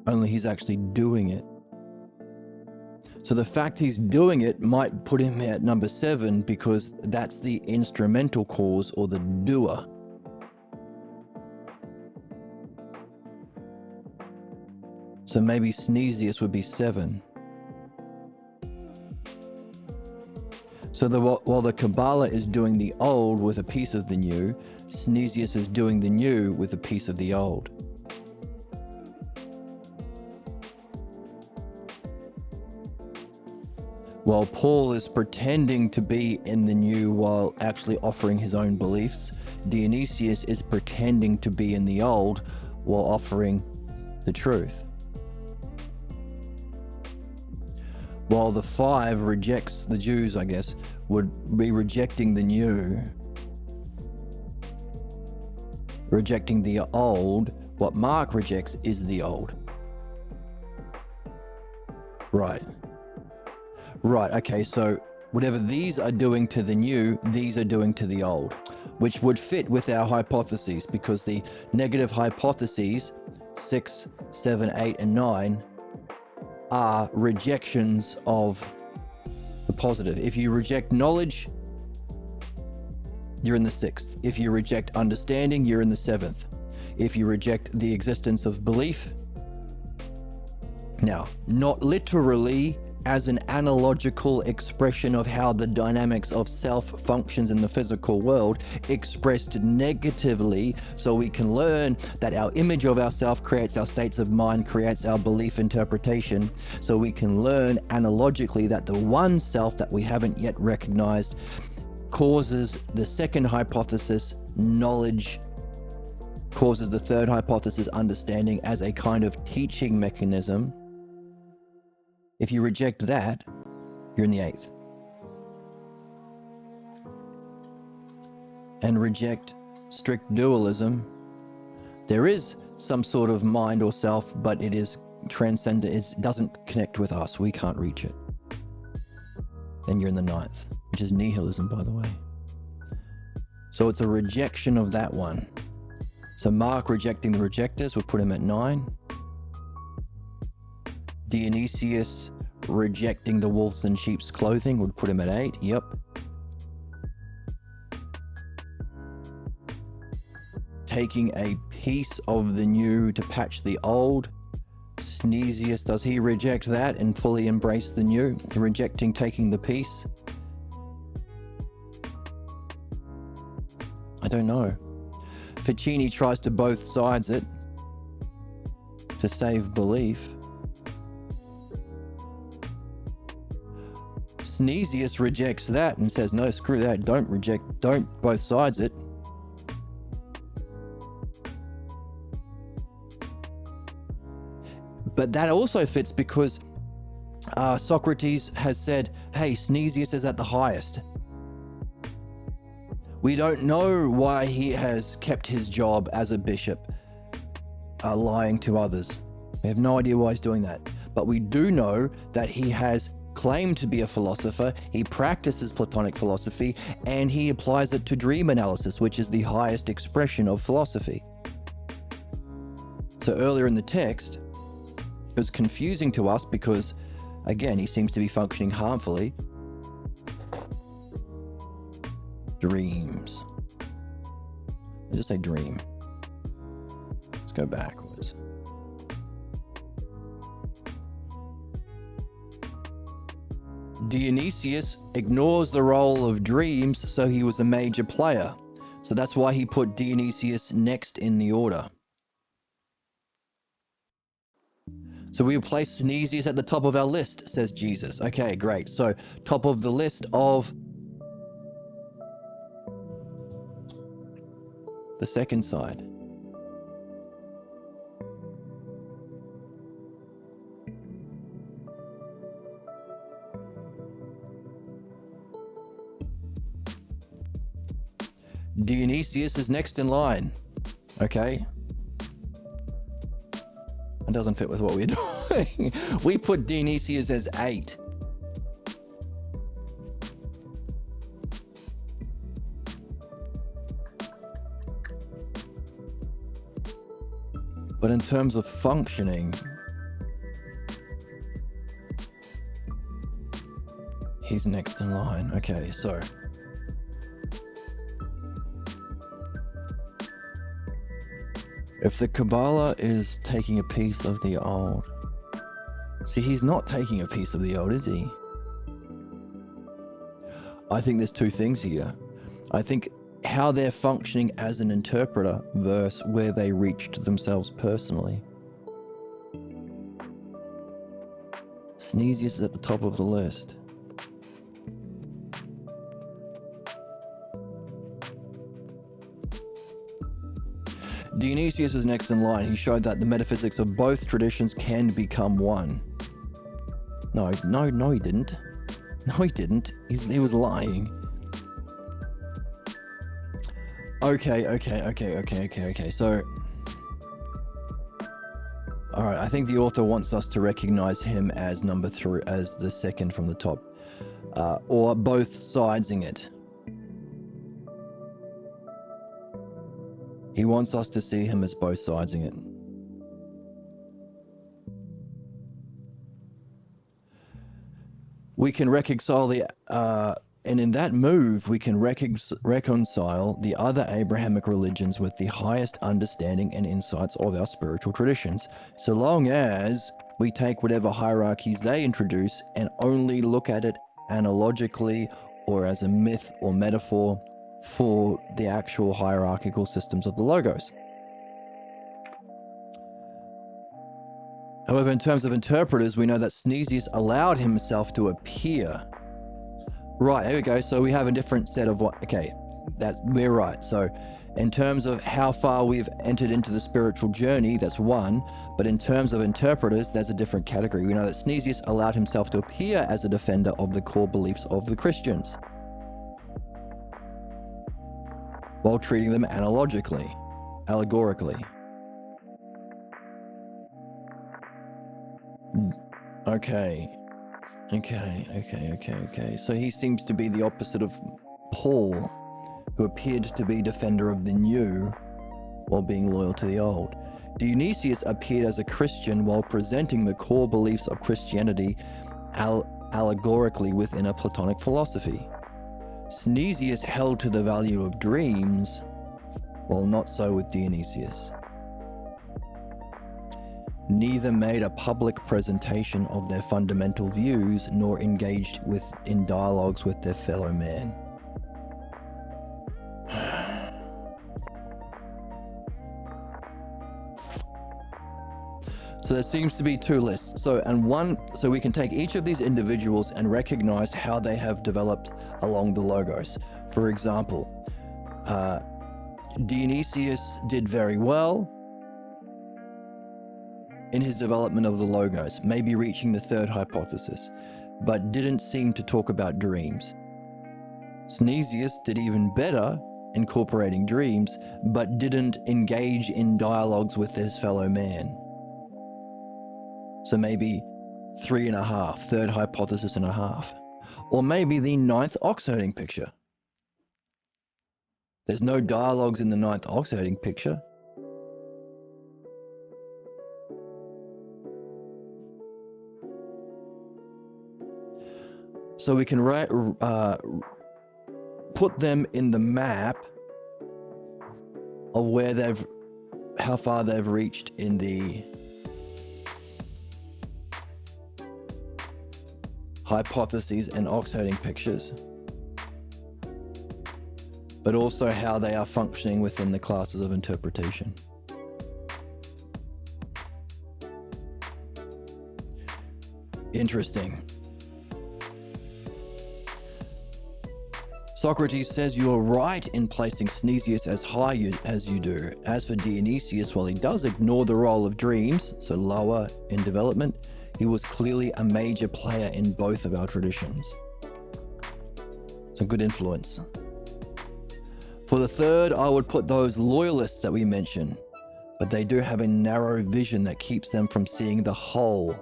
Only he's actually doing it. So the fact he's doing it might put him at number 7 because that's the instrumental cause or the doer. So maybe Synesius would be 7. So while the Kabbalah is doing the old with a piece of the new, Synesius is doing the new with a piece of the old. While Paul is pretending to be in the new while actually offering his own beliefs, Dionysius is pretending to be in the old while offering the truth. While the 5 rejects the Jews, I guess, would be rejecting the new, rejecting the old. What Mark rejects is the old. Right. Okay, so whatever these are doing to the new, these are doing to the old, which would fit with our hypotheses, because the negative hypotheses 6, 7, 8, and 9 are rejections of the positive. If you reject knowledge, you're in the 6th. If you reject understanding, you're in the 7th. If you reject the existence of belief, now, not literally as an analogical expression of how the dynamics of self functions in the physical world, expressed negatively, so we can learn that our image of ourself creates our states of mind, creates our belief interpretation, so we can learn analogically that the one self that we haven't yet recognized causes the second hypothesis, knowledge, causes the third hypothesis, understanding, as a kind of teaching mechanism. If you reject that, you're in the 8th. And reject strict dualism, there is some sort of mind or self, but it is transcendent. It doesn't connect with us. We can't reach it. Then you're in the 9th, which is nihilism, by the way. So it's a rejection of that one. So Mark rejecting the rejectors will put him at 9. Dionysius rejecting the wolves in sheep's clothing would put him at 8. Yep. Taking a piece of the new to patch the old. Sneesius, does he reject that and fully embrace the new? Rejecting taking the piece? I don't know. Ficini tries to both sides it to save belief. Sneesius rejects that and says, no, screw that, don't both sides it. But that also fits because Socrates has said, hey, Sneesius is at the highest. We don't know why he has kept his job as a bishop, lying to others. We have no idea why he's doing that. But we do know that he has claimed to be a philosopher, he practices Platonic philosophy, and he applies it to dream analysis, which is the highest expression of philosophy. So earlier in the text, it was confusing to us because, again, he seems to be functioning harmfully. Dreams. Let's just say dream. Let's go backwards. Dionysius ignores the role of dreams, so he was a major player. So that's why he put Dionysius next in the order. So we will place Sneesius at the top of our list, says Jesus. Okay, great. So top of the list of the second side. Dionysius is next in line. Okay. It doesn't fit with what we're doing. We put Dionysius as 8. But in terms of functioning, he's next in line. Okay, so if the Kabbalah is taking a piece of the old, see, he's not taking a piece of the old, is he? I think there's two things here. I think how they're functioning as an interpreter versus where they reached themselves personally. Sneesius is at the top of the list. Dionysius is next in line. He showed that the metaphysics of both traditions can become one. No, he didn't. No, he didn't. He was lying. Okay. So, all right. I think the author wants us to recognize him as number 3, as the second from the top, or both sidesing it. He wants us to see him as both sidesing it. We can reconcile and in that move, we can reconcile the other Abrahamic religions with the highest understanding and insights of our spiritual traditions, so long as we take whatever hierarchies they introduce and only look at it analogically or as a myth or metaphor for the actual hierarchical systems of the Logos. However, in terms of interpreters, we know that Sneesius allowed himself to appear. Right, here we go. So we have a different set of what, okay, we're right. So in terms of how far we've entered into the spiritual journey, that's one. But in terms of interpreters, there's a different category. We know that Sneesius allowed himself to appear as a defender of the core beliefs of the Christians, while treating them allegorically. Okay. So he seems to be the opposite of Paul, who appeared to be defender of the new while being loyal to the old. Dionysius appeared as a Christian while presenting the core beliefs of Christianity allegorically within a Platonic philosophy. Synesius held to the value of dreams, while not so with Dionysius. Neither made a public presentation of their fundamental views nor engaged in dialogues with their fellow man. So there seems to be two lists. So we can take each of these individuals and recognize how they have developed along the logos. For example, Dionysius did very well in his development of the logos, maybe reaching the third hypothesis, but didn't seem to talk about dreams. Synesius did even better incorporating dreams, but didn't engage in dialogues with his fellow man. So maybe 3.5, third hypothesis and a half. Or maybe the ninth oxherding picture. There's no dialogues in the ninth oxherding picture. So we can put them in the map of where how far they've reached in the hypotheses and oxherding pictures, but also how they are functioning within the classes of interpretation. Interesting. Socrates says you are right in placing Synesius as high as you do. As for Dionysius, while he does ignore the role of dreams, so lower in development, he was clearly a major player in both of our traditions. Some good influence. For the third, I would put those loyalists that we mentioned, but they do have a narrow vision that keeps them from seeing the whole,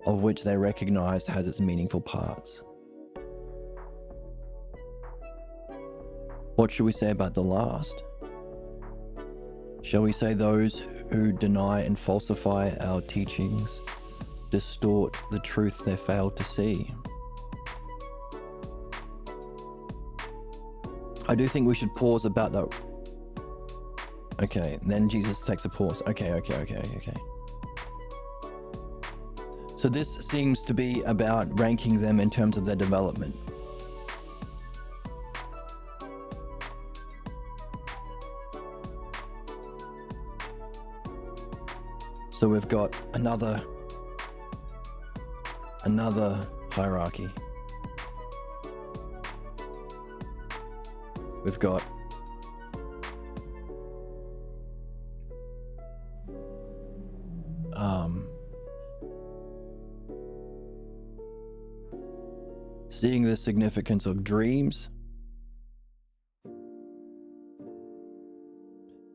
of which they recognize has its meaningful parts. What should we say about the last? Shall we say those who deny and falsify our teachings, distort the truth they fail to see? I do think we should pause about that. Okay, then Jesus takes a pause. Okay. So this seems to be about ranking them in terms of their development. So we've got another hierarchy. We've got seeing the significance of dreams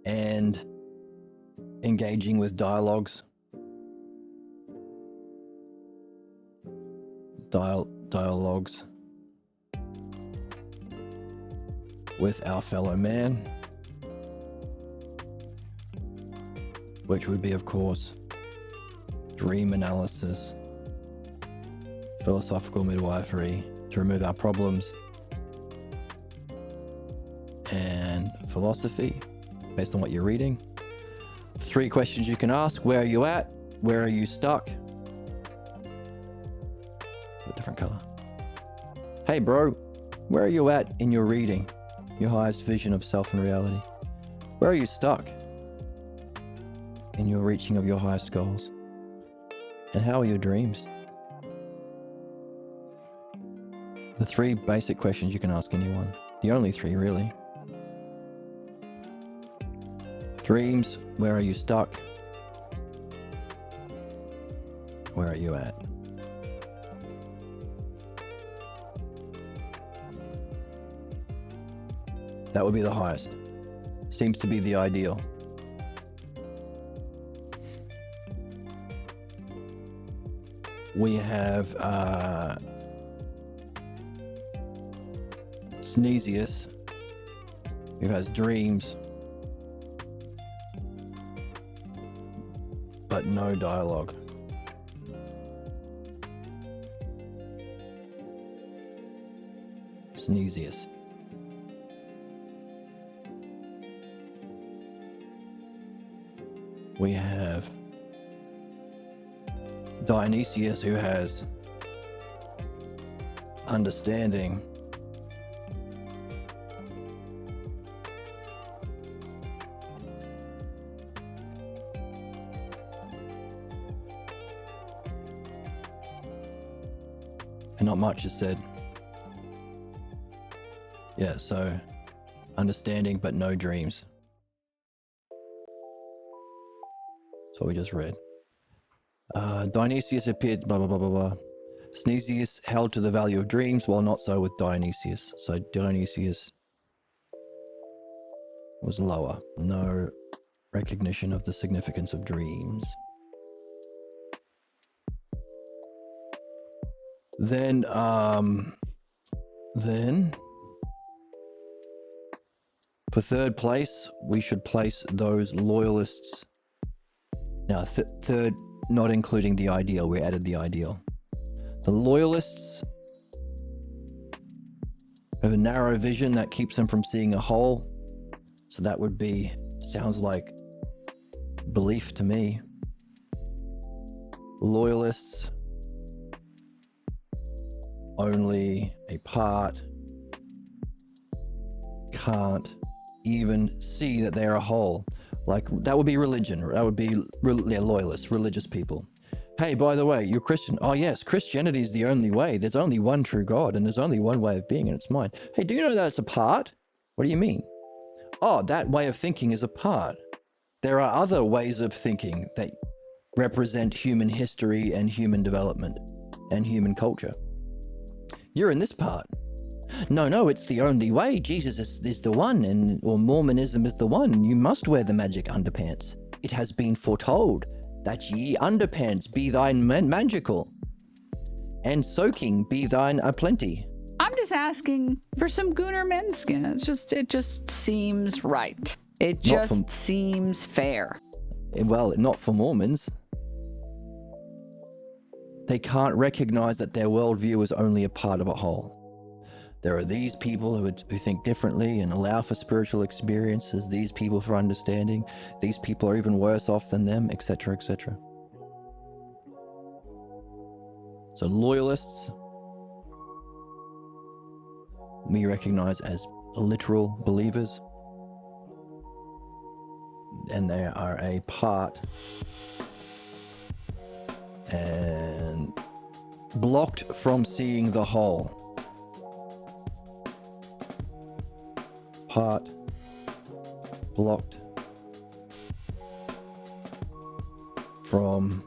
and engaging with dialogues, with our fellow man, which would be, of course, dream analysis, philosophical midwifery to remove our problems, and philosophy based on what you're reading. 3 questions you can ask: where are you at? Where are you stuck? A different color. Hey bro, where are you at in your reading? Your highest vision of self and reality? Where are you stuck in your reaching of your highest goals? And how are your dreams? The 3 basic questions you can ask anyone. The only 3 really. Dreams, where are you stuck? Where are you at? That would be the highest. Seems to be the ideal. We have Synesius, who has dreams, but no dialogue. Sneesius. We have Dionysius, who has understanding. And not much is said. Yeah, so understanding but no dreams. That's what we just read. Dionysius appeared, blah, blah, blah, blah, blah. Sneesius held to the value of dreams, while not so with Dionysius. So Dionysius was lower. No recognition of the significance of dreams. Then for third place, we should place those loyalists. Now, third, not including the ideal. We added the ideal. The loyalists have a narrow vision that keeps them from seeing a whole. So that would be, sounds like belief to me. Loyalists, only a part, can't even see that they're a whole. Like, that would be religion. That would be loyalists, religious people. Hey, by the way, you're Christian. Oh yes, Christianity is the only way. There's only one true God, and there's only one way of being, and it's mine. Hey, do you know that it's a part? What do you mean? Oh, that way of thinking is a part. There are other ways of thinking that represent human history and human development and human culture. You're in this part. No, it's the only way. Jesus is the one, or Mormonism is the one. You must wear the magic underpants. It has been foretold that ye underpants be thine magical, and soaking be thine aplenty. I'm just asking for some Gunnar Menskin. It just seems right. It just seems fair. Well, not for Mormons. They can't recognize that their worldview is only a part of a whole. There are these people who think differently and allow for spiritual experiences, these people for understanding, these people are even worse off than them, etc., etc. So loyalists, we recognize as literal believers, and they are a part and blocked from seeing the whole. Part blocked from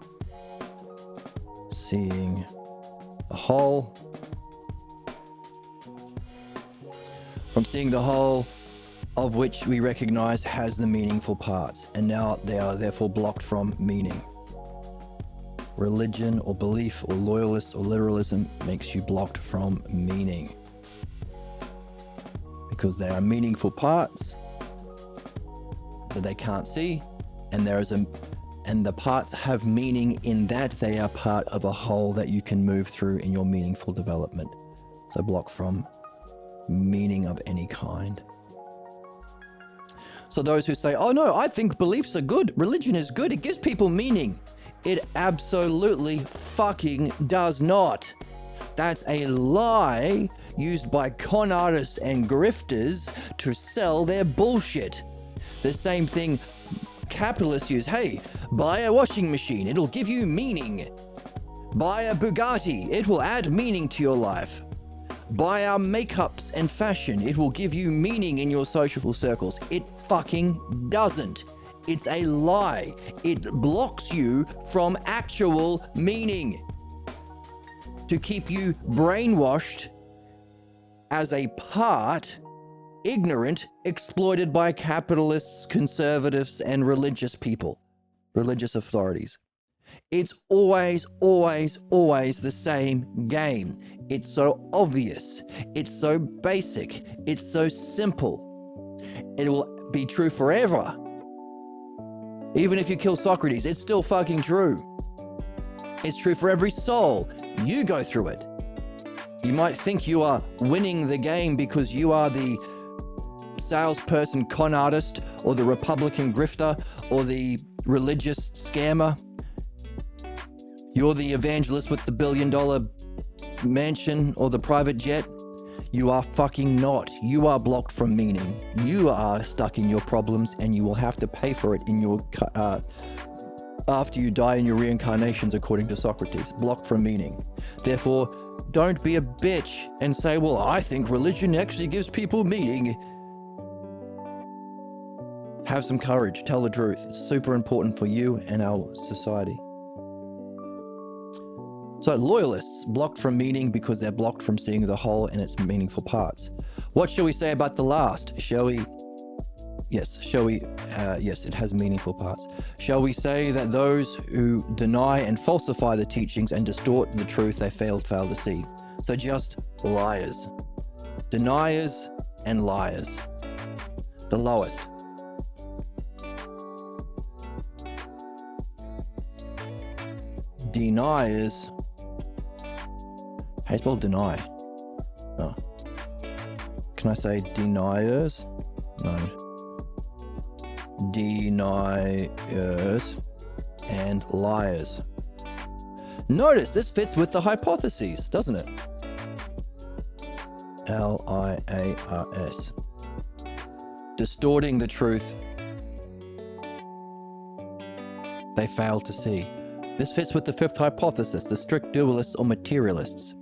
seeing the whole. From seeing the whole, of which we recognize has the meaningful parts, and now they are therefore blocked from meaning. Religion or belief or loyalist or literalism makes you blocked from meaning. Because they are meaningful parts that they can't see, and the parts have meaning in that they are part of a whole that you can move through in your meaningful development. So blocked from meaning of any kind. So those who say, oh no, I think beliefs are good, religion is good, it gives people meaning. It absolutely fucking does not. That's a lie used by con artists and grifters to sell their bullshit. The same thing capitalists use. Hey, buy a washing machine, it'll give you meaning. Buy a Bugatti, it will add meaning to your life. Buy our makeups and fashion, it will give you meaning in your social circles. It fucking doesn't. It's a lie. It blocks you from actual meaning to keep you brainwashed as a part, ignorant, exploited by capitalists, conservatives, and religious people, religious authorities. It's always the same game. It's so obvious. It's so basic. It's so simple. It will be true forever. Even if you kill Socrates, it's still fucking true. It's true for every soul. You go through it. You might think you are winning the game because you are the salesperson con artist or the Republican grifter or the religious scammer. You're the evangelist with the $1 billion mansion or the private jet. You are fucking not. You are blocked from meaning. You are stuck in your problems, and you will have to pay for it in your after you die in your reincarnations, according to Socrates. Blocked from meaning. Therefore, don't be a bitch and say, well, I think religion actually gives people meaning. Have some courage. Tell the truth. It's super important for you and our society. So loyalists, blocked from meaning because they're blocked from seeing the whole and its meaningful parts. What shall we say about the last? Shall we? Yes, it has meaningful parts. Shall we say that those who deny and falsify the teachings and distort the truth they fail to see? So just liars. Deniers and liars. The lowest. Deniers. How do you spell deny? Oh. Can I say deniers? No. Deniers and liars. Notice this fits with the hypotheses, doesn't it? Liars. Distorting the truth they fail to see. This fits with the fifth hypothesis, the strict dualists or materialists.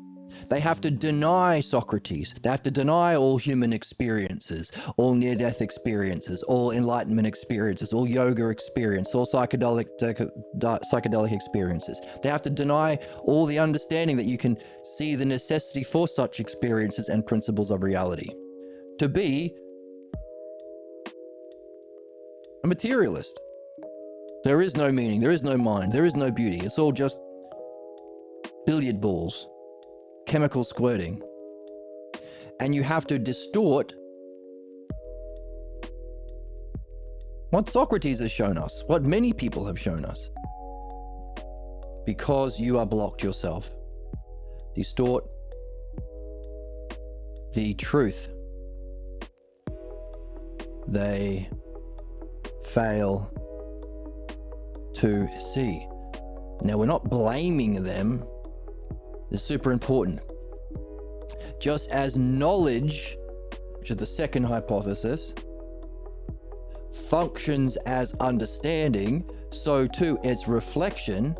They have to deny Socrates. They have to deny all human experiences, all near-death experiences, all enlightenment experiences, all yoga experience, all psychedelic experiences. They have to deny all the understanding that you can see the necessity for such experiences and principles of reality. To be a materialist. There is no meaning, there is no mind, there is no beauty. It's all just billiard balls. Chemical squirting. And you have to distort what Socrates has shown us, what many people have shown us, because you are blocked yourself. Distort the truth they fail to see. Now, we're not blaming them. It's super important. Just as knowledge, which is the second hypothesis, functions as understanding, so too its reflection,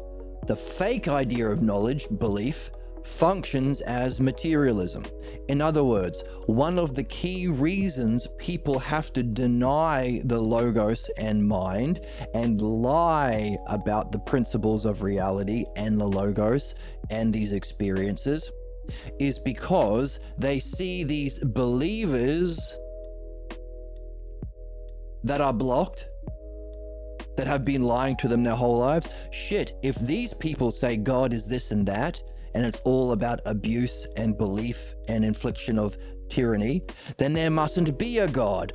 the fake idea of knowledge, belief, functions as materialism. In other words, one of the key reasons people have to deny the logos and mind and lie about the principles of reality and the logos and these experiences is because they see these believers that are blocked, that have been lying to them their whole lives. Shit, if these people say God is this and that, and it's all about abuse and belief and infliction of tyranny, then there mustn't be a God.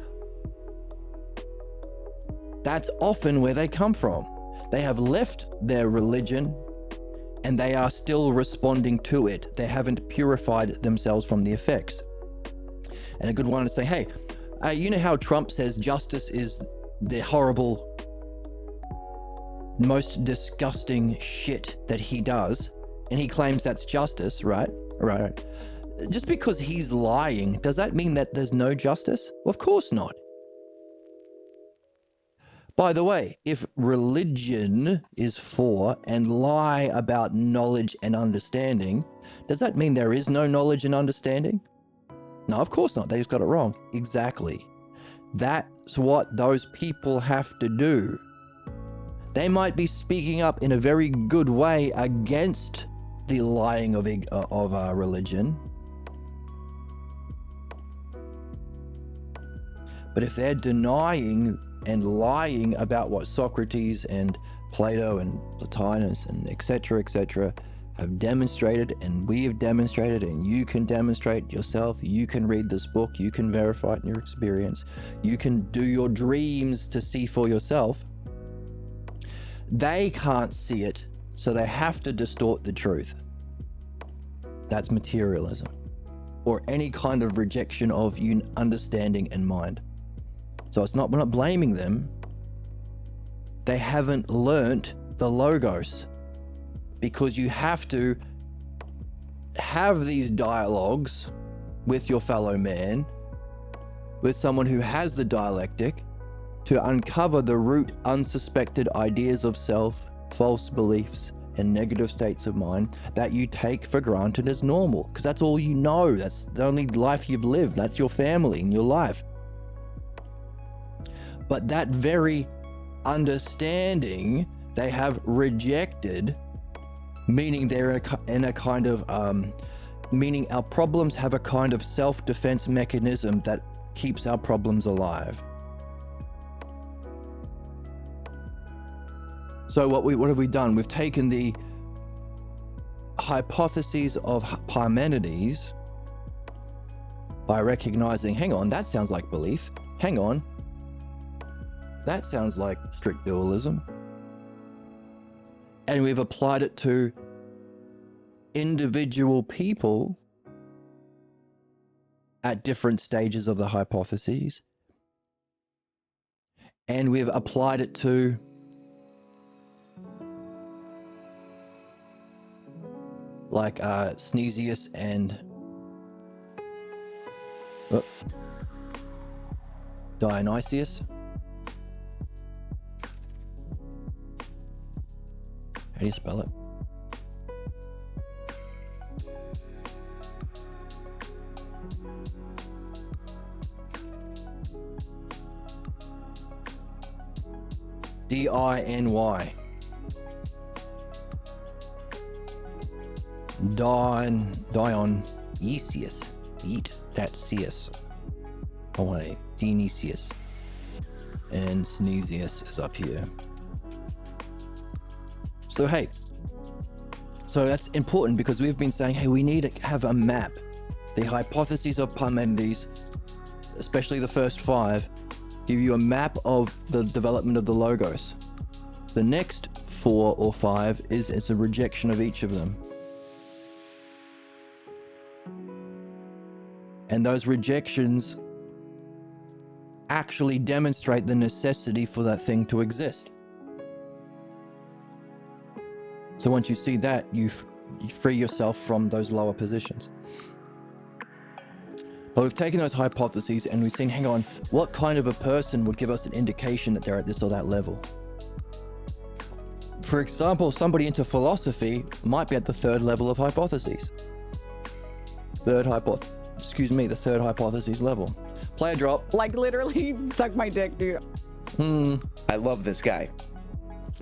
That's often where they come from. They have left their religion and they are still responding to it. They haven't purified themselves from the effects. And a good one to say, hey, you know how Trump says justice is the horrible, most disgusting shit that he does? And he claims that's justice, right? Right. Just because he's lying, does that mean that there's no justice? Well, of course not. By the way, if religion is for and lie about knowledge and understanding, does that mean there is no knowledge and understanding? No, of course not. They just got it wrong. Exactly. That's what those people have to do. They might be speaking up in a very good way against the lying of religion. But if they're denying and lying about what Socrates and Plato and Plotinus and etc. have demonstrated, and we have demonstrated, and you can demonstrate yourself, you can read this book, you can verify it in your experience, you can do your dreams to see for yourself. They can't see it, so they have to distort the truth. That's materialism, or any kind of rejection of understanding and mind. So we're not blaming them. They haven't learnt the logos, because you have to have these dialogues with your fellow man, with someone who has the dialectic, to uncover the root unsuspected ideas of self, false beliefs, and negative states of mind that you take for granted as normal, because that's all you know. That's the only life you've lived. That's your family and your life. But that very understanding they have rejected, meaning they're in a kind of meaning our problems have a kind of self-defense mechanism that keeps our problems alive. So what have we done? We've taken the hypotheses of Parmenides by recognizing, hang on, that sounds like belief. Hang on, that sounds like strict dualism. And we've applied it to individual people at different stages of the hypotheses. And we've applied it to like Sneesius and Dionysius. How do you spell it? D-I-N-Y. Dionysius. Eat that Cius. I want a Dionysius. And Sneesius is up here. So hey, so that's important because we've been saying, hey, we need to have a map. The hypotheses of Parmenides, especially the first 5, give you a map of the development of the logos. The next 4 or 5 is a rejection of each of them. And those rejections actually demonstrate the necessity for that thing to exist. So once you see that, you free yourself from those lower positions. But we've taken those hypotheses and we've seen, hang on, what kind of a person would give us an indication that they're at this or that level? For example, somebody into philosophy might be at the 3rd level of hypotheses. The 3rd hypothesis level. Play a drop. Like literally suck my dick, dude. I love this guy.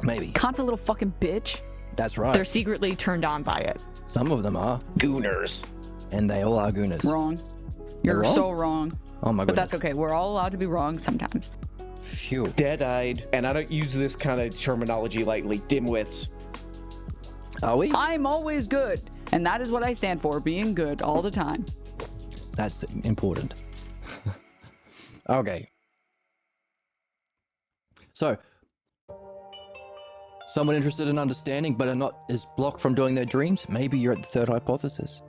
Maybe. Kant's a little fucking bitch. That's right. They're secretly turned on by it. Some of them are. Gooners. And they all are gooners. Wrong. You're wrong? so wrong. Oh my But goodness. that's okay. We're all allowed to be wrong sometimes. Phew. Dead-eyed, and I don't use this kind of terminology lightly, dimwits. Are we? I'm always good. And that is what I stand for, being good all the time. That's important. Okay. So, someone interested in understanding but is blocked from doing their dreams, maybe you're at the 3rd hypothesis.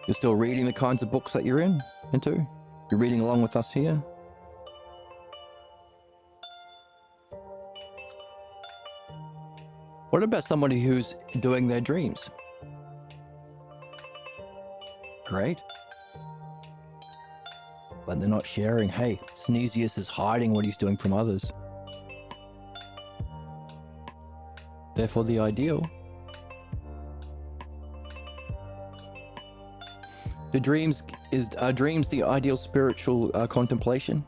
You're still reading the kinds of books that you're into. You're reading along with us here. What about somebody who's doing their dreams? Great. But they're not sharing. Hey, Sneesius is hiding what he's doing from others. Therefore, the ideal. Are dreams the ideal spiritual contemplation?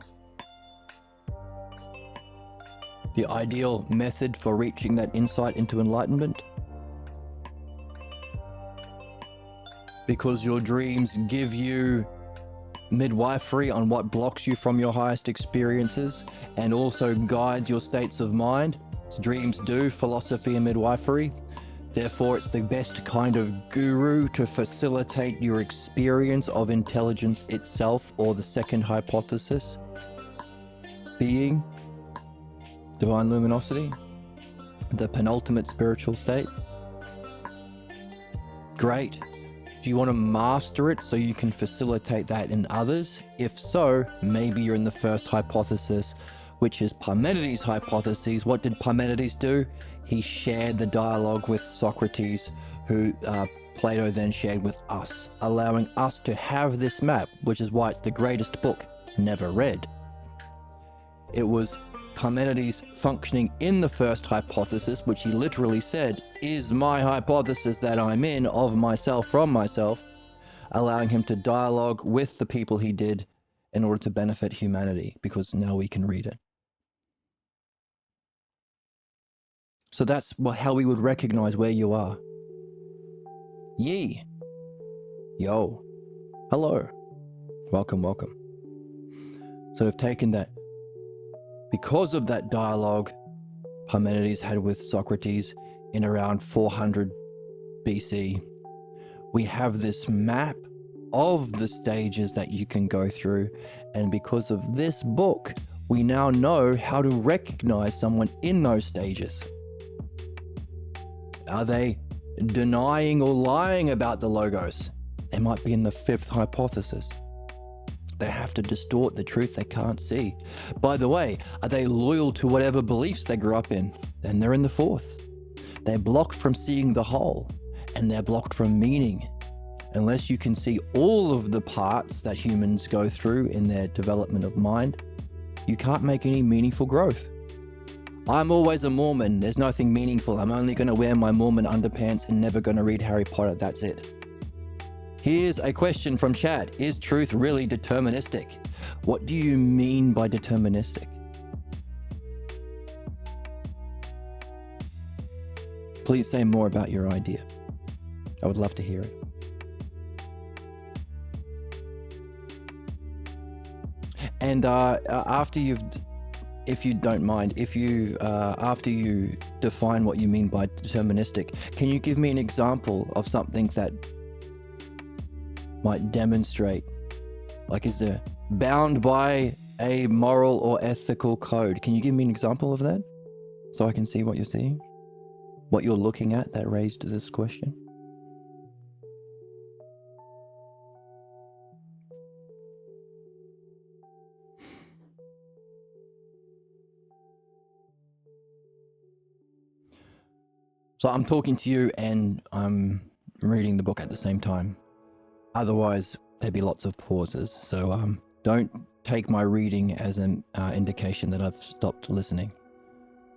The ideal method for reaching that insight into enlightenment? Because your dreams give you midwifery on what blocks you from your highest experiences and also guides your states of mind. So dreams do philosophy and midwifery. Therefore, it's the best kind of guru to facilitate your experience of intelligence itself, or the 2nd hypothesis, being divine luminosity. the penultimate spiritual state? Great. Do you want to master it so you can facilitate that in others? If so, maybe you're in the first hypothesis, which is Parmenides' hypothesis. What did Parmenides do? He shared the dialogue with Socrates, who Plato then shared with us, allowing us to have this map, which is why it's the greatest book never read. It was Parmenides functioning in the first hypothesis, which he literally said is my hypothesis that I'm in of myself from myself, allowing him to dialogue with the people he did in order to benefit humanity, because now we can read it. So that's how we would recognize where you are. Ye. Yo. Hello. Welcome, welcome. So we've taken that. Because of that dialogue Parmenides had with Socrates in around 400 BC, we have this map of the stages that you can go through. And because of this book, we now know how to recognize someone in those stages. Are they denying or lying about the logos? They might be in the fifth hypothesis. They have to distort the truth they can't see. By the way, are they loyal to whatever beliefs they grew up in? Then they're in the fourth. They're blocked from seeing the whole, and they're blocked from meaning. Unless you can see all of the parts that humans go through in their development of mind, you can't make any meaningful growth. I'm always a Mormon. There's nothing meaningful. I'm only going to wear my Mormon underpants and never going to read Harry Potter. That's it. Here's a question from chat. Is truth really deterministic? What do you mean by deterministic? Please say more about your idea. I would love to hear it. And after if you don't mind, after you define what you mean by deterministic, can you give me an example of something that might demonstrate, like, is there bound by a moral or ethical code? Can you give me an example of that so I can see what you're seeing, what you're looking at that raised this question? So I'm talking to you and I'm reading the book at the same time. Otherwise, there'd be lots of pauses. So don't take my reading as an indication that I've stopped listening.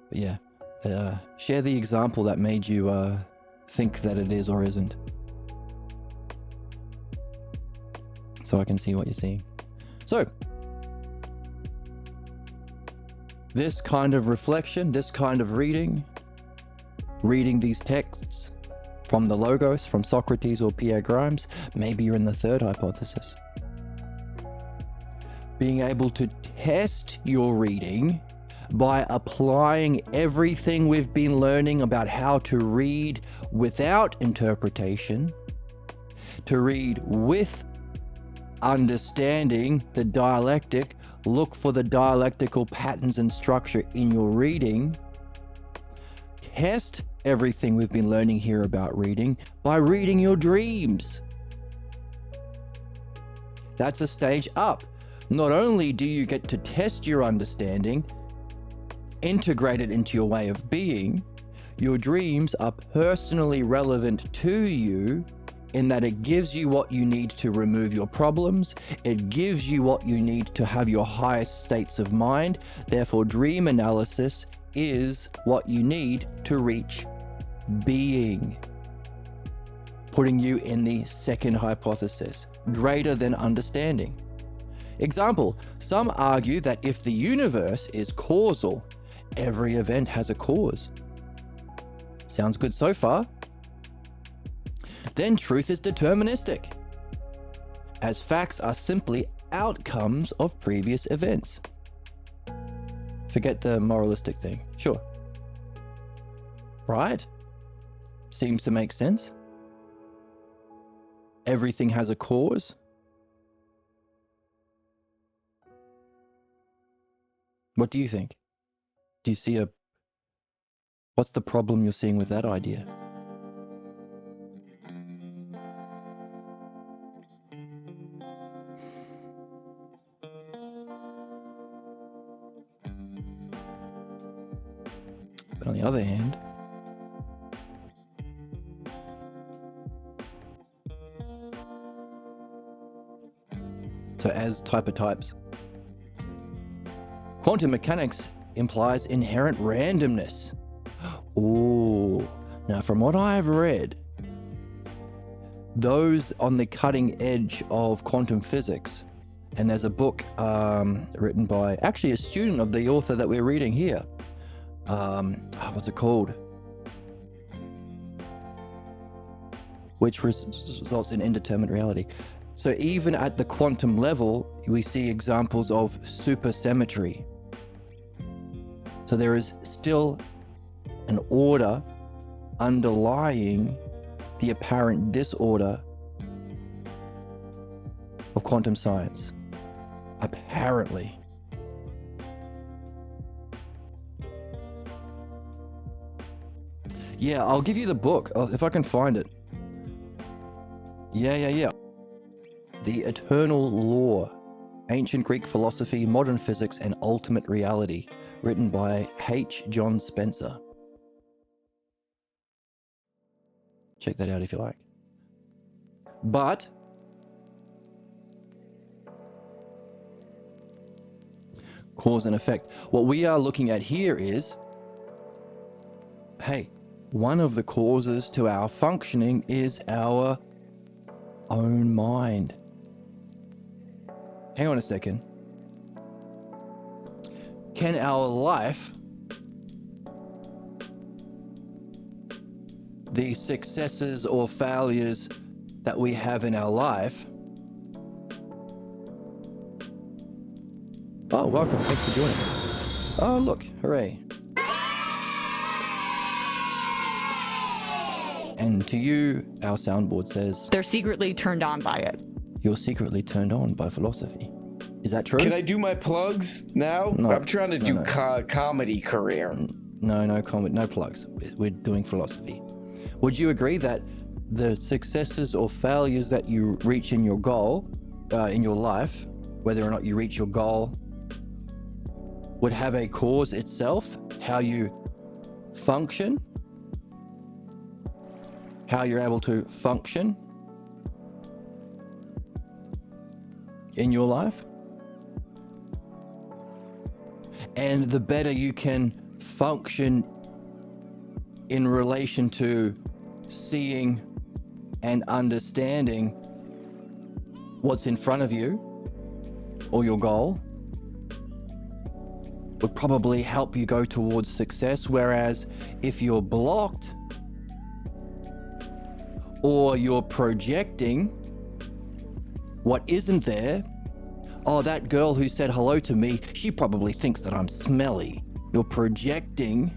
But yeah, share the example that made you think that it is or isn't, so I can see what you're seeing. So this kind of reflection, this kind of reading these texts from the Logos, from Socrates or Pierre Grimes, maybe you're in the third hypothesis. Being able to test your reading by applying everything we've been learning about how to read without interpretation, to read with understanding the dialectic, look for the dialectical patterns and structure in your reading. Test everything we've been learning here about reading by reading your dreams. That's a stage up. Not only do you get to test your understanding, integrate it into your way of being, your dreams are personally relevant to you in that it gives you what you need to remove your problems. It gives you what you need to have your highest states of mind. Therefore, dream analysis is what you need to reach being, putting you in the second hypothesis, greater than understanding. Example, some argue that if the universe is causal, every event has a cause. Sounds good so far. Then truth is deterministic, as facts are simply outcomes of previous events. Forget the moralistic thing. Sure. Right? Seems to make sense. Everything has a cause. What do you think? Do you see What's the problem you're seeing with that idea? But on the other hand, so as type of types, quantum mechanics implies inherent randomness. Oh, now from what I've read, those on the cutting edge of quantum physics, and there's a book written by actually a student of the author that we're reading here. What's it called? Which results in indeterminate reality. So even at the quantum level, we see examples of supersymmetry. So there is still an order underlying the apparent disorder of quantum science. Apparently. Yeah, I'll give you the book if I can find it. Yeah. The Eternal Law, Ancient Greek Philosophy, Modern Physics, and Ultimate Reality, written by H. John Spencer. Check that out if you like. But cause and effect. What we are looking at here is, hey, one of the causes to our functioning is our own mind. Hang on a second. Can our life, the successes or failures that we have in our life... Oh, welcome. Thanks for joining. Oh, look. Hooray. And to you, our soundboard says... They're secretly turned on by it. You're secretly turned on by philosophy. Is that true? Can I do my plugs now? No, I'm trying to do no. comedy career. No comment, no plugs. We're doing philosophy. Would you agree that the successes or failures that you reach in your goal, in your life, whether or not you reach your goal, would have a cause itself? How you function? How you're able to function in your life? And the better you can function in relation to seeing and understanding what's in front of you or your goal, would probably help you go towards success. Whereas if you're blocked or you're projecting what isn't there, oh, that girl who said hello to me, she probably thinks that I'm smelly. You're projecting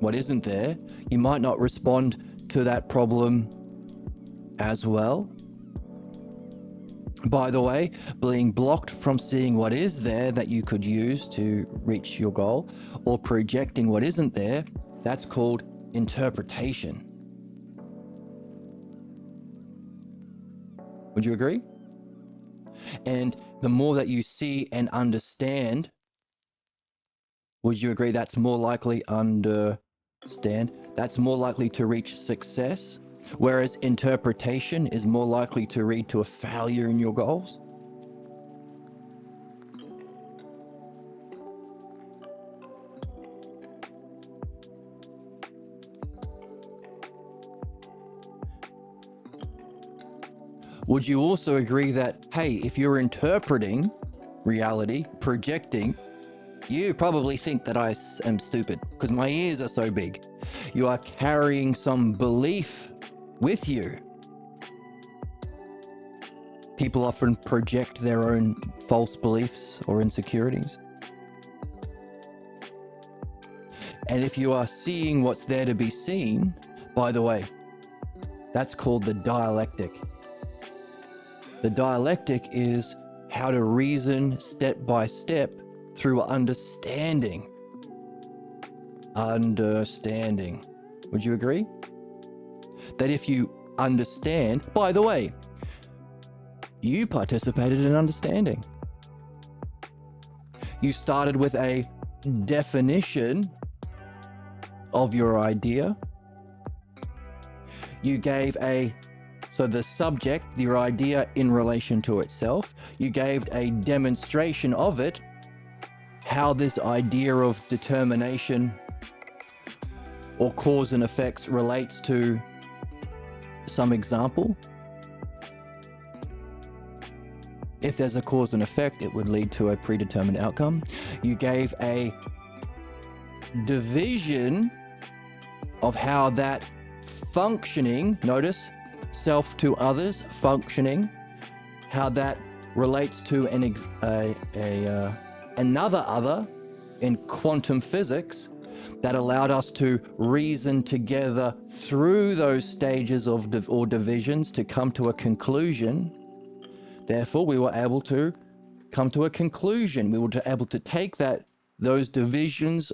what isn't there. You might not respond to that problem as well. By the way, being blocked from seeing what is there that you could use to reach your goal, or projecting what isn't there, that's called interpretation. Would you agree? And the more that you see and understand, would you agree that's more likely that's more likely to reach success? Whereas interpretation is more likely to lead to a failure in your goals? Would you also agree that, hey, if you're interpreting reality, projecting, you probably think that I am stupid because my ears are so big. You are carrying some belief with you. People often project their own false beliefs or insecurities. And if you are seeing what's there to be seen, by the way, that's called the dialectic. The dialectic is how to reason step by step through understanding understanding. Would you agree? That if you understand, by the way, you participated in understanding. You started with a definition of your idea. You gave the subject, your idea in relation to itself. You gave a demonstration of it, how this idea of determination or cause and effects relates to some example. If there's a cause and effect, it would lead to a predetermined outcome. You gave a division of how that functioning, notice, self to others, functioning, how that relates to another other in quantum physics, that allowed us to reason together through those stages of or divisions to come to a conclusion. Therefore, we were able to come to a conclusion. We were able to take those divisions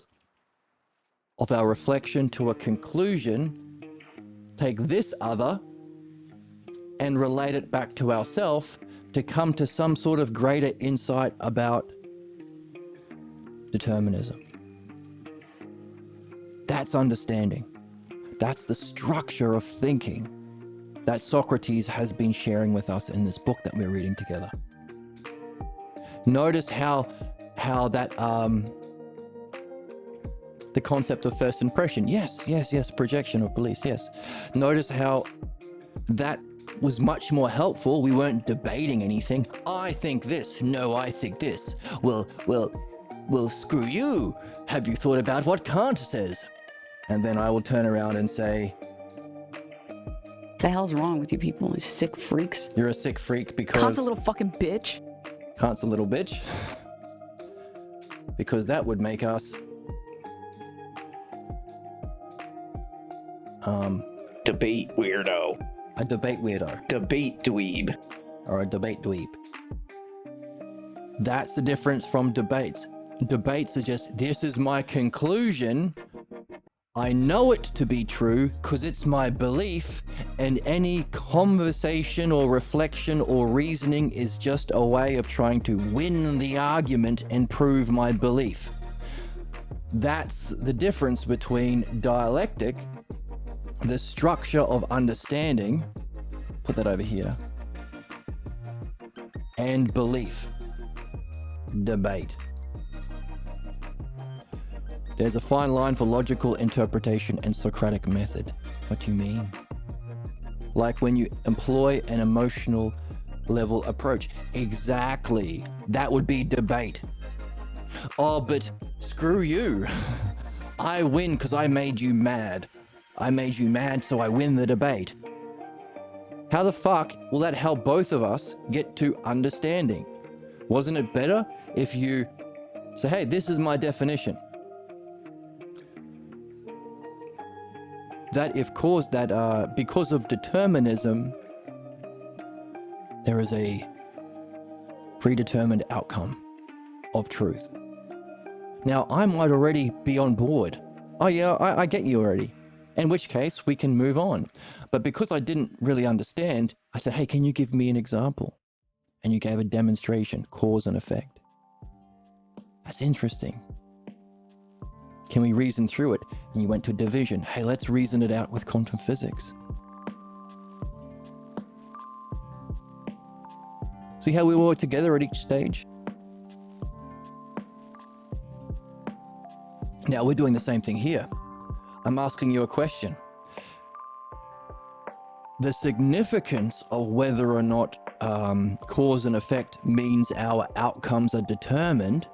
of our reflection to a conclusion, take this other and relate it back to ourselves to come to some sort of greater insight about determinism. That's understanding. That's the structure of thinking that Socrates has been sharing with us in this book that we're reading together. Notice how that the concept of first impression, yes, projection of beliefs, yes. Notice how that was much more helpful. We weren't debating anything. I think this. No, I think this. Well, screw you. Have you thought about what Kant says? And then I will turn around and say, The hell's wrong with you people? You sick freaks. you're a sick freak because Kant's a little fucking bitch. Kant's a little bitch. Because that would make us Debate weirdo. a debate weirdo Debate dweeb. or a debate dweeb. That's the difference from debates. Debates are just, this is my conclusion. I know it to be true because it's my belief, and any conversation or reflection or reasoning is just a way of trying to win the argument and prove my belief. That's the difference between dialectic, the structure of understanding, put that over here, and belief, debate. There's a fine line for logical interpretation and Socratic method. What do you mean? Like when you employ an emotional level approach. Exactly. That would be debate. Oh, but screw you. I win because I made you mad. I made you mad, so I win the debate. How the fuck will that help both of us get to understanding? Wasn't it better if you say, hey, this is my definition? That because of determinism, there is a predetermined outcome of truth. Now, I might already be on board. Oh yeah, I get you already. In which case, we can move on. But because I didn't really understand, I said, hey, can you give me an example? And you gave a demonstration, cause and effect. That's interesting. Can we reason through it? And you went to division. Hey, let's reason it out with quantum physics. See how we were together at each stage? Now we're doing the same thing here. I'm asking you a question. The significance of whether or not cause and effect means our outcomes are determined,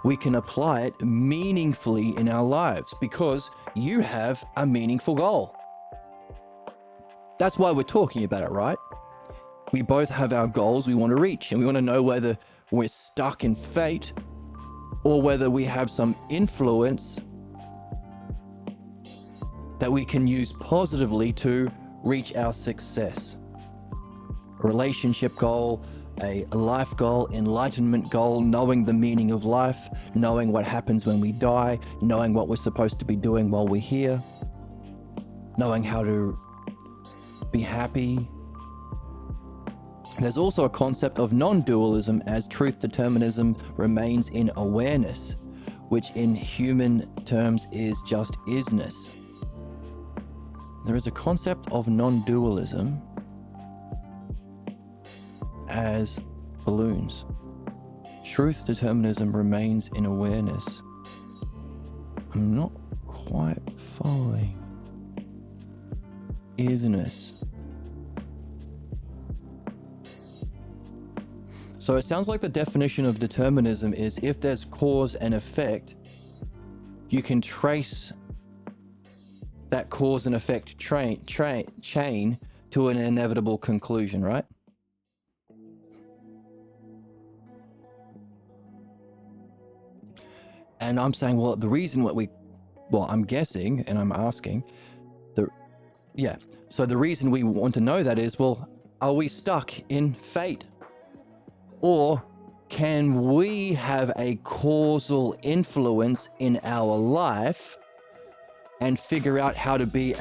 we can apply it meaningfully in our lives because you have a meaningful goal. That's why we're talking about it, right? We both have our goals we want to reach, and we want to know whether we're stuck in fate or whether we have some influence that we can use positively to reach our success. A relationship goal, a life goal, enlightenment goal, knowing the meaning of life, knowing what happens when we die, knowing what we're supposed to be doing while we're here, knowing how to be happy. There's also a concept of non-dualism, as truth determinism remains in awareness, which in human terms is just isness. There is a concept of non-dualism as balloons. Truth determinism remains in awareness. I'm not quite following. Isness. So it sounds like the definition of determinism is if there's cause and effect, you can trace that cause and effect chain to an inevitable conclusion, right? And I'm saying, well, the reason I'm guessing and I'm asking, so the reason we want to know that is, well, are we stuck in fate? Or can we have a causal influence in our life and figure out how to be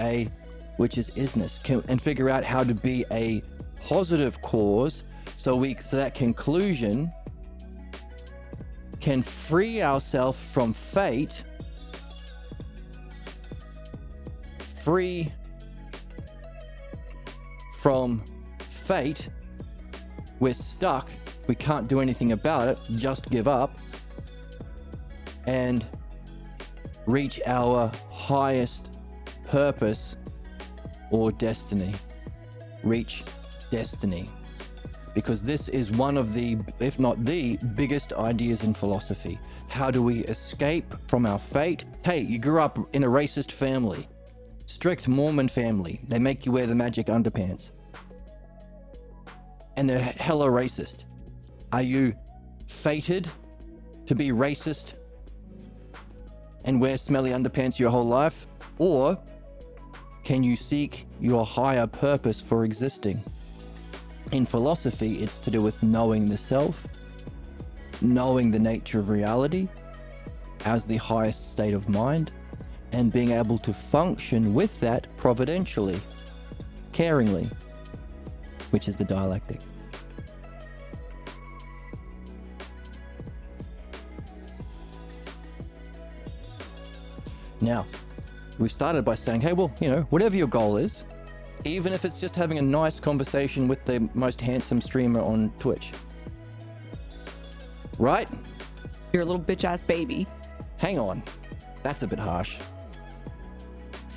which is isness, and figure out how to be a positive cause so that conclusion can free ourselves from fate, free from fate, we're stuck, we can't do anything about it, just give up, and reach our highest purpose or destiny. Reach destiny. Because this is one of the, if not the biggest ideas in philosophy. How do we escape from our fate? Hey, you grew up in a racist family, strict Mormon family. They make you wear the magic underpants. And they're hella racist. Are you fated to be racist and wear smelly underpants your whole life? Or can you seek your higher purpose for existing? In philosophy, it's to do with knowing the self, knowing the nature of reality as the highest state of mind, and being able to function with that providentially, caringly, which is the dialectic. Now, we started by saying, hey, well, whatever your goal is, even if it's just having a nice conversation with the most handsome streamer on Twitch. Right? You're a little bitch-ass baby. Hang on. That's a bit harsh.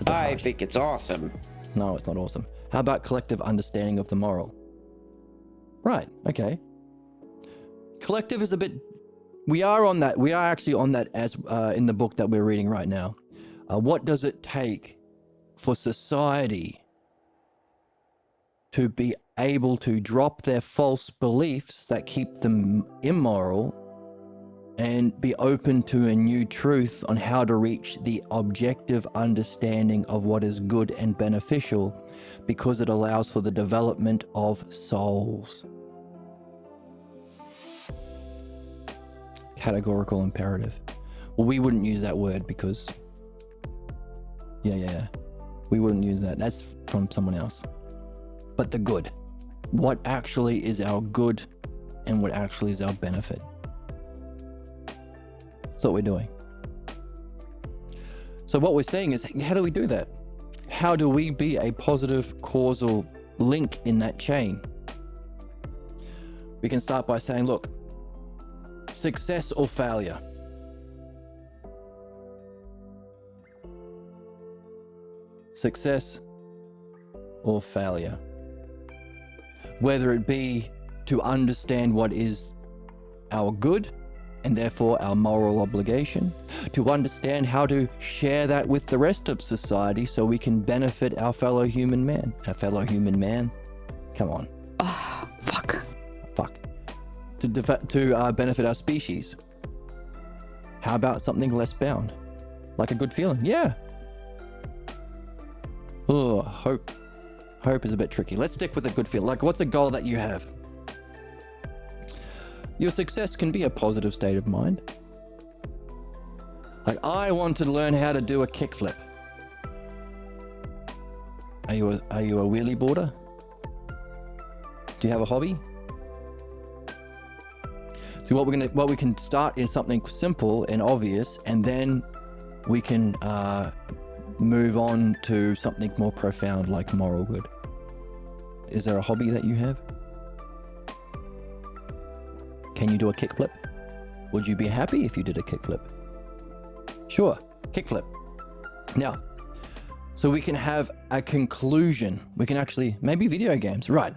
I think it's awesome. No, it's not awesome. How about collective understanding of the moral? Right, okay. Collective is a bit... We are actually on that as in the book that we're reading right now. What does it take for society to be able to drop their false beliefs that keep them immoral and be open to a new truth on how to reach the objective understanding of what is good and beneficial, because it allows for the development of souls? Categorical imperative. Well, we wouldn't use that word because... Yeah. We wouldn't use that. That's from someone else. But the good. What actually is our good and what actually is our benefit? That's what we're doing. So what we're saying is, how do we do that? How do we be a positive causal link in that chain? We can start by saying, look, success or failure. Success or failure. Whether it be to understand what is our good and therefore our moral obligation, to understand how to share that with the rest of society so we can benefit our fellow human man. Come on. Oh, fuck. To benefit our species. How about something less bound? Like a good feeling? Yeah. Oh, hope is a bit tricky. Let's stick with a good feeling. Like, what's a goal that you have? Your success can be a positive state of mind. Like, I want to learn how to do a kickflip. Are you a wheelie boarder? Do you have a hobby? So what we can start is something simple and obvious, and then we can move on to something more profound like moral good. Is there a hobby that you have? Can you do a kickflip? Would you be happy if you did a kickflip? Sure, kickflip. Now, so we can have a conclusion. We can actually, maybe video games. Right.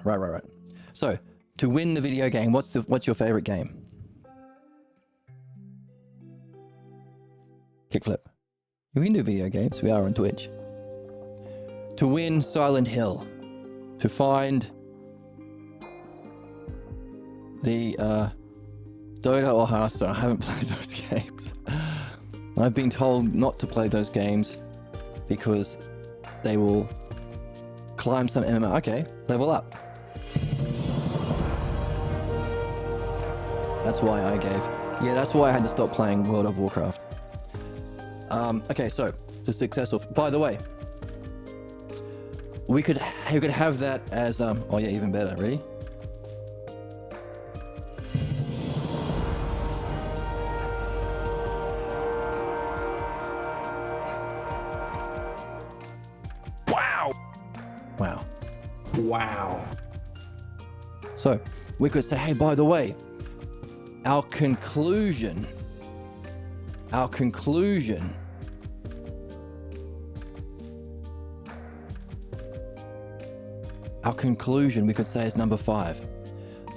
So, to win the video game, what's your favorite game? Kickflip. We can do video games. We are on Twitch. To win Silent Hill. To find the Dota or Hearthstone. I haven't played those games. I've been told not to play those games because they will climb some MMO. Okay, level up. That's why I gave. Yeah, that's why I had to stop playing World of Warcraft. Okay, so the successful. By the way, you could have that as oh yeah, even better. Ready? Wow. So we could say, hey, by the way, our conclusion, we could say is number 5.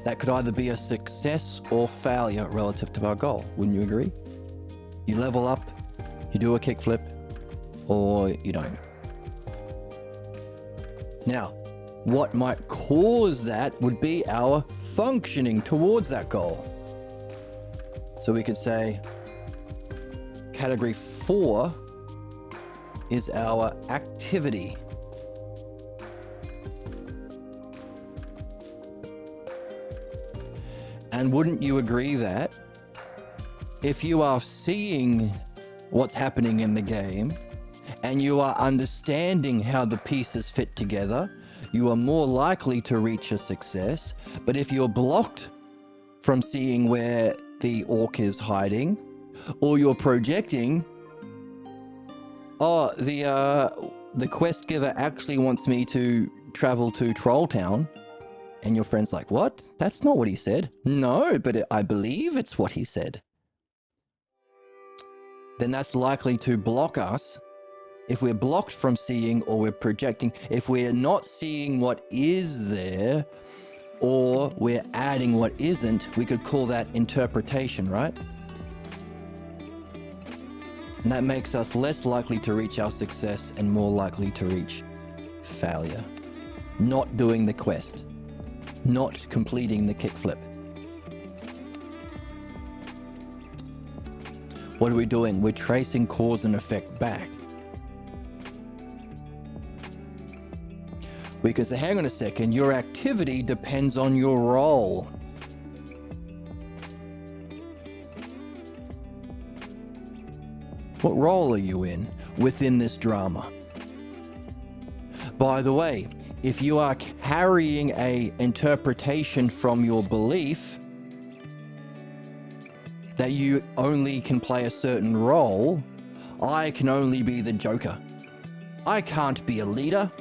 That could either be a success or failure relative to our goal. Wouldn't you agree? You level up, you do a kickflip, or you don't. Now, what might cause that would be our functioning towards that goal. So we could say category 4 is our activity. And wouldn't you agree that if you are seeing what's happening in the game and you are understanding how the pieces fit together, you are more likely to reach a success. But if you're blocked from seeing where the orc is hiding, or you're projecting, oh, the quest giver actually wants me to travel to Troll Town, and your friend's like, what? That's not what he said. No, but I believe it's what he said. Then that's likely to block us. If we're blocked from seeing, or we're projecting, if we're not seeing what is there, or we're adding what isn't, we could call that interpretation, right? And that makes us less likely to reach our success and more likely to reach failure. Not doing the quest. Not completing the kickflip. What are we doing? We're tracing cause and effect back. We could say, hang on a second, your activity depends on your role. What role are you in within this drama? By the way, if you are carrying an interpretation from your belief that you only can play a certain role, I can only be the Joker. I can't be a leader.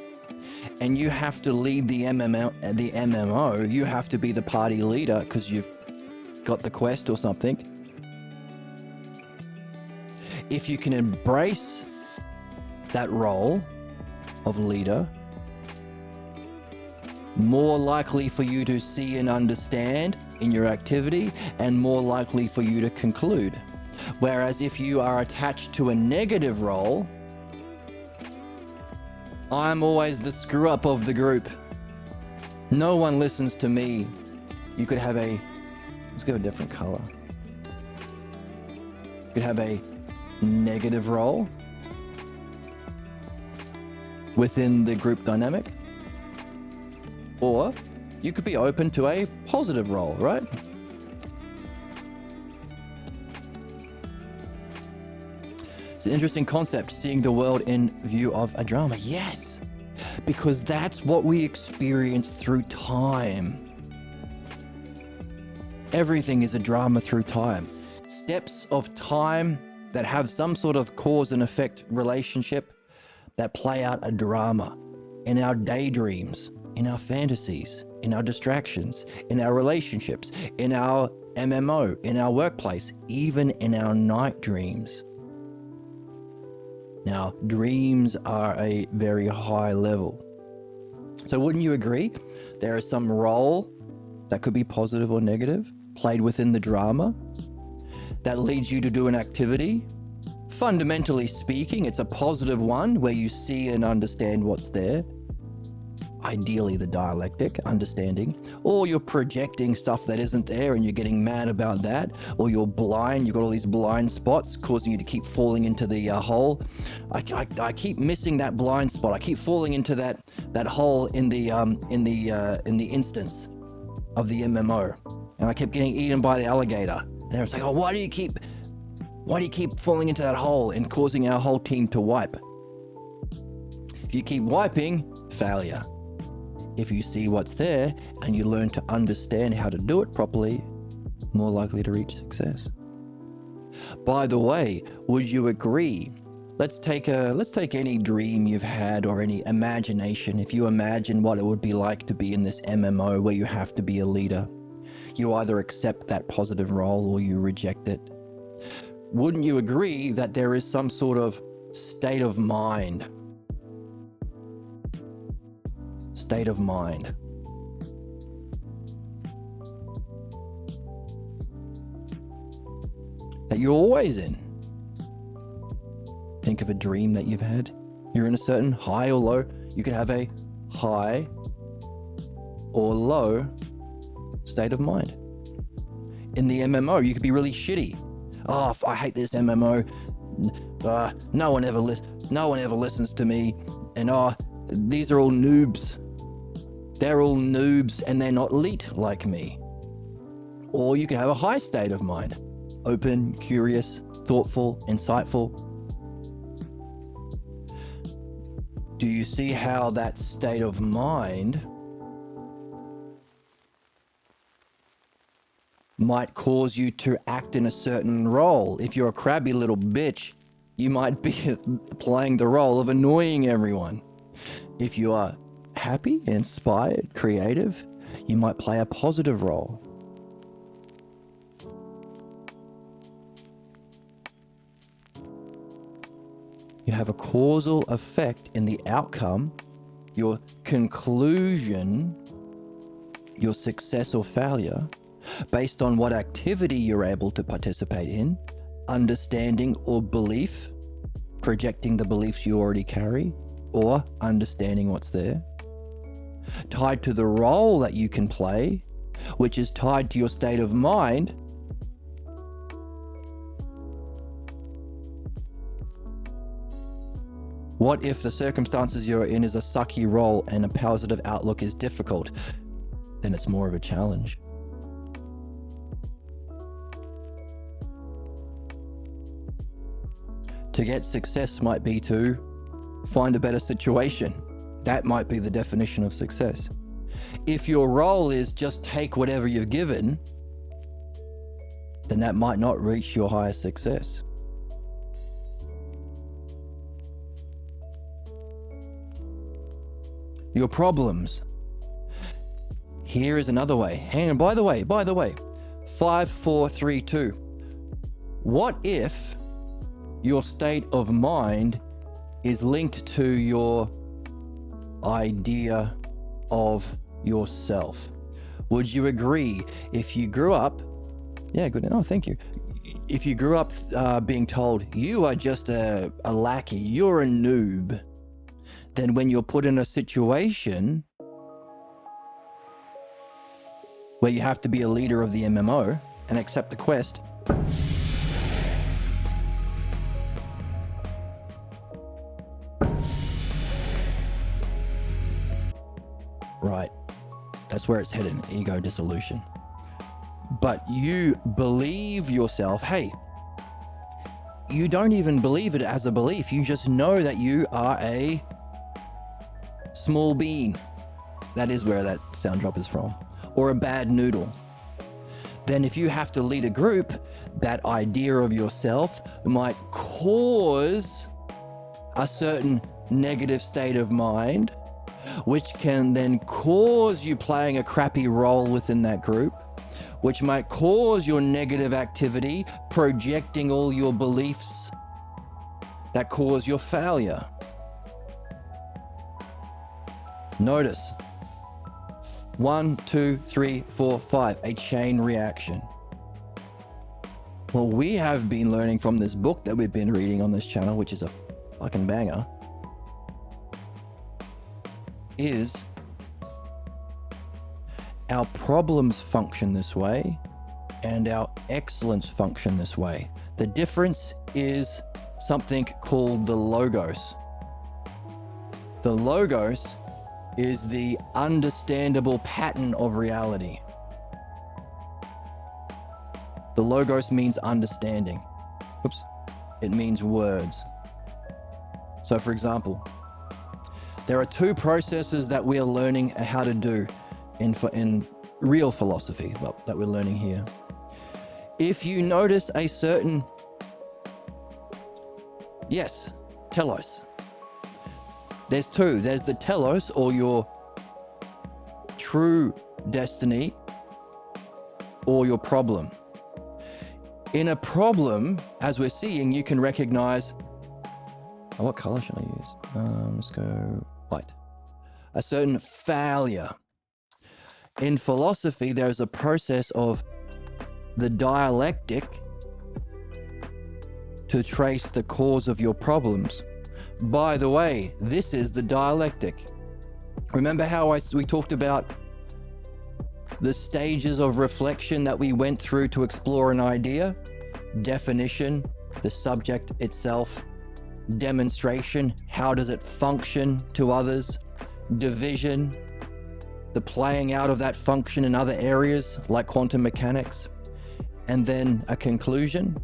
And you have to lead the MMO, you have to be the party leader because you've got the quest or something. If you can embrace that role of leader, more likely for you to see and understand in your activity, and more likely for you to conclude. Whereas if you are attached to a negative role, I'm always the screw up of the group. No one listens to me. You could have let's give a different color. You could have a negative role within the group dynamic. Or you could be open to a positive role, right? It's an interesting concept, seeing the world in view of a drama. Yes, because that's what we experience through time. Everything is a drama through time. Steps of time that have some sort of cause and effect relationship that play out a drama in our daydreams, in our fantasies, in our distractions, in our relationships, in our MMO, in our workplace, even in our night dreams. Now, dreams are a very high level. So wouldn't you agree? There is some role that could be positive or negative played within the drama that leads you to do an activity. Fundamentally speaking, it's a positive one where you see and understand what's there. Ideally the dialectic, understanding, or you're projecting stuff that isn't there and you're getting mad about that, or you're blind, you've got all these blind spots causing you to keep falling into the hole. I keep missing that blind spot. I keep falling into that hole in the instance of the MMO, and I kept getting eaten by the alligator. And it's like, oh, why do you keep falling into that hole and causing our whole team to wipe? If you keep wiping, failure. If you see what's there and you learn to understand how to do it properly, more likely to reach success. By the way, would you agree? Let's take any dream you've had or any imagination. If you imagine what it would be like to be in this MMO where you have to be a leader, you either accept that positive role or you reject it. Wouldn't you agree that there is some sort of state of mind? State of mind. That you're always in. Think of a dream that you've had. You're in a certain high or low. You could have a high or low state of mind. In the MMO, you could be really shitty. Oh, I hate this MMO. No one ever listens to me. And these are all noobs. They're all noobs and they're not elite like me. Or you can have a high state of mind. Open, curious, thoughtful, insightful. Do you see how that state of mind might cause you to act in a certain role? If you're a crabby little bitch, you might be playing the role of annoying everyone. If you are happy, inspired, creative, you might play a positive role. You have a causal effect in the outcome, your conclusion, your success or failure, based on what activity you're able to participate in, understanding or belief, projecting the beliefs you already carry, or understanding what's there, tied to the role that you can play, which is tied to your state of mind. What if the circumstances you're in is a sucky role and a positive outlook is difficult? Then it's more of a challenge. To get success might be to find a better situation. That might be the definition of success. If your role is just take whatever you've given, then that might not reach your highest success. Your problems. Here is another way. Hang on, by the way, 5, 4, 3, 2. What if your state of mind is linked to your idea of yourself? Would you agree if you grew up, thank you. If you grew up being told you are just a lackey, you're a noob, then when you're put in a situation where you have to be a leader of the MMO and accept the quest, right, that's where it's headed, ego dissolution. But you believe yourself, hey, you don't even believe it as a belief. You just know that you are a small bean. That is where that sound drop is from. Or a bad noodle. Then if you have to lead a group, that idea of yourself might cause a certain negative state of mind, which can then cause you playing a crappy role within that group, which might cause your negative activity, projecting all your beliefs that cause your failure. Notice 1, 2, 3, 4, 5, a chain reaction. What we have been learning from this book that we've been reading on this channel, which is a fucking banger, is our problems function this way and our excellence function this way. The difference is something called the logos. The logos is the understandable pattern of reality. The logos means understanding. Oops. It means words. So for example, there are two processes that we are learning how to do in real philosophy, well, that we're learning here. If you notice a certain, yes, telos. There's two. There's the telos, or your true destiny, or your problem. In a problem, as we're seeing, you can recognize, oh, what color should I use? Let's go white. A certain failure. In philosophy, there's a process of the dialectic to trace the cause of your problems. By the way, this is the dialectic. Remember how we talked about the stages of reflection that we went through to explore an idea? Definition, the subject itself. Demonstration, how does it function to others? Division, the playing out of that function in other areas like quantum mechanics. And then a conclusion.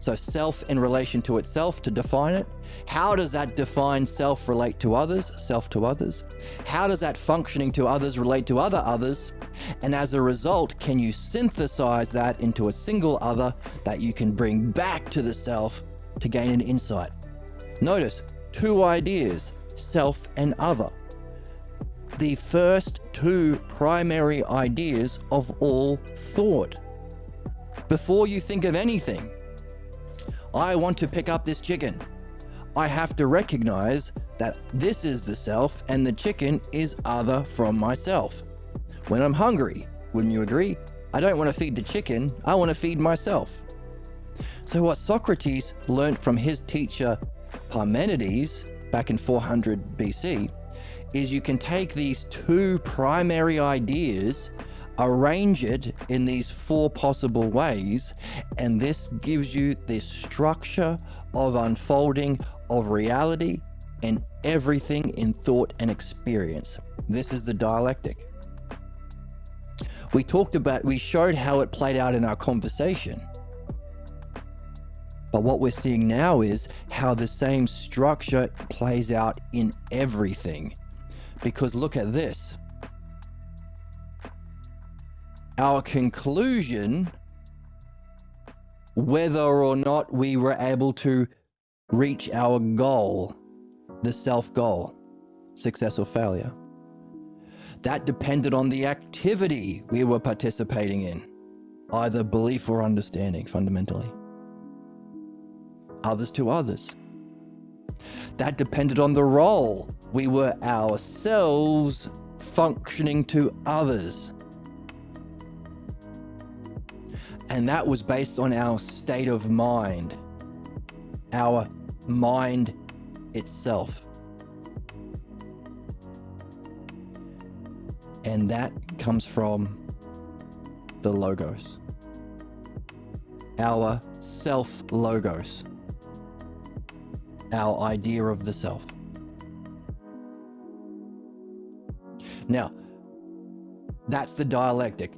So self in relation to itself, to define it. How does that defined self relate to others, self to others? How does that functioning to others relate to other others? And as a result, can you synthesize that into a single other that you can bring back to the self to gain an insight? Notice two ideas, self and other. The first two primary ideas of all thought. Before you think of anything, I want to pick up this chicken. I have to recognize that this is the self and the chicken is other from myself. When I'm hungry, wouldn't you agree? I don't want to feed the chicken, I want to feed myself. So what Socrates learnt from his teacher Parmenides back in 400 BC is you can take these two primary ideas, arrange it in these four possible ways, and this gives you this structure of unfolding of reality and everything in thought and experience. This is the dialectic. We showed how it played out in our conversation. But what we're seeing now is how the same structure plays out in everything. Because look at this. Our conclusion, whether or not we were able to reach our goal, the self goal, success or failure, that depended on the activity we were participating in, either belief or understanding fundamentally. Others to others. That depended on the role we were ourselves functioning to others. And that was based on our state of mind, our mind itself. And that comes from the logos, our self-logos, our idea of the self. Now, that's the dialectic.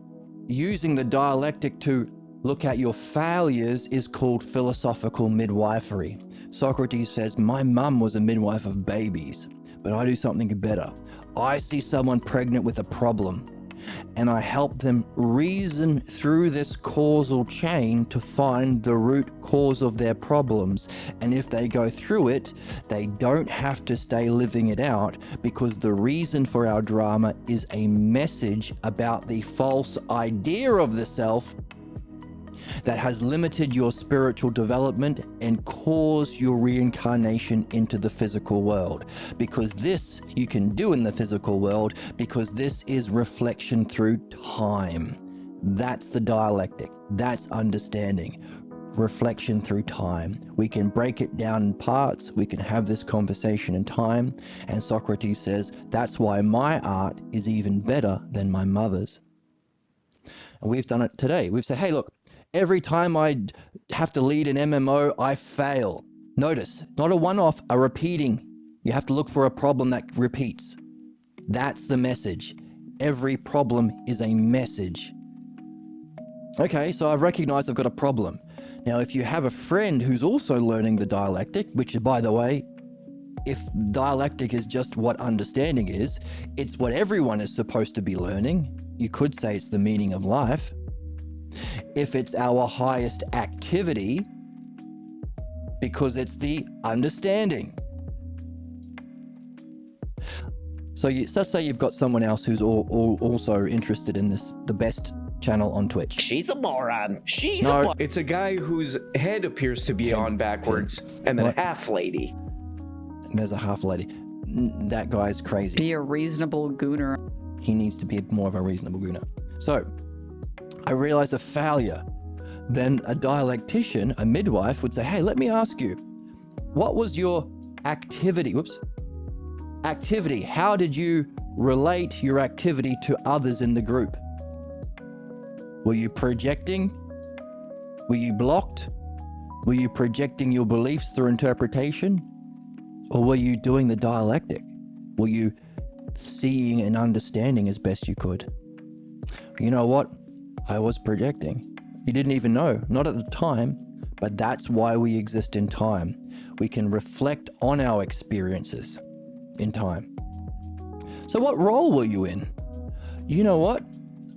Using the dialectic to look at your failures is called philosophical midwifery. Socrates says, my mum was a midwife of babies, but I do something better. I see someone pregnant with a problem, and I help them reason through this causal chain to find the root cause of their problems. And if they go through it, they don't have to stay living it out, because the reason for our drama is a message about the false idea of the self that has limited your spiritual development and caused your reincarnation into the physical world. Because this you can do in the physical world, because this is reflection through time. That's the dialectic. That's understanding. Reflection through time. We can break it down in parts. We can have this conversation in time. And Socrates says, that's why my art is even better than my mother's. And we've done it today. We've said, hey, look, every time I have to lead an MMO, I fail. Notice, not a one-off, a repeating. You have to look for a problem that repeats. That's the message. Every problem is a message. Okay, so I've recognized I've got a problem. Now, if you have a friend who's also learning the dialectic, which, by the way, if dialectic is just what understanding is, it's what everyone is supposed to be learning. You could say it's the meaning of life. If it's our highest activity, because it's the understanding. So let's say you've got someone else who's also interested in this, the best channel on Twitch. She's a moron. It's a guy whose head appears to be on backwards, and then a half lady. And there's a half lady. That guy's crazy. Be a reasonable gooner. He needs to be more of a reasonable gooner. So I realized a failure. Then a dialectician, a midwife, would say, hey, let me ask you, what was your activity? Activity. How did you relate your activity to others in the group? Were you projecting? Were you blocked? Were you projecting your beliefs through interpretation? Or were you doing the dialectic? Were you seeing and understanding as best you could? You know what? I was projecting. You didn't even know, not at the time, but that's why we exist in time. We can reflect on our experiences in time. So what role were you in? You know what?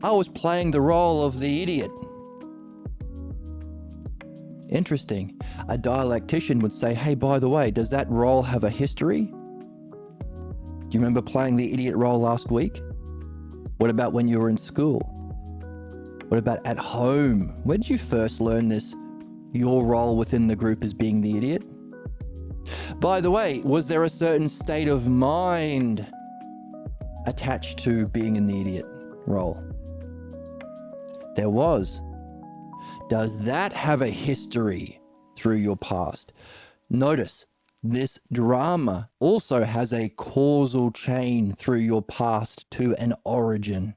I was playing the role of the idiot. Interesting. A dialectician would say, hey, by the way, does that role have a history? Do you remember playing the idiot role last week? What about when you were in school? What about at home? Where did you first learn this? Your role within the group as being the idiot? By the way, was there a certain state of mind attached to being in the idiot role? There was. Does that have a history through your past? Notice, this drama also has a causal chain through your past to an origin.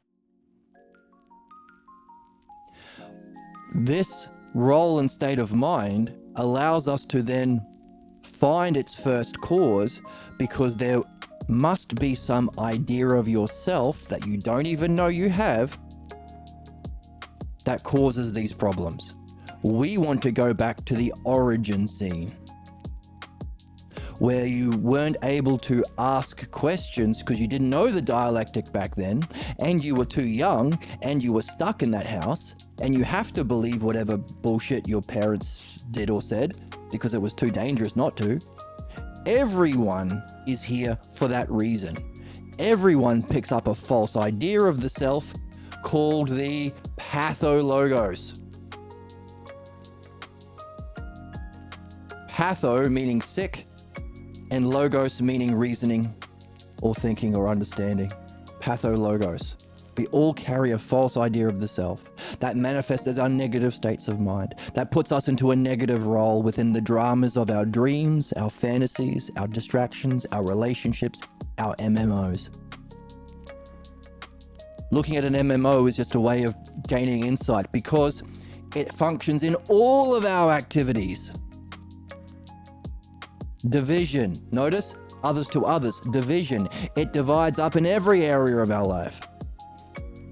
This role and state of mind allows us to then find its first cause, because there must be some idea of yourself that you don't even know you have that causes these problems. We want to go back to the origin scene, where you weren't able to ask questions because you didn't know the dialectic back then, and you were too young, and you were stuck in that house, and you have to believe whatever bullshit your parents did or said because it was too dangerous not to. Everyone is here for that reason. Everyone picks up a false idea of the self called the pathologos. Patho meaning sick, and logos meaning reasoning or thinking or understanding. Pathologos. We all carry a false idea of the self that manifests as our negative states of mind, that puts us into a negative role within the dramas of our dreams, our fantasies, our distractions, our relationships, our MMOs. Looking at an MMO is just a way of gaining insight because it functions in all of our activities. Division. Notice, others to others. Division. It divides up in every area of our life,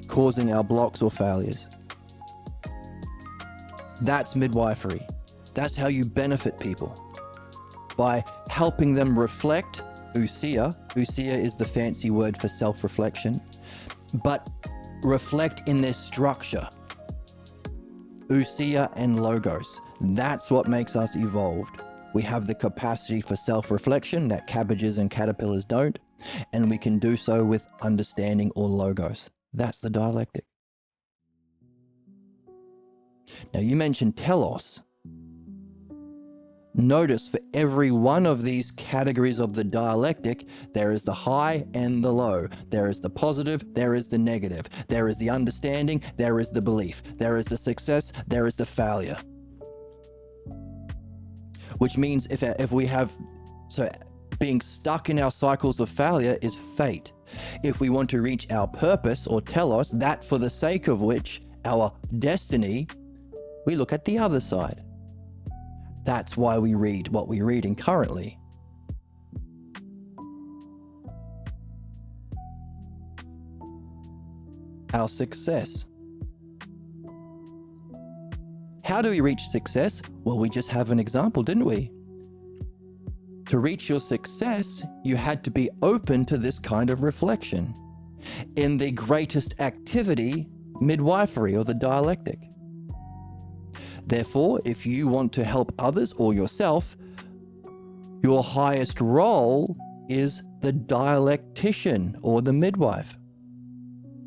causing our blocks or failures. That's midwifery. That's how you benefit people. By helping them reflect, ousia. Ousia is the fancy word for self-reflection, but reflect in their structure. Ousia and logos. That's what makes us evolved. We have the capacity for self-reflection that cabbages and caterpillars don't, and we can do so with understanding or logos. That's the dialectic. Now you mentioned telos. Notice for every one of these categories of the dialectic, there is the high and the low. There is the positive, there is the negative. There is the understanding, there is the belief. There is the success, there is the failure. Which means if we have, so being stuck in our cycles of failure is fate. If we want to reach our purpose or telos, that for the sake of which our destiny, we look at the other side. That's why we read what we're reading currently. Our success. How do we reach success? Well, we just have an example, didn't we? To reach your success, you had to be open to this kind of reflection. In the greatest activity, midwifery or the dialectic. Therefore, if you want to help others or yourself, your highest role is the dialectician or the midwife,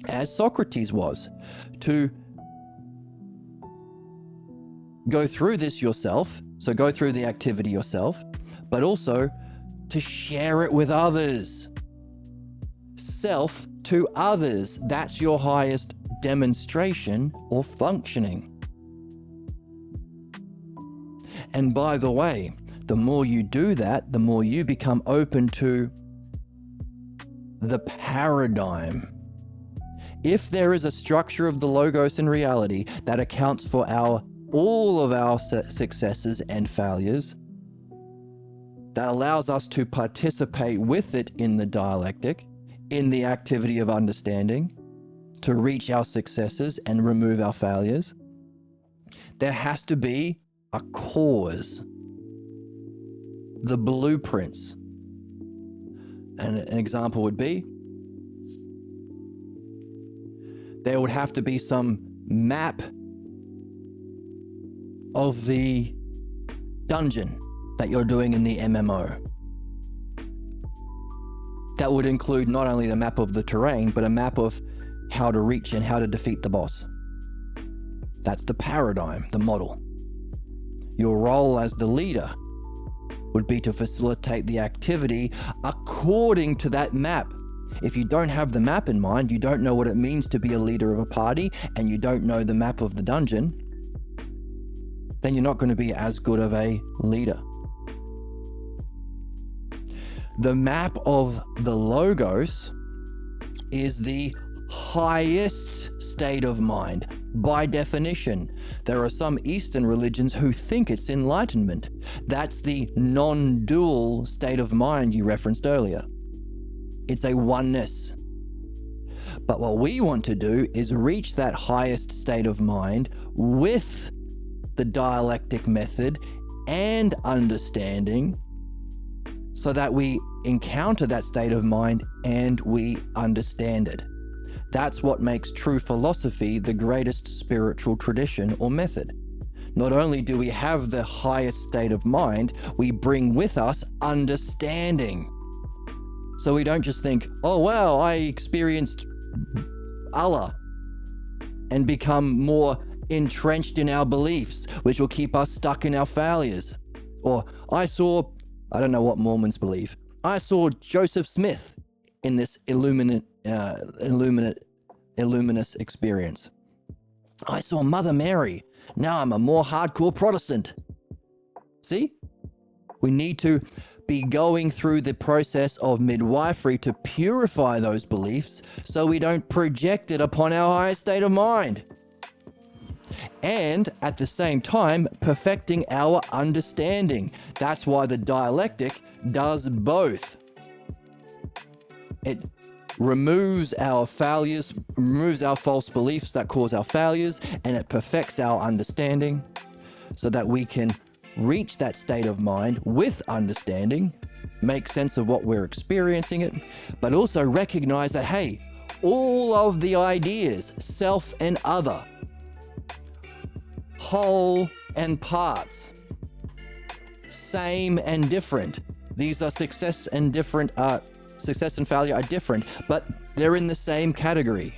as Socrates was, to go through this yourself, so go through the activity yourself, but also to share it with others. Self to others, that's your highest demonstration or functioning. And by the way, the more you do that, the more you become open to the paradigm. If there is a structure of the logos in reality that accounts for all of our successes and failures, that allows us to participate with it in the dialectic, in the activity of understanding, to reach our successes and remove our failures, there has to be a cause, the blueprints. And an example would be, there would have to be some map of the dungeon that you're doing in the MMO. That would include not only the map of the terrain, but a map of how to reach and how to defeat the boss. That's the paradigm, the model. Your role as the leader would be to facilitate the activity according to that map. If you don't have the map in mind, you don't know what it means to be a leader of a party, and you don't know the map of the dungeon, then you're not going to be as good of a leader. The map of the logos is the highest state of mind. By definition, there are some Eastern religions who think it's enlightenment. That's the non-dual state of mind you referenced earlier. It's a oneness. But what we want to do is reach that highest state of mind with the dialectic method and understanding, so that we encounter that state of mind and we understand it. That's what makes true philosophy the greatest spiritual tradition or method. Not only do we have the highest state of mind, we bring with us understanding. So we don't just think, oh wow, I experienced Allah, and become more entrenched in our beliefs, which will keep us stuck in our failures. Or I don't know what Mormons believe. I saw Joseph Smith in this illuminous experience. I saw Mother Mary. Now I'm a more hardcore Protestant. See? We need to be going through the process of midwifery to purify those beliefs so we don't project it upon our highest state of mind. And at the same time, perfecting our understanding. That's why the dialectic does both. It removes our failures, removes our false beliefs that cause our failures, and it perfects our understanding. so that we can reach that state of mind with understanding, make sense of what we're experiencing it, but also recognize that, hey, all of the ideas, self and other, whole and parts, same and different. These are success and failure are different, but they're in the same category.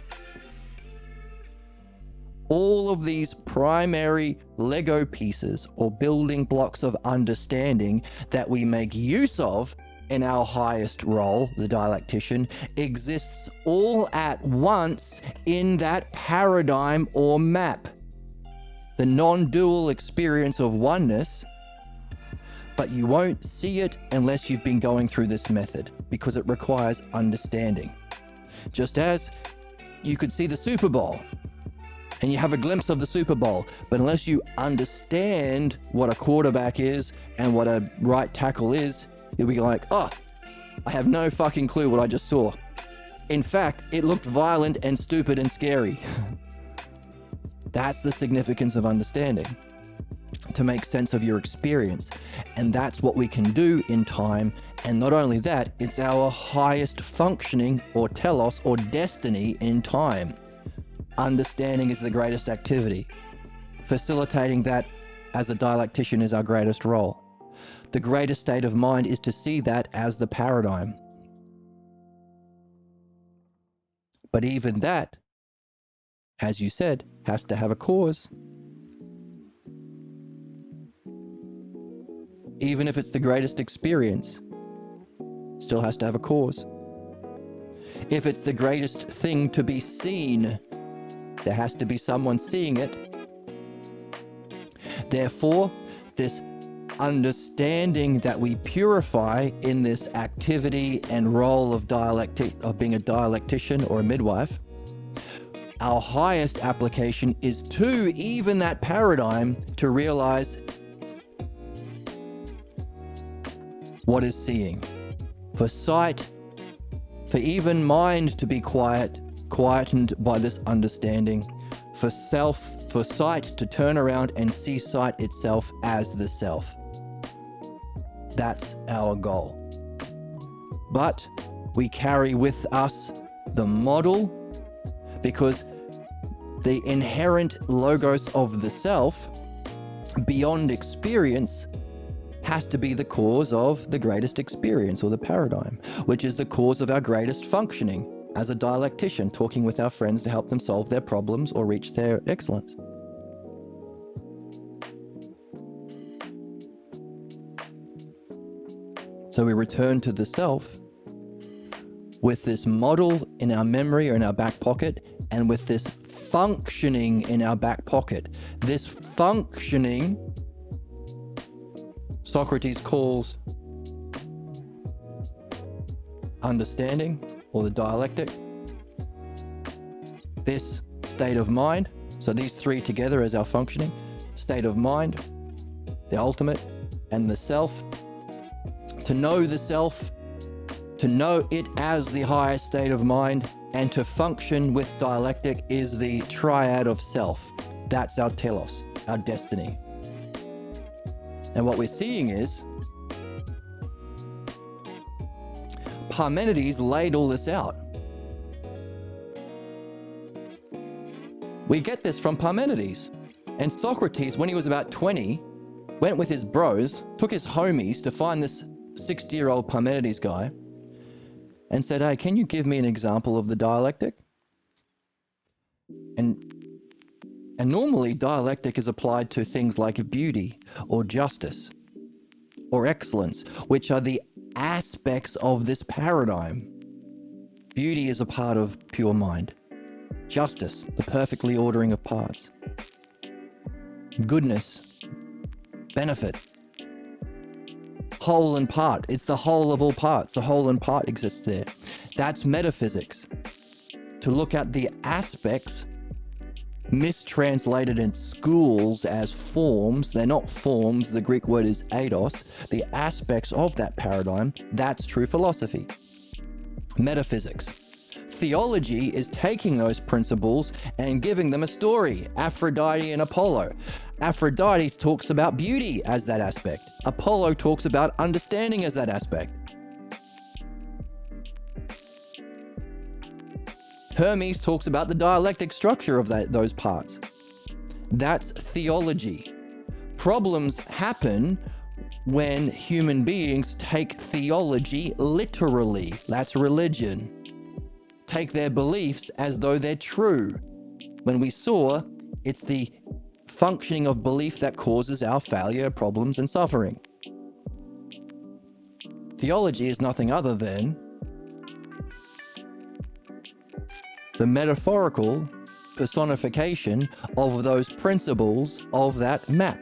All of these primary Lego pieces or building blocks of understanding that we make use of in our highest role, the dialectician, exists all at once in that paradigm or map. The non-dual experience of oneness, but you won't see it unless you've been going through this method, because it requires understanding. Just as you could see the Super Bowl and you have a glimpse of the Super Bowl, but unless you understand what a quarterback is and what a right tackle is, you'll be like, oh, I have no fucking clue what I just saw. In fact, it looked violent and stupid and scary. That's the significance of understanding, to make sense of your experience. And that's what we can do in time. And not only that, it's our highest functioning or telos or destiny in time. Understanding is the greatest activity. Facilitating that as a dialectician is our greatest role. The greatest state of mind is to see that as the paradigm. But even that, as you said, has to have a cause. Even if it's the greatest experience, still has to have a cause. If it's the greatest thing to be seen, there has to be someone seeing it. Therefore, this understanding that we purify in this activity and role of being a dialectician or a midwife, our highest application is to even that paradigm to realize what is seeing. For sight, for even mind to be quietened by this understanding, for sight to turn around and see sight itself as the self. That's our goal. But we carry with us the model, because the inherent logos of the self, beyond experience, has to be the cause of the greatest experience or the paradigm, which is the cause of our greatest functioning as a dialectician, talking with our friends to help them solve their problems or reach their excellence. So we return to the self with this model in our memory or in our back pocket, and with this functioning in our back pocket. This functioning, Socrates calls understanding, or the dialectic. This state of mind, so these three together as our functioning, state of mind, the ultimate, and the self. To know the self, to know it as the highest state of mind, and to function with dialectic is the triad of self. That's our telos, our destiny. And what we're seeing is Parmenides laid all this out. We get this from Parmenides. And Socrates, when he was about 20, went with his bros, took his homies to find this 60-year-old Parmenides guy and said, hey, can you give me an example of the dialectic? And normally dialectic is applied to things like beauty or justice or excellence, which are the aspects of this paradigm. Beauty is a part of pure mind. Justice, the perfectly ordering of parts. Goodness, benefit. Whole and part, it's the whole of all parts. The whole and part exists there. That's metaphysics. To look at the aspects mistranslated in schools as forms. They're not forms. The Greek word is eidos. The aspects of that paradigm, that's true philosophy. Metaphysics. Theology is taking those principles and giving them a story. Aphrodite and Apollo. Aphrodite talks about beauty as that aspect. Apollo talks about understanding as that aspect. Hermes talks about the dialectic structure of those parts. That's theology. Problems happen when human beings take theology literally. That's religion. Take their beliefs as though they're true. When we saw, it's the functioning of belief that causes our failure, problems, and suffering. Theology is nothing other than the metaphorical personification of those principles of that map.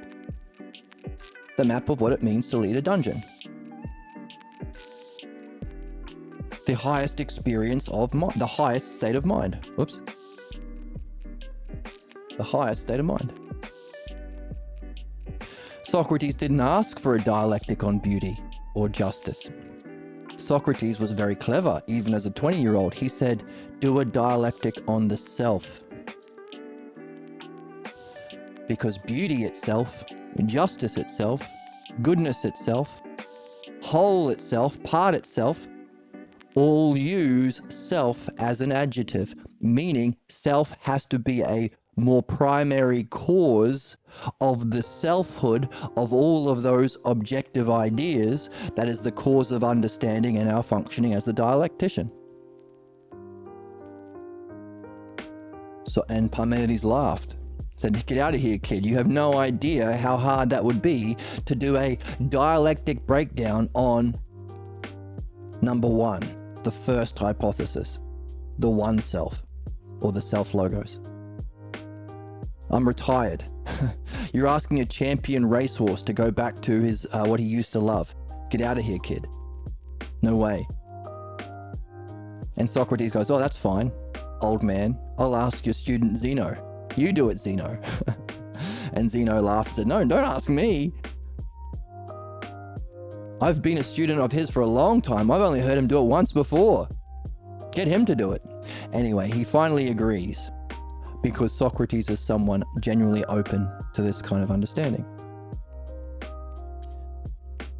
The map of what it means to lead a dungeon. The highest experience of mind, the highest state of mind. Whoops. The highest state of mind. Socrates didn't ask for a dialectic on beauty or justice. Socrates was very clever, even as a 20-year-old. He said, do a dialectic on the self. Because beauty itself, justice itself, goodness itself, whole itself, part itself, all use self as an adjective, meaning self has to be a more primary cause of the selfhood of all of those objective ideas that is the cause of understanding and our functioning as the dialectician. So, and Parmenides laughed. Said, get out of here, kid. You have no idea how hard that would be to do a dialectic breakdown on number one, the first hypothesis, the one self, or the self-logos. I'm retired. You're asking a champion racehorse to go back to his what he used to love. Get out of here, kid. No way. And Socrates goes, oh, that's fine, old man. I'll ask your student Zeno. You do it, Zeno. And Zeno laughed and said, no, don't ask me. I've been a student of his for a long time. I've only heard him do it once before. Get him to do it. Anyway, he finally agrees because Socrates is someone genuinely open to this kind of understanding.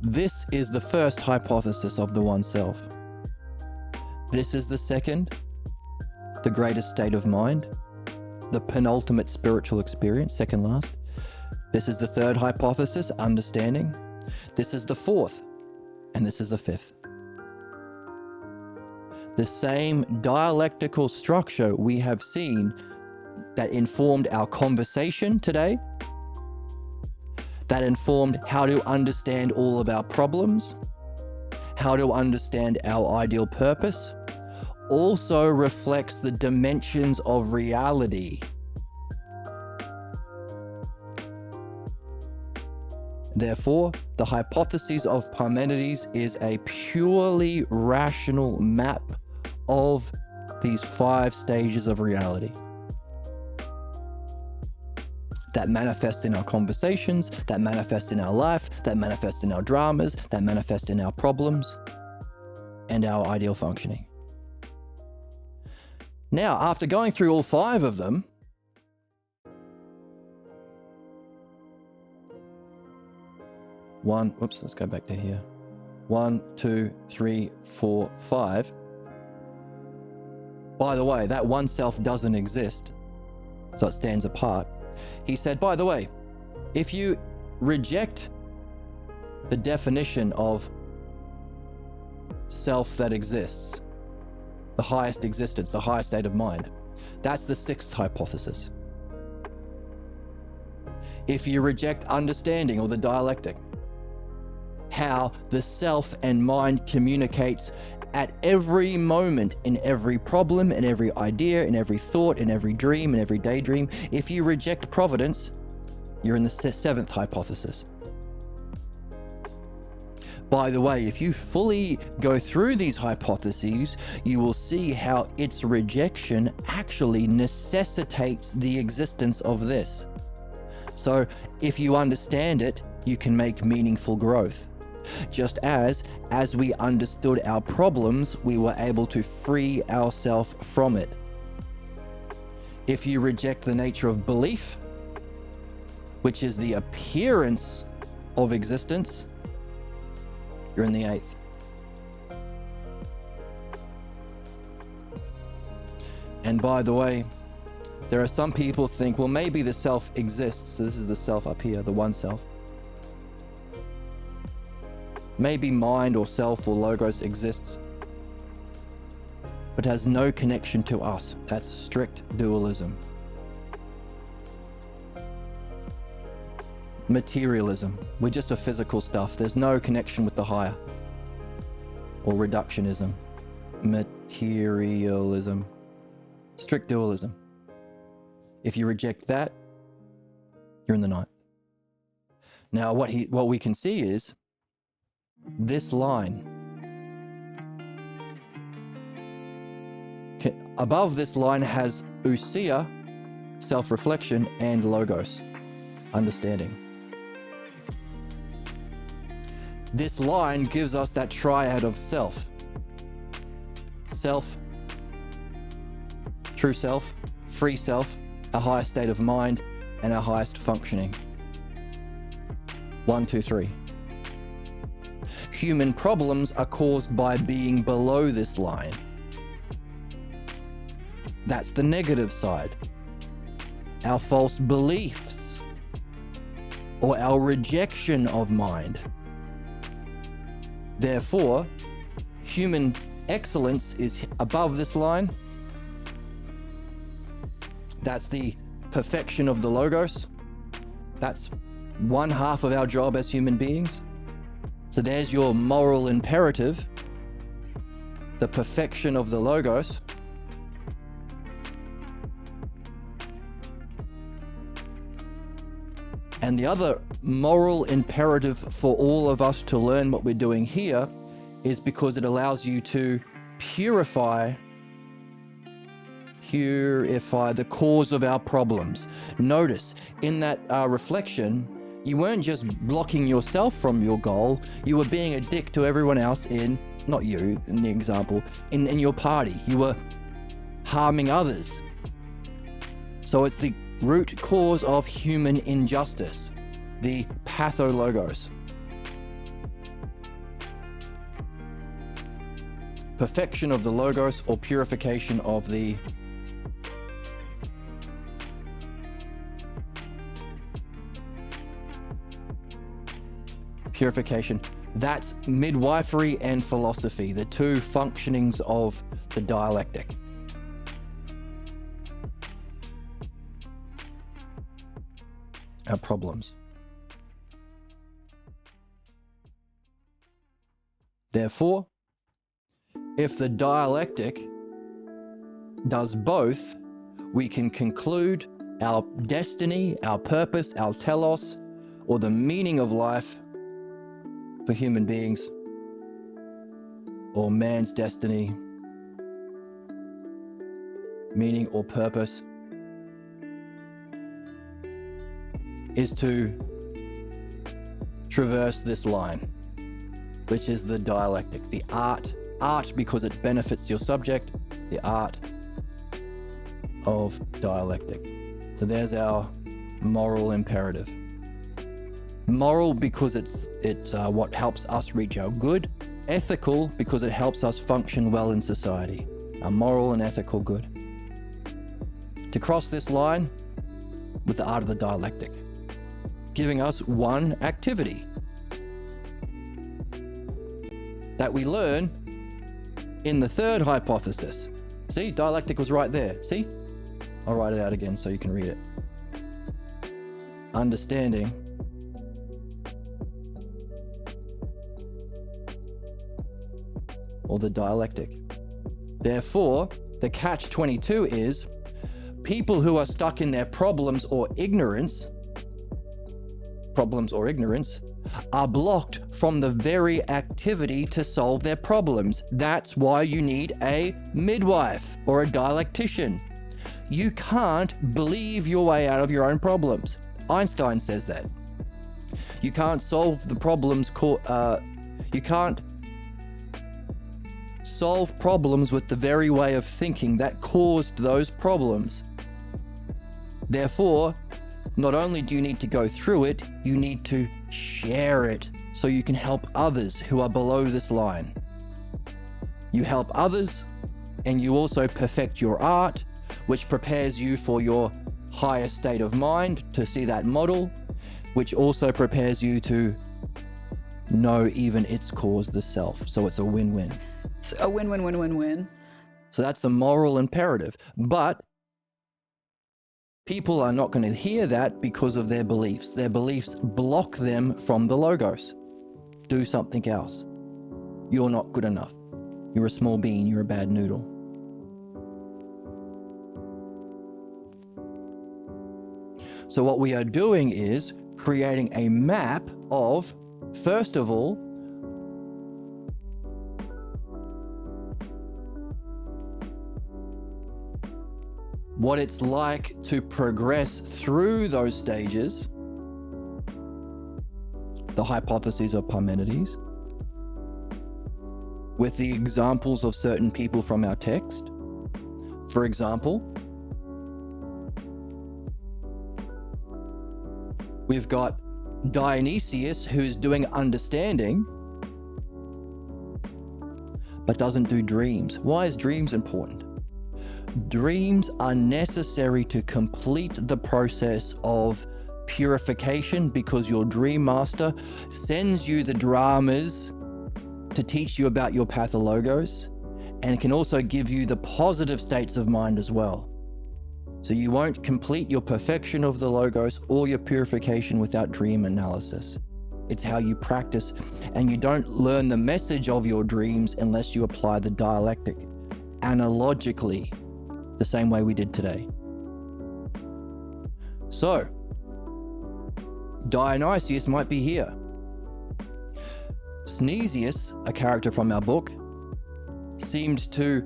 This is the first hypothesis of the one self. This is the second, the greatest state of mind, the penultimate spiritual experience, second last. This is the third hypothesis, understanding. This is the fourth, and this is the fifth. The same dialectical structure we have seen that informed our conversation today, that informed how to understand all of our problems, how to understand our ideal purpose, also reflects the dimensions of reality. Therefore, the hypothesis of Parmenides is a purely rational map of these 5 stages of reality that manifest in our conversations, that manifest in our life, that manifest in our dramas, that manifest in our problems and our ideal functioning. Now, after going through all 5 of them, let's go back to here. 1, 2, 3, 4, 5. By the way, that one self doesn't exist, so it stands apart. He said, by the way, if you reject the definition of self that exists, the highest existence, the highest state of mind, that's the 6th hypothesis. If you reject understanding or the dialectic, how the self and mind communicates at every moment, in every problem, in every idea, in every thought, in every dream, in every daydream. If you reject providence, you're in the 7th hypothesis. By the way, if you fully go through these hypotheses, you will see how its rejection actually necessitates the existence of this. So if you understand it, you can make meaningful growth. Just as we understood our problems, we were able to free ourselves from it. If you reject the nature of belief, which is the appearance of existence, you're in the eighth. And by the way, there are some people who think, well, maybe the self exists. So this is the self up here, the one self. Maybe mind or self or logos exists, but has no connection to us. That's strict dualism. Materialism. We're just a physical stuff. There's no connection with the higher. Or reductionism. Materialism. Strict dualism. If you reject that, you're in the ninth. Now, what we can see is this line. Above this line has ousia, self-reflection, and logos, understanding. This line gives us that triad of self. Self, true self, free self, a higher state of mind, and our highest functioning. 1, 2, 3. Human problems are caused by being below this line. That's the negative side. Our false beliefs, or our rejection of mind. Therefore, human excellence is above this line. That's the perfection of the logos. That's one half of our job as human beings. So there's your moral imperative, the perfection of the logos. And the other moral imperative for all of us to learn what we're doing here is because it allows you to purify the cause of our problems. Notice, in that reflection, you weren't just blocking yourself from your goal, you were being a dick to everyone else not you, in the example, in your party. You were harming others. So it's the root cause of human injustice, the pathologos. Perfection of the logos or purification of the purification. That's midwifery and philosophy, the two functionings of the dialectic. Our problems. Therefore, if the dialectic does both, we can conclude our destiny, our purpose, our telos, or the meaning of life for human beings, or man's destiny, meaning or purpose, is to traverse this line, which is the dialectic, the art because it benefits your subject, the art of dialectic. So there's our moral imperative. Moral because it's what helps us reach our good. Ethical because it helps us function well in society. Our moral and ethical good. To cross this line with the art of the dialectic, giving us one activity that we learn in the third hypothesis. See, dialectic was right there. See? I'll write it out again so you can read it. Understanding or the dialectic. Therefore, the catch-22 is people who are stuck in their problems or ignorance are blocked from the very activity to solve their problems. That's why you need a midwife or a dialectician. You can't believe your way out of your own problems. Einstein says that. You can't solve the problems You can't solve problems with the very way of thinking that caused those problems. Therefore, not only do you need to go through it, you need to share it so you can help others who are below this line. You help others, and you also perfect your art, which prepares you for your higher state of mind to see that model, which also prepares you to know even its cause, the self. So it's a win-win. It's a win-win-win-win-win. So that's the moral imperative. But people are not going to hear that because of their beliefs. Their beliefs block them from the logos. Do something else. You're not good enough. You're a small bean. You're a bad noodle. So what we are doing is creating a map of, first of all, what it's like to progress through those stages, the hypotheses of Parmenides, with the examples of certain people from our text. For example, we've got Dionysius, who's doing understanding, but doesn't do dreams. Why is dreams important? Dreams are necessary to complete the process of purification, because your dream master sends you the dramas to teach you about your pathologos, and can also give you the positive states of mind as well. So you won't complete your perfection of the logos or your purification without dream analysis. It's how you practice, and you don't learn the message of your dreams unless you apply the dialectic analogically, the same way we did today. So, Dionysius might be here. Sneesius, a character from our book, seemed to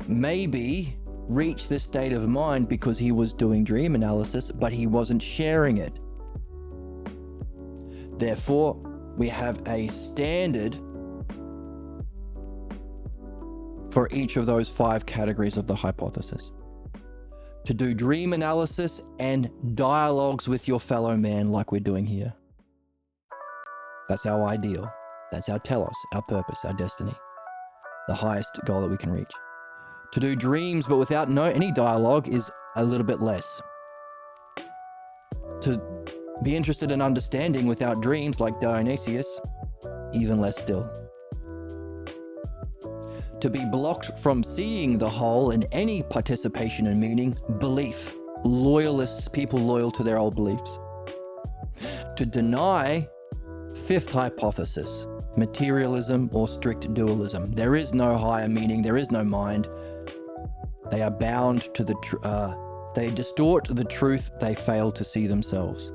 maybe reach this state of mind because he was doing dream analysis, but he wasn't sharing it. Therefore, we have a standard for each of those 5 categories of the hypothesis. To do dream analysis and dialogues with your fellow man like we're doing here. That's our ideal. That's our telos, our purpose, our destiny. The highest goal that we can reach. To do dreams but without any dialogue is a little bit less. To be interested in understanding without dreams like Dionysius, even less still. To be blocked from seeing the whole in any participation in meaning, belief. Loyalists, people loyal to their old beliefs. To deny 5th hypothesis, materialism or strict dualism. There is no higher meaning, there is no mind. They are bound to they distort the truth, they fail to see themselves.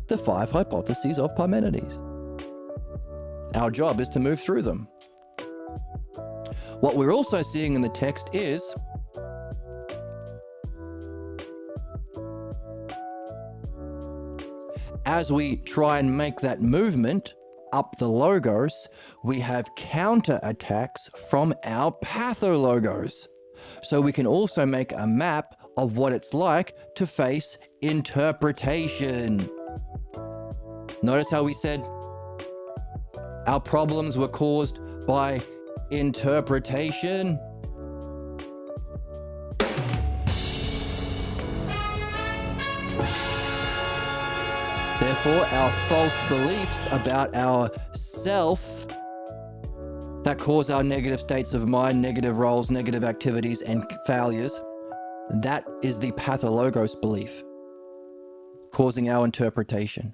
The 5 hypotheses of Parmenides. Our job is to move through them. What we're also seeing in the text is as we try and make that movement up the logos, we have counter-attacks from our pathologos. So we can also make a map of what it's like to face interpretation. Notice how we said our problems were caused by interpretation. Therefore, our false beliefs about our self that cause our negative states of mind, negative roles, negative activities, and failures, that is the pathologos belief, causing our interpretation.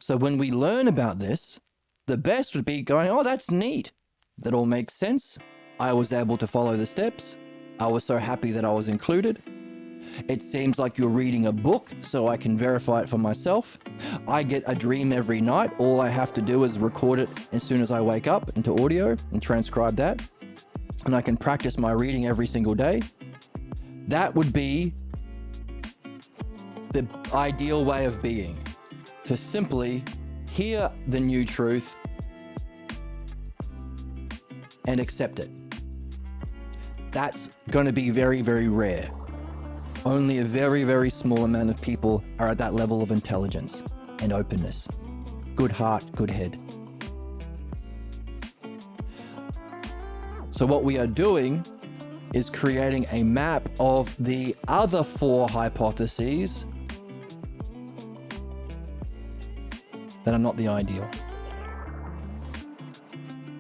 So when we learn about this, the best would be going, oh, that's neat. That all makes sense. I was able to follow the steps. I was so happy that I was included. It seems like you're reading a book, so I can verify it for myself. I get a dream every night. All I have to do is record it as soon as I wake up into audio and transcribe that. And I can practice my reading every single day. That would be the ideal way of being. To simply hear the new truth, and accept it. That's going to be very, very rare. Only a very, very small amount of people are at that level of intelligence and openness. Good heart, good head. So what we are doing is creating a map of the other 4 hypotheses that are not the ideal.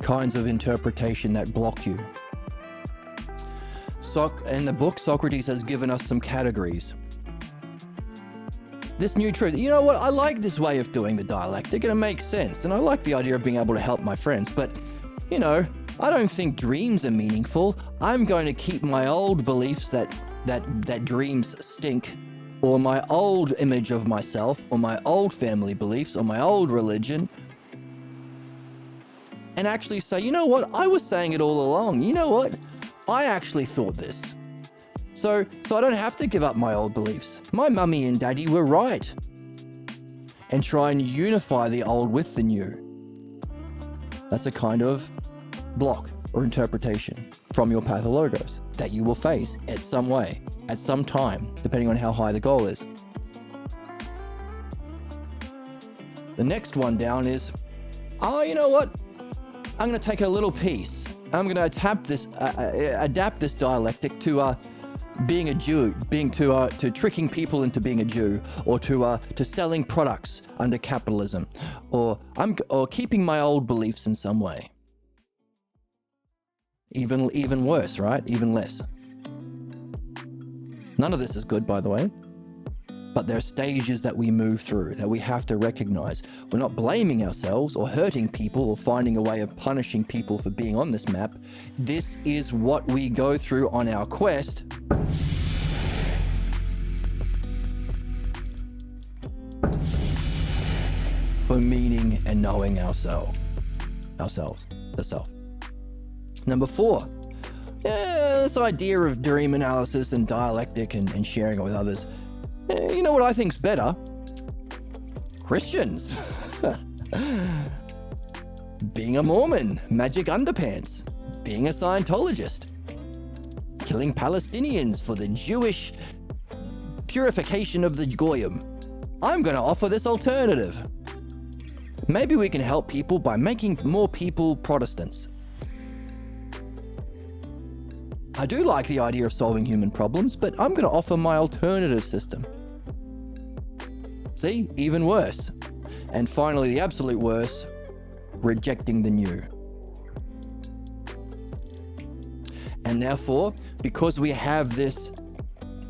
Kinds of interpretation that block you. In the book, Socrates has given us some categories. This new truth, you know what, I like this way of doing the dialectic, and it makes sense, and I like the idea of being able to help my friends, but, you know, I don't think dreams are meaningful. I'm going to keep my old beliefs that dreams stink, or my old image of myself, or my old family beliefs, or my old religion, and actually say, you know what, I was saying it all along. You know what? I actually thought this. So I don't have to give up my old beliefs. My mummy and daddy were right. And try and unify the old with the new. That's a kind of block or interpretation from your pathologos that you will face at some way, at some time, depending on how high the goal is. The next one down is, oh, you know what? I'm going to take a little piece. I'm going to adapt this dialectic to being a Jew, to tricking people into being a Jew, or to selling products under capitalism, or keeping my old beliefs in some way. Even worse, right? Even less. None of this is good, by the way. But there are stages that we move through that we have to recognize. We're not blaming ourselves or hurting people or finding a way of punishing people for being on this map. This is what we go through on our quest for meaning and knowing ourselves, the self. Number 4, this idea of dream analysis and dialectic and sharing it with others. You know what I think's better? Christians. Being a Mormon, magic underpants. Being a Scientologist. Killing Palestinians for the Jewish purification of the Goyim. I'm going to offer this alternative. Maybe we can help people by making more people Protestants. I do like the idea of solving human problems, but I'm going to offer my alternative system. See? Even worse. And finally, the absolute worst, rejecting the new. And therefore, because we have this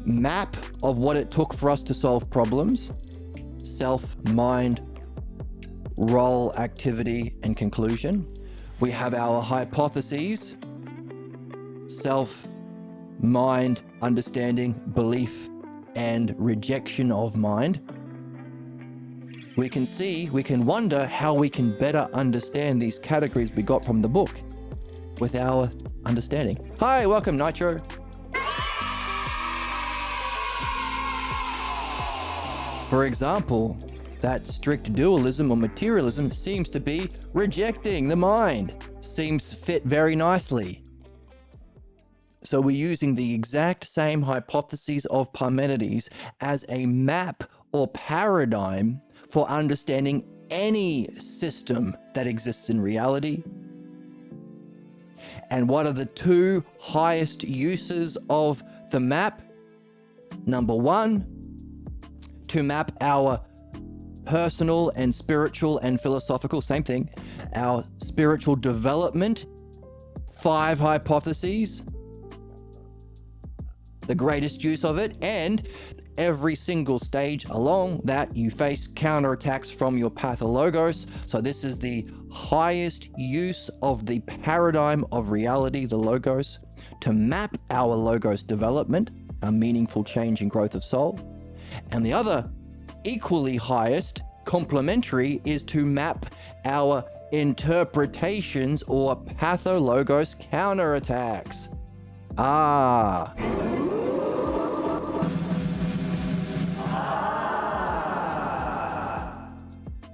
map of what it took for us to solve problems, self, mind, role, activity, and conclusion, we have our hypotheses, self, mind, understanding, belief, and rejection of mind. We can wonder how we can better understand these categories we got from the book with our understanding. Hi, welcome, Nitro. For example, that strict dualism or materialism seems to be rejecting the mind. Seems fit very nicely. So we're using the exact same hypotheses of Parmenides as a map or paradigm for understanding any system that exists in reality. And what are the 2 highest uses of the map? Number 1, to map our personal and spiritual and philosophical, same thing, our spiritual development, 5 hypotheses, the greatest use of it, and every single stage along that you face counterattacks from your pathologos. So this is the highest use of the paradigm of reality, the logos, to map our logos development, a meaningful change and growth of soul. And the other equally highest, complementary, is to map our interpretations or pathologos counterattacks.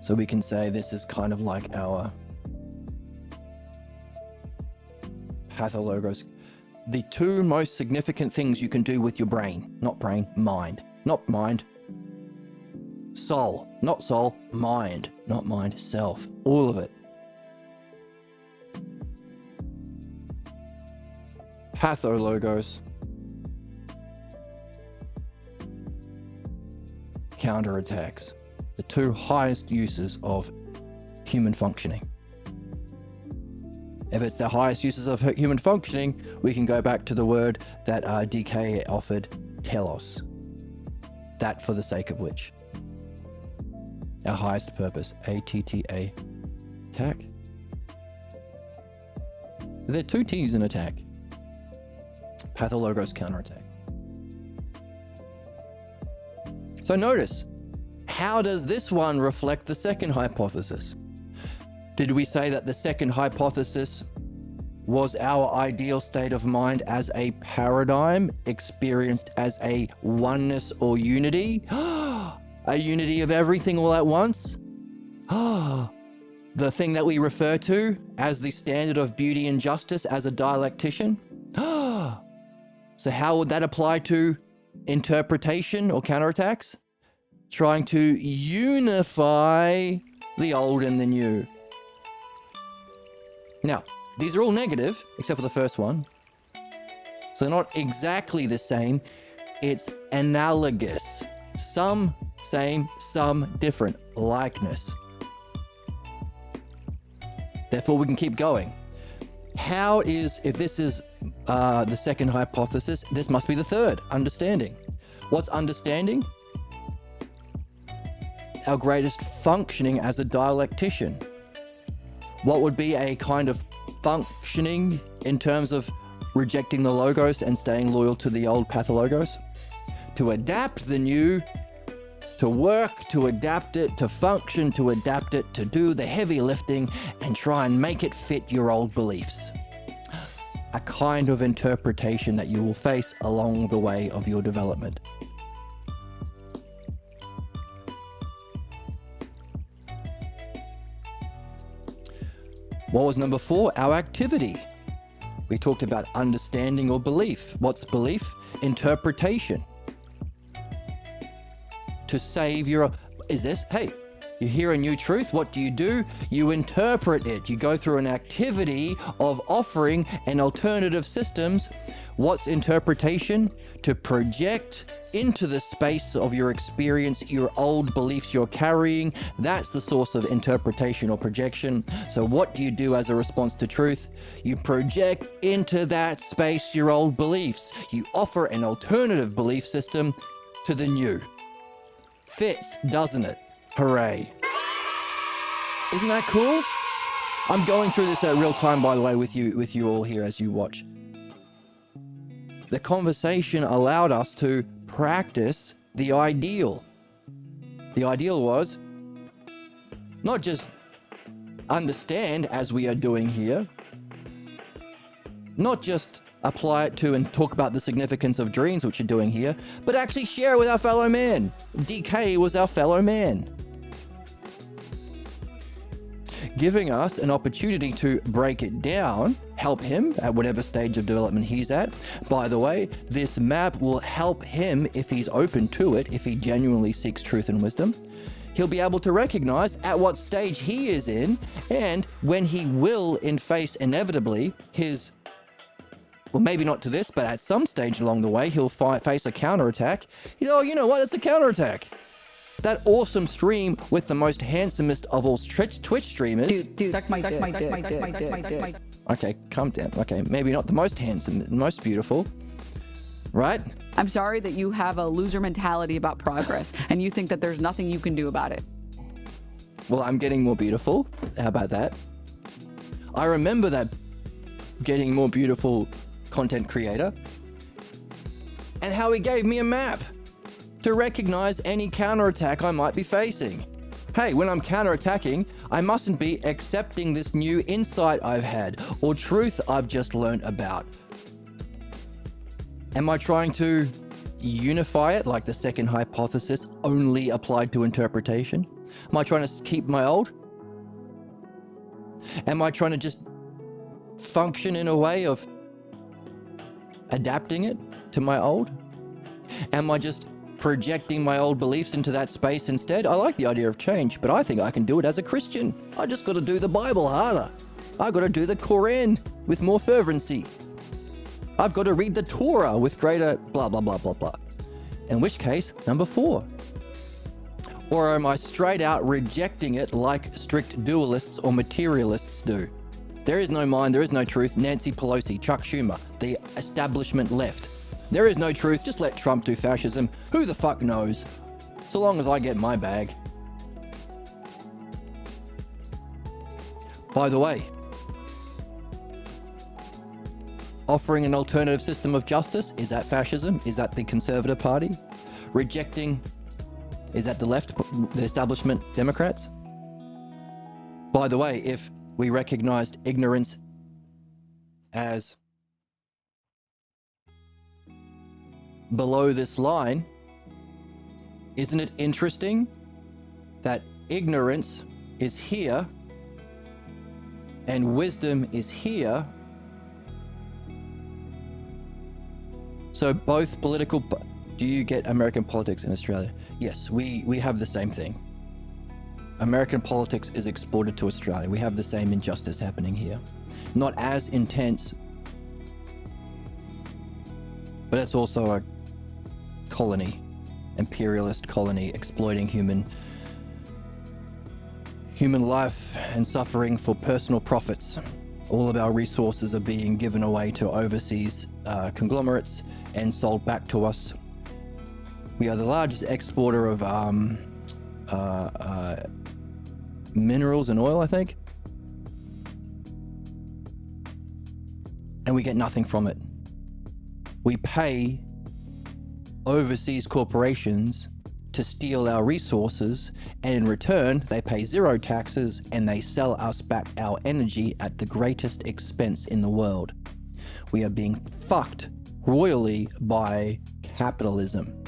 So we can say this is kind of like our Pathologos. The two most significant things you can do with your brain. Not brain, mind. Not mind. Soul. Not soul, mind. Not mind, self. All of it. Pathologos. Counterattacks. The two highest uses of human functioning. If it's the highest uses of human functioning, we can go back to the word that DK offered, telos. That for the sake of which. Our highest purpose, ATTA, attack. There are two T's in attack. Pathologos, counterattack. So notice, how does this one reflect the second hypothesis? Did we say that the second hypothesis was our ideal state of mind as a paradigm experienced as a oneness or unity? A unity of everything all at once? The thing that we refer to as the standard of beauty and justice as a dialectician? So how would that apply to interpretation or counterattacks? Trying to unify the old and the new. Now, these are all negative, except for the first one. So they're not exactly the same. It's analogous. Some same, some different. Likeness. Therefore, we can keep going. If this is the second hypothesis, this must be the third, understanding. What's understanding? Our greatest functioning as a dialectician. What would be a kind of functioning in terms of rejecting the logos and staying loyal to the old pathologos? To adapt the new, to work, to adapt it, to function, to adapt it, to do the heavy lifting and try and make it fit your old beliefs. A kind of interpretation that you will face along the way of your development. What was number 4? Our activity. We talked about understanding or belief. What's belief? Interpretation. To save your... Hey, you hear a new truth, what do? You interpret it. You go through an activity of offering an alternative systems. What's interpretation? To project into the space of your experience your old beliefs you're carrying. That's the source of interpretation or projection. So what do you do as a response to truth? You project into that space your old beliefs. You offer an alternative belief system to the new. Fits, doesn't it? Hooray. Isn't that cool? I'm going through this at real time, by the way, with you all here as you watch. The conversation allowed us to practice the ideal. The ideal was not just understand as we are doing here, not just apply it to and talk about the significance of dreams, which you're doing here, but actually share it with our fellow man. DK was our fellow man. Giving us an opportunity to break it down, help him at whatever stage of development he's at. By the way, this map will help him if he's open to it, if he genuinely seeks truth and wisdom. He'll be able to recognize at what stage he is in, and when he will face inevitably his... Well, maybe not to this, but at some stage along the way, he'll face a counterattack. Oh, you know what? It's a counterattack. That awesome stream with the most handsomest of all Twitch streamers. Dude, suck my dick. Okay, calm down. Okay, maybe not the most handsome, the most beautiful. Right? I'm sorry that you have a loser mentality about progress, and you think that there's nothing you can do about it. Well, I'm getting more beautiful. How about that? I remember that getting more beautiful content creator and how he gave me a map to recognize any counterattack I might be facing. Hey, when I'm counterattacking, I mustn't be accepting this new insight I've had or truth I've just learned about. Am I trying to unify it like the second hypothesis only applied to interpretation? Am I trying to keep my old? Am I trying to just function in a way of adapting it to my old? Am I just projecting my old beliefs into that space instead? I like the idea of change, but I think I can do it as a Christian. I just got to do the Bible harder. I got to do the Quran with more fervency. I've got to read the Torah with greater blah, blah, blah, blah, blah. In which case, number 4. Or am I straight out rejecting it like strict dualists or materialists do? There is no mind, there is no truth. Nancy Pelosi, Chuck Schumer, the establishment left. There is no truth, just let Trump do fascism. Who the fuck knows? So long as I get my bag. By the way, offering an alternative system of justice, is that fascism? Is that the Conservative Party? Rejecting, is that the left, the establishment Democrats? By the way, if we recognized ignorance as below this line, isn't it interesting that ignorance is here and wisdom is here? So both political... Do you get American politics in Australia? Yes, we have the same thing. American politics is exported to Australia. We have the same injustice happening here. Not as intense, but it's also a colony, imperialist colony, exploiting human life and suffering for personal profits. All of our resources are being given away to overseas conglomerates and sold back to us. We are the largest exporter of minerals and oil, I think. And we get nothing from it. We pay overseas corporations to steal our resources, and in return, they pay 0 taxes and they sell us back our energy at the greatest expense in the world. We are being fucked royally by capitalism.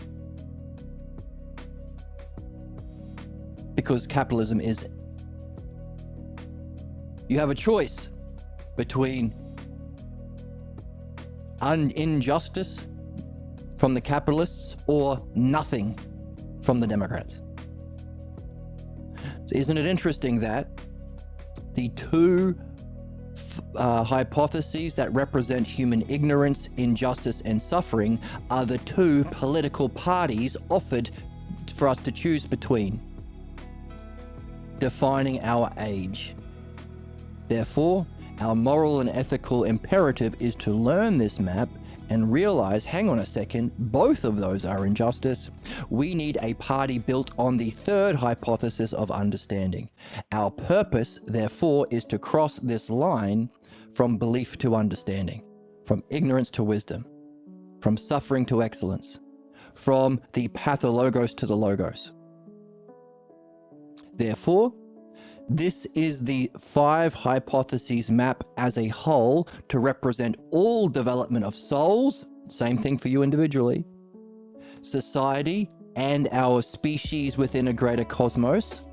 Because capitalism is... You have a choice between injustice from the capitalists or nothing from the Democrats. So isn't it interesting that the two hypotheses that represent human ignorance, injustice, and suffering are the two political parties offered for us to choose between, defining our age? Therefore, our moral and ethical imperative is to learn this map and realize, hang on a second, both of those are injustice. We need a party built on the third hypothesis of understanding. Our purpose, therefore, is to cross this line from belief to understanding, from ignorance to wisdom, from suffering to excellence, from the pathologos to the logos. Therefore, this is the 5 hypotheses map as a whole to represent all development of souls, same thing for you individually, society, and our species within a greater cosmos.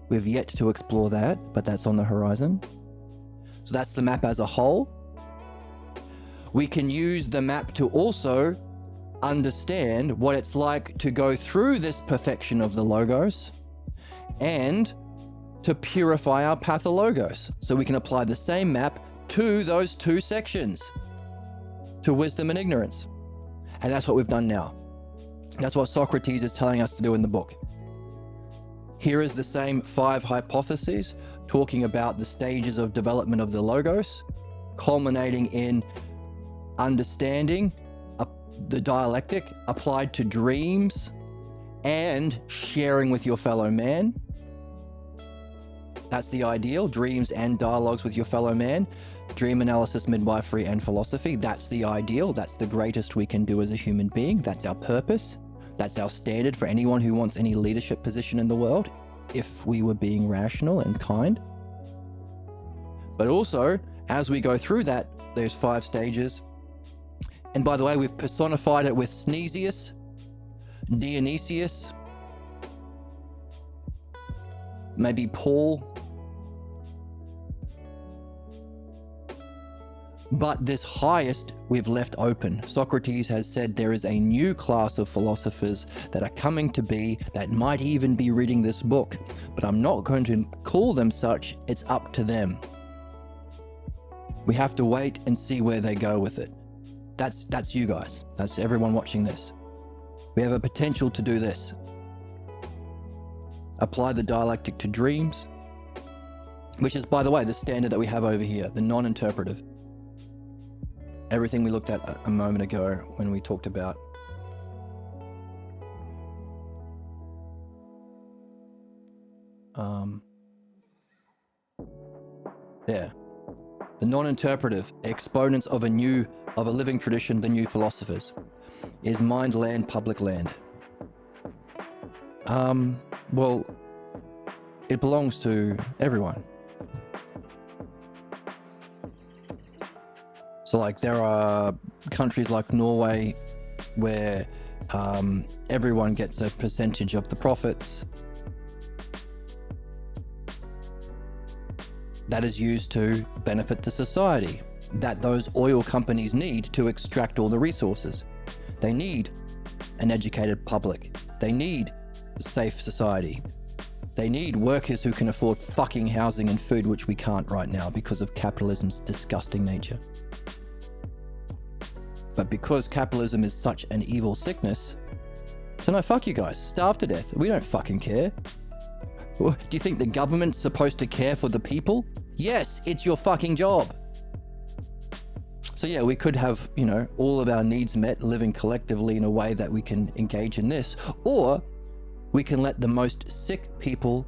We've yet to explore that, but that's on the horizon. So that's the map as a whole. We can use the map to also understand what it's like to go through this perfection of the logos and to purify our pathologos. So we can apply the same map to those 2 sections, to wisdom and ignorance. And that's what we've done now. That's what Socrates is telling us to do in the book. Here is the same 5 hypotheses talking about the stages of development of the logos, culminating in understanding the dialectic applied to dreams and sharing with your fellow man. That's the ideal, dreams and dialogues with your fellow man, dream analysis, midwifery, and philosophy. That's the ideal. That's the greatest we can do as a human being. That's our purpose. That's our standard for anyone who wants any leadership position in the world, if we were being rational and kind. But also, as we go through those 5 stages, and by the way, we've personified it with Sneesius, Dionysius, maybe Paul. But this highest we've left open. Socrates has said there is a new class of philosophers that are coming to be, that might even be reading this book. But I'm not going to call them such. It's up to them. We have to wait and see where they go with it. That's you guys. That's everyone watching this. We have a potential to do this. Apply the dialectic to dreams, which is, by the way, the standard that we have over here, the non-interpretive. Everything we looked at a moment ago when we talked about the non-interpretive exponents of a living tradition, the new philosophers, is mind, land, public land. Well, it belongs to everyone. So like there are countries like Norway where everyone gets a percentage of the profits that is used to benefit the society that those oil companies need to extract all the resources. They need an educated public. They need a safe society. They need workers who can afford fucking housing and food, which we can't right now because of capitalism's disgusting nature. But because capitalism is such an evil sickness, so no, fuck you guys, starve to death. We don't fucking care. Do you think the government's supposed to care for the people? Yes, it's your fucking job. So yeah, we could have, all of our needs met, living collectively in a way that we can engage in this, or we can let the most sick people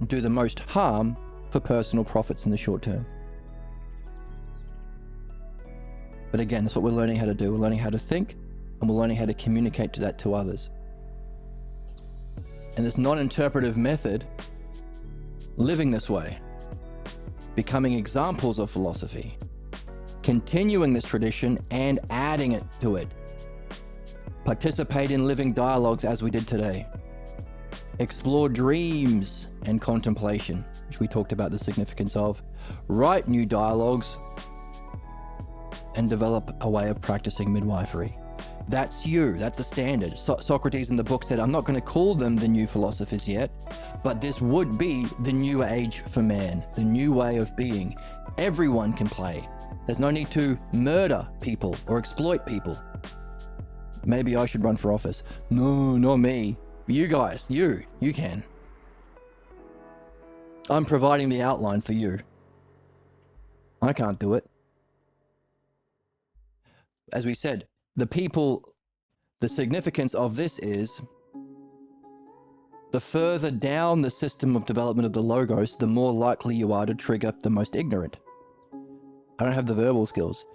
do the most harm for personal profits in the short term. But again, that's what we're learning how to do. We're learning how to think, and we're learning how to communicate that to others. And this non-interpretive method, living this way, becoming examples of philosophy, continuing this tradition and adding it to it. Participate in living dialogues as we did today. Explore dreams and contemplation, which we talked about the significance of. Write new dialogues and develop a way of practicing midwifery. That's you. That's a standard. Socrates in the book said, I'm not going to call them the new philosophers yet, but this would be the new age for man, the new way of being. Everyone can play. There's no need to murder people or exploit people. Maybe I should run for office. No, not me. You guys, you can. I'm providing the outline for you. I can't do it. As we said, the significance of this is the further down the system of development of the logos, the more likely you are to trigger the most ignorant. I don't have the verbal skills.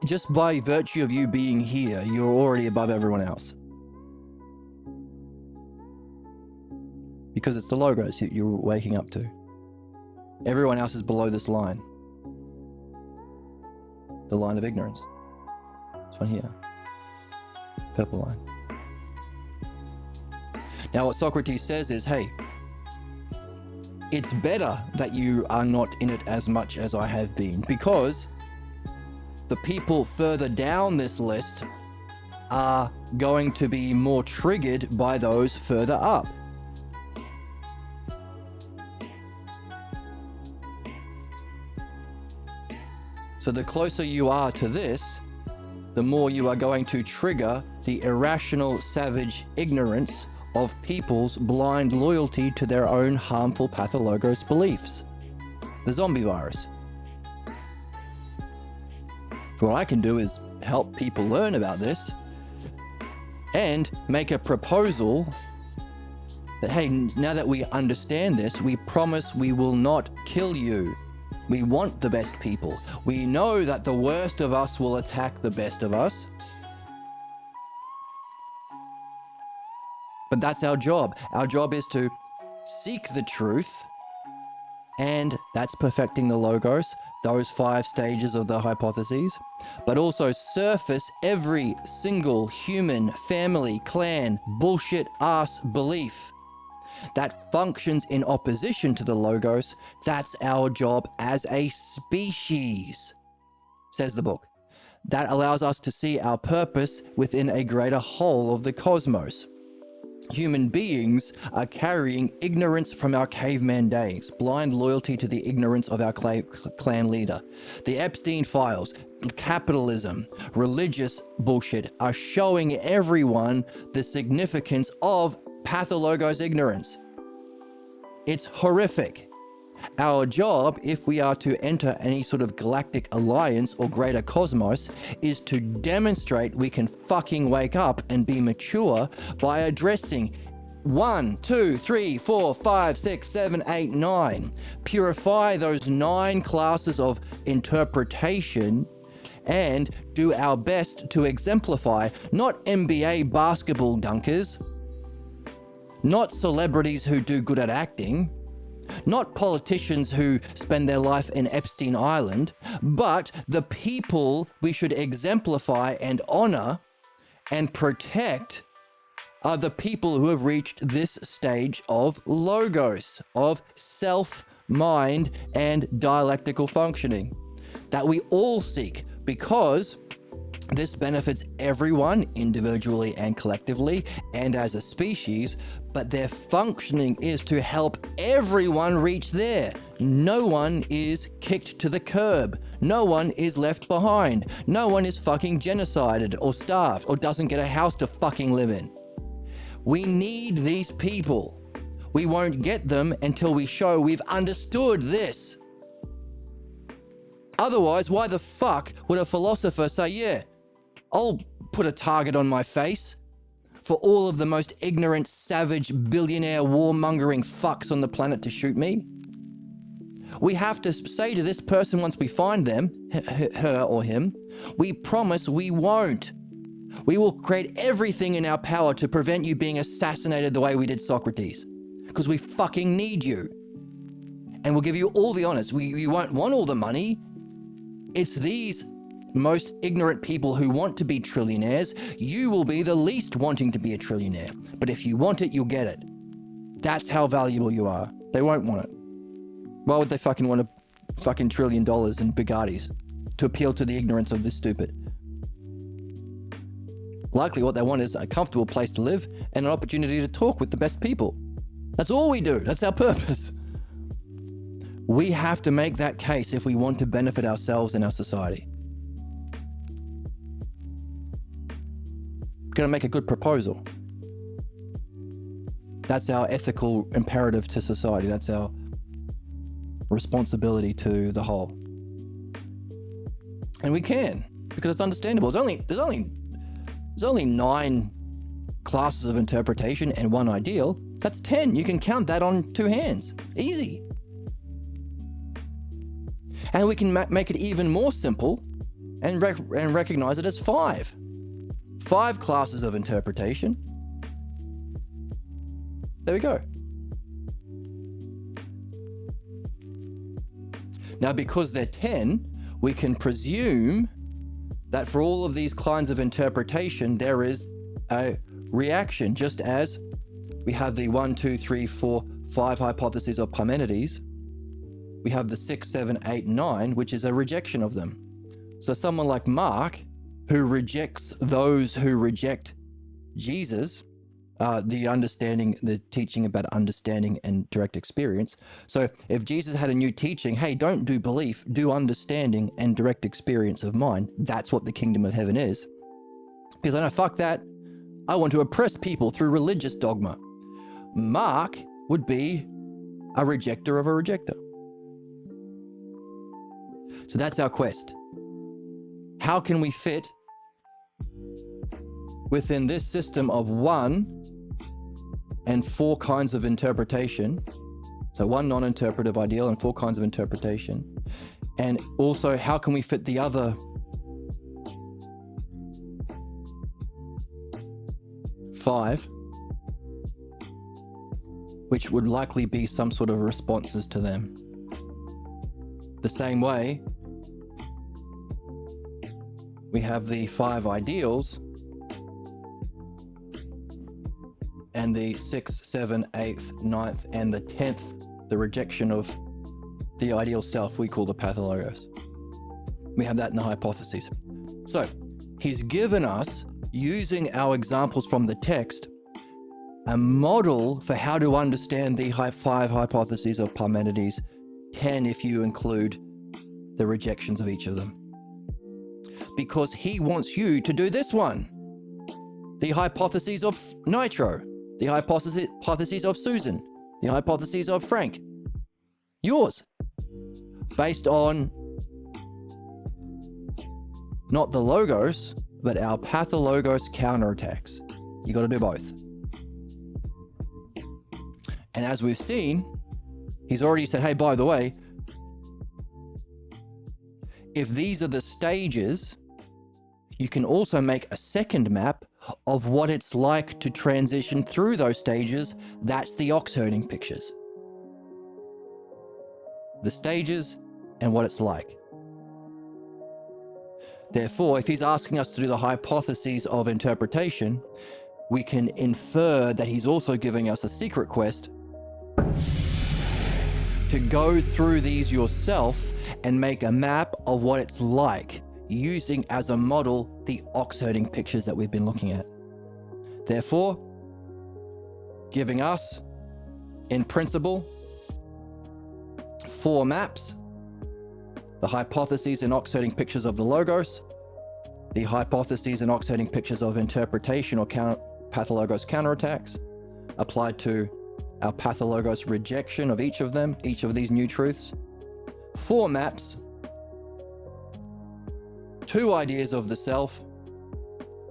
Just by virtue of you being here, you're already above everyone else. Because it's the logos you're waking up to. Everyone else is below this line. The line of ignorance. This one here. Purple line. Now what Socrates says is, hey, it's better that you are not in it as much as I have been, because the people further down this list are going to be more triggered by those further up. So the closer you are to this, the more you are going to trigger the irrational, savage ignorance of people's blind loyalty to their own harmful pathologos beliefs. The zombie virus. What I can do is help people learn about this and make a proposal that, hey, now that we understand this, we promise we will not kill you. We want the best people. We know that the worst of us will attack the best of us. But that's our job. Our job is to seek the truth, and that's perfecting the logos, those 5 stages of the hypotheses, but also surface every single human, family, clan, bullshit ass belief that functions in opposition to the logos. That's our job as a species. says the book. That allows us to see our purpose within a greater whole of the cosmos. Human beings are carrying ignorance from our caveman days, blind loyalty to the ignorance of our clan leader. The Epstein files, capitalism, religious bullshit are showing everyone the significance of pathologos ignorance. It's horrific. Our job, if we are to enter any sort of galactic alliance or greater cosmos, is to demonstrate we can fucking wake up and be mature by addressing 1, 2, 3, 4, 5, 6, 7, 8, 9. Purify those 9 classes of interpretation and do our best to exemplify not NBA basketball dunkers, not celebrities who do good at acting, not politicians who spend their life in Epstein Island, but the people we should exemplify and honor and protect are the people who have reached this stage of logos, of self, mind, and dialectical functioning that we all seek, because this benefits everyone individually and collectively and as a species, but their functioning is to help everyone reach there. No one is kicked to the curb. No one is left behind. No one is fucking genocided or starved or doesn't get a house to fucking live in. We need these people. We won't get them until we show we've understood this. Otherwise, why the fuck would a philosopher say, yeah, I'll put a target on my face for all of the most ignorant, savage, billionaire, warmongering fucks on the planet to shoot me? We have to say to this person once we find them, her or him, we promise we won't. We will create everything in our power to prevent you being assassinated the way we did Socrates, because we fucking need you. And we'll give you all the honors. You won't want all the money. It's these most ignorant people who want to be trillionaires. You will be the least wanting to be a trillionaire. But if you want it, you'll get it. That's how valuable you are. They won't want it. Why would they fucking want a fucking $1 trillion in Bugattis to appeal to the ignorance of this stupid? Likely what they want is a comfortable place to live and an opportunity to talk with the best people. That's all we do. That's our purpose. We have to make that case if we want to benefit ourselves and our society. Going to make a good proposal. That's our ethical imperative to society. That's our responsibility to the whole. And we can, because it's understandable. There's only 9 classes of interpretation and 1 ideal. That's 10. You can count that on 2 hands. Easy. And we can make it even more simple and recognize it as 5. 5 classes of interpretation. There we go. Now, because they're 10, we can presume that for all of these kinds of interpretation, there is a reaction, just as we have the 1, 2, 3, 4, 5 hypotheses of Parmenides. We have the 6, 7, 8, 9, which is a rejection of them. So someone like Mark, who rejects those who reject Jesus, the teaching about understanding and direct experience. So if Jesus had a new teaching, hey, don't do belief, do understanding and direct experience of mind. That's what the kingdom of heaven is. Because I know, fuck that. I want to oppress people through religious dogma. Mark would be a rejecter of a rejecter. So that's our quest. How can we fit within this system of 1 and 4 kinds of interpretation? So 1 non-interpretive ideal and 4 kinds of interpretation. And also, how can we fit the other 5, which would likely be some sort of responses to them? The same way, we have the 5 ideals and the 6th, 7th, 8th, 9th, and the 10th, the rejection of the ideal self we call the pathologos. We have that in the hypotheses. So he's given us, using our examples from the text, a model for how to understand the 5 hypotheses of Parmenides, 10 if you include the rejections of each of them. Because he wants you to do this one. The hypotheses of Nitro, the hypotheses of Susan, the hypotheses of Frank. Yours. Based on not the logos, but our pathologos counterattacks. You got to do both. And as we've seen, he's already said, hey, by the way, if these are the stages, you can also make a second map of what it's like to transition through those stages. That's the ox-herding pictures. The stages and what it's like. Therefore, if he's asking us to do the hypotheses of interpretation, we can infer that he's also giving us a secret quest to go through these yourself and make a map of what it's like, using as a model the ox-herding pictures that we've been looking at. Therefore, giving us, in principle, 4 maps: the hypotheses and ox-herding pictures of the logos, the hypotheses and ox-herding pictures of interpretation or pathologos counterattacks, applied to our pathologos rejection of each of them, each of these new truths. 4 maps, 2 ideas of the self,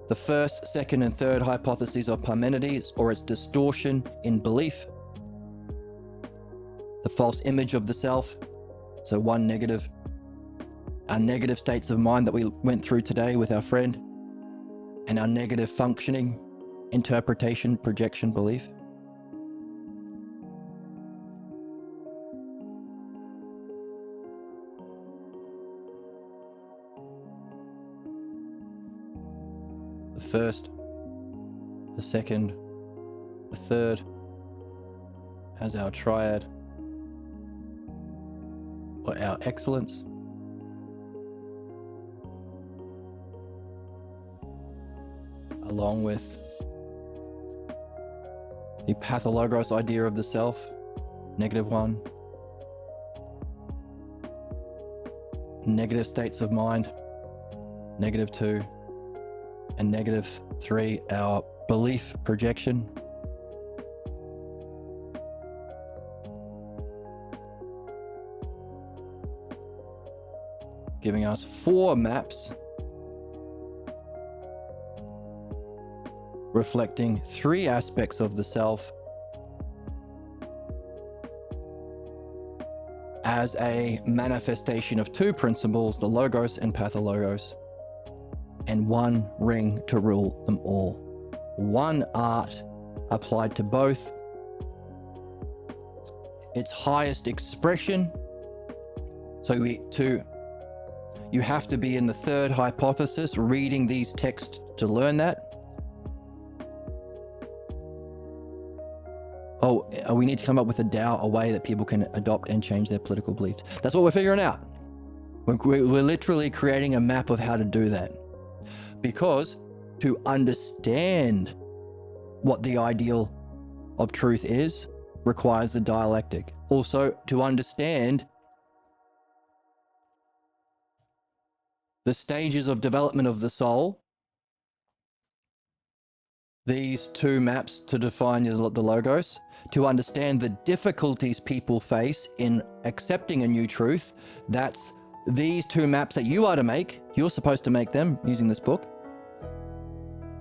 the first, second, and third hypotheses of Parmenides, or its distortion in belief, the false image of the self, so 1 negative, our negative states of mind that we went through today with our friend, and our negative functioning, interpretation, projection, belief. The first, the second, the third as our triad, or our excellence. Along with the pathologos idea of the self, -1, negative states of mind, -2, and -3, our belief projection. Giving us 4 maps reflecting 3 aspects of the self as a manifestation of 2 principles, the logos and pathologos, and 1 ring to rule them all. 1 art applied to both, its highest expression. So you have to be in the third hypothesis, reading these texts to learn that. We need to come up with a way that people can adopt and change their political beliefs. That's what we're figuring out. We're literally creating a map of how to do that. Because to understand what the ideal of truth is requires the dialectic. Also, to understand the stages of development of the soul, these 2 maps to define the logos, to understand the difficulties people face in accepting a new truth, that's these 2 maps that you are to make. You're supposed to make them using this book.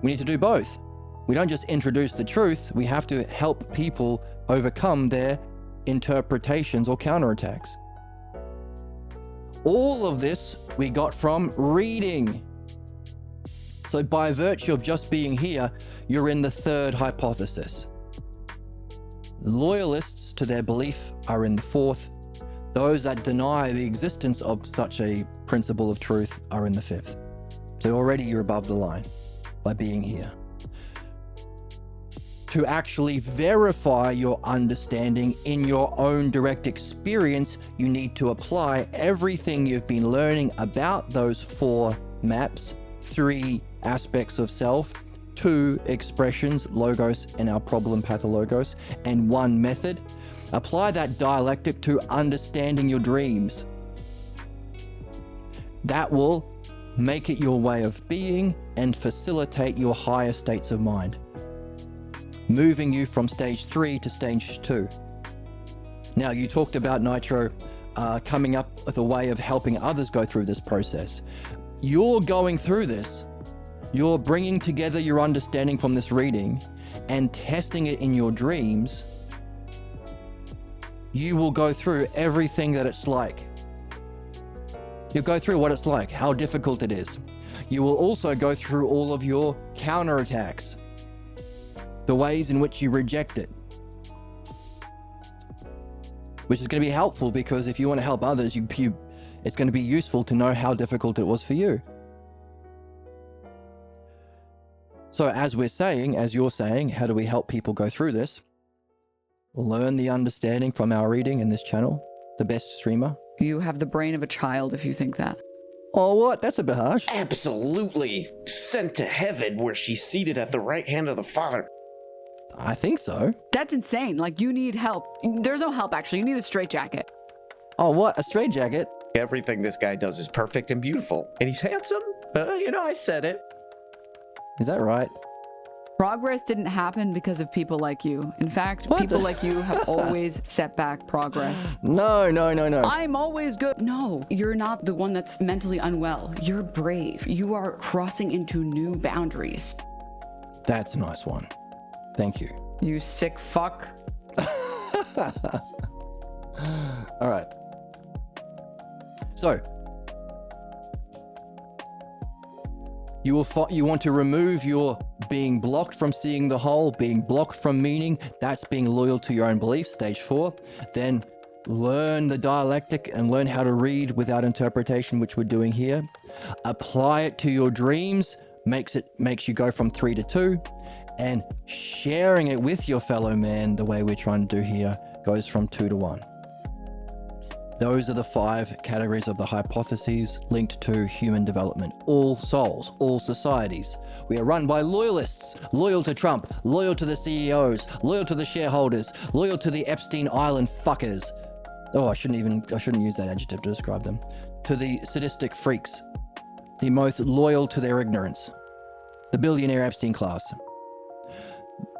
We need to do both. We don't just introduce the truth, we have to help people overcome their interpretations or counterattacks. All of this we got from reading. So by virtue of just being here, you're in the third hypothesis. Loyalists to their belief are in the fourth. Those that deny the existence of such a principle of truth are in the fifth. So already you're above the line by being here. to actually verify your understanding in your own direct experience, you need to apply everything you've been learning about those 4 maps, 3 aspects of self, 2 expressions, logos and our problem pathologos, and 1 method. Apply that dialectic to understanding your dreams. That will make it your way of being and facilitate your higher states of mind, moving you from stage 3 to stage 2. Now, you talked about Nitro coming up with a way of helping others go through this process. You're going through this. You're bringing together your understanding from this reading and testing it in your dreams. You will go through everything that it's like. You'll go through what it's like, how difficult it is. You will also go through all of your counterattacks, the ways in which you reject it, which is going to be helpful because if you want to help others, it's going to be useful to know how difficult it was for you. So as you're saying, how do we help people go through this? Learn the understanding from our reading in this channel, the best streamer. You have the brain of a child if you think that. Oh, what? That's a bit harsh. Absolutely. Sent to heaven where she's seated at the right hand of the Father. I think so. That's insane. Like, you need help. There's no help, actually. You need a straitjacket. Oh, what? A straitjacket? Everything this guy does is perfect and beautiful. And he's handsome. I said it. Is that right? Progress didn't happen because of people like you. In fact, What people the- like you have always set back progress. No. I'm always good. No, you're not the one that's mentally unwell. You're brave. You are crossing into new boundaries. That's a nice one. Thank you. You sick fuck. All right. So, you want to remove your being blocked from seeing the whole, being blocked from meaning. That's being loyal to your own beliefs, stage 4. Then learn the dialectic and learn how to read without interpretation, which we're doing here. Apply it to your dreams, makes you go from 3 to 2. And sharing it with your fellow man, the way we're trying to do here, goes from 2 to 1. Those are the 5 categories of the hypotheses linked to human development. All souls, all societies. We are run by loyalists, loyal to Trump, loyal to the CEOs, loyal to the shareholders, loyal to the Epstein Island fuckers. Oh, I shouldn't use that adjective to describe them. To the sadistic freaks, the most loyal to their ignorance. The billionaire Epstein class.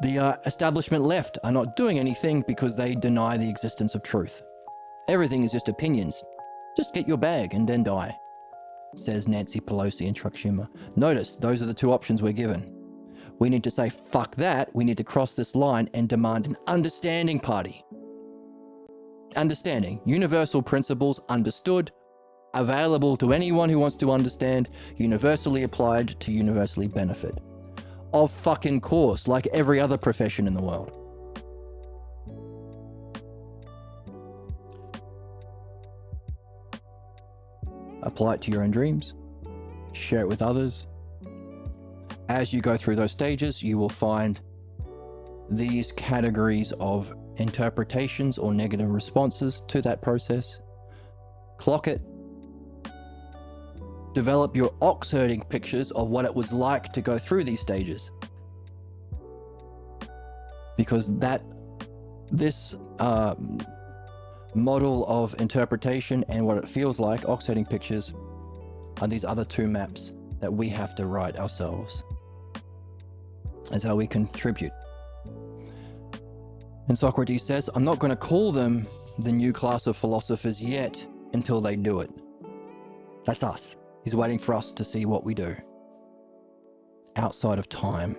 The establishment left are not doing anything because they deny the existence of truth. Everything is just opinions. Just get your bag and then die, says Nancy Pelosi in Truck Schumer. Notice, those are the 2 options we're given. We need to say, fuck that. We need to cross this line and demand an understanding party. Understanding. Universal principles understood, available to anyone who wants to understand, universally applied to universally benefit. Of fucking course, like every other profession in the world. Apply it to your own dreams. Share it with others. As you go through those stages, you will find these categories of interpretations or negative responses to that process. Clock it. Develop your ox-herding pictures of what it was like to go through these stages. Because this model of interpretation and what it feels like, ox-herding pictures, are these other 2 maps that we have to write ourselves. That's how we contribute. And Socrates says, I'm not going to call them the new class of philosophers yet until they do it. That's us. He's waiting for us to see what we do outside of time.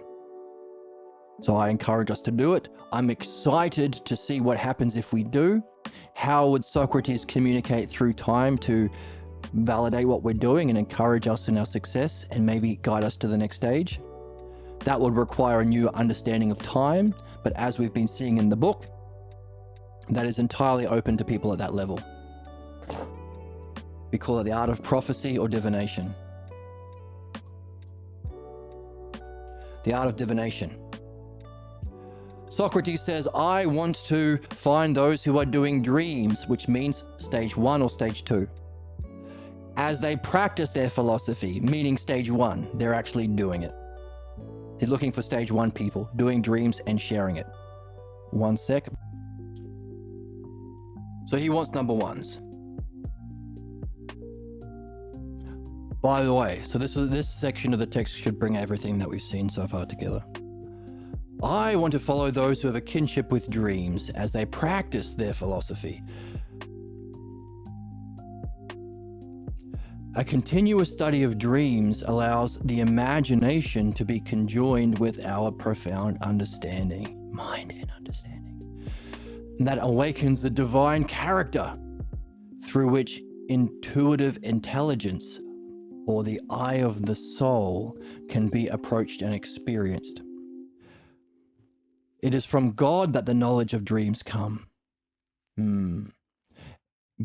So I encourage us to do it. I'm excited to see what happens if we do. How would Socrates communicate through time to validate what we're doing and encourage us in our success and maybe guide us to the next stage? That would require a new understanding of time, but as we've been seeing in the book, that is entirely open to people at that level. We call it the art of prophecy or divination. The art of divination. Socrates says, I want to find those who are doing dreams, which means stage 1 or stage 2. As they practice their philosophy, meaning stage 1, they're actually doing it. He's looking for stage 1 people, doing dreams and sharing it. One sec. So he wants number 1s. By the way, so this section of the text should bring everything that we've seen so far together. I want to follow those who have a kinship with dreams as they practice their philosophy. A continuous study of dreams allows the imagination to be conjoined with our profound understanding, mind and understanding. And that awakens the divine character through which intuitive intelligence, or the eye of the soul, can be approached and experienced. It is from God that the knowledge of dreams come.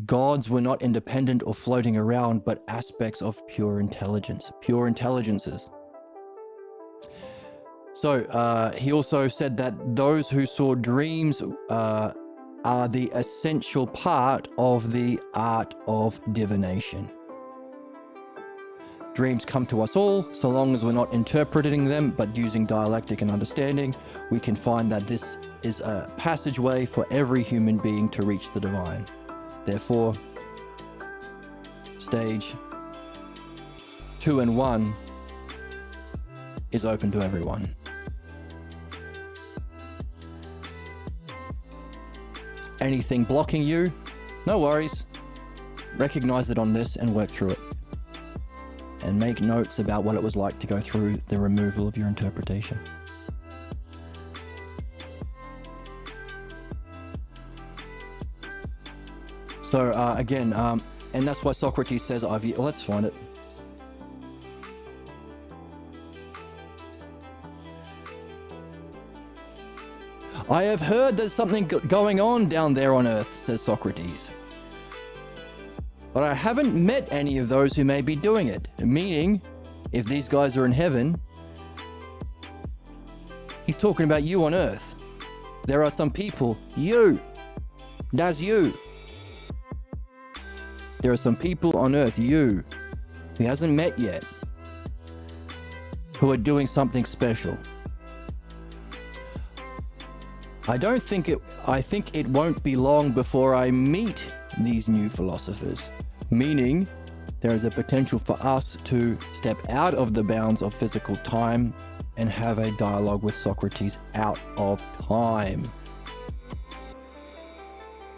Gods were not independent or floating around, but aspects of pure intelligence, pure intelligences. So he also said that those who saw dreams are the essential part of the art of divination. Dreams come to us all, so long as we're not interpreting them, but using dialectic and understanding, we can find that this is a passageway for every human being to reach the divine. Therefore, stage 2 and 1 is open to everyone. Anything blocking you? No worries. Recognize it on this and work through it. And make notes about what it was like to go through the removal of your interpretation. So again, and that's why Socrates says, let's find it. I have heard there's something going on down there on Earth, says Socrates. But I haven't met any of those who may be doing it. Meaning, if these guys are in heaven, he's talking about you on Earth. There are some people, that's you. There are some people on Earth, who he hasn't met yet, who are doing something special. I think it won't be long before I meet these new philosophers, meaning there is a potential for us to step out of the bounds of physical time and have a dialogue with Socrates out of time.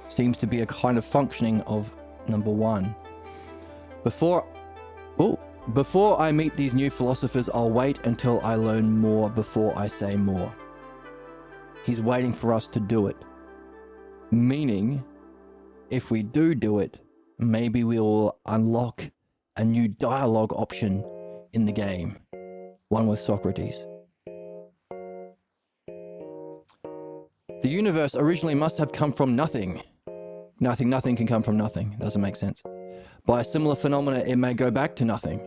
Seems to be a kind of functioning of number 1. Before I meet these new philosophers, I'll wait until I learn more before I say more. He's waiting for us to do it. Meaning, if we do it, maybe we will unlock a new dialogue option in the game. One with Socrates. The universe originally must have come from nothing. Nothing can come from nothing. Doesn't make sense. By a similar phenomena, it may go back to nothing.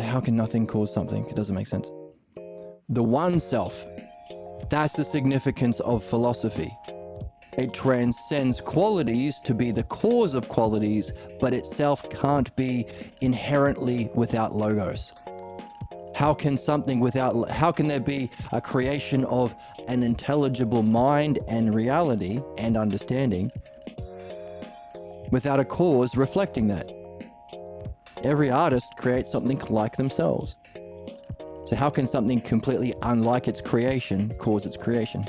How can nothing cause something? It doesn't make sense. The one self, that's the significance of philosophy. It transcends qualities to be the cause of qualities, but itself can't be inherently without logos. How can there be a creation of an intelligible mind and reality and understanding without a cause reflecting that? Every artist creates something like themselves. So how can something completely unlike its creation cause its creation?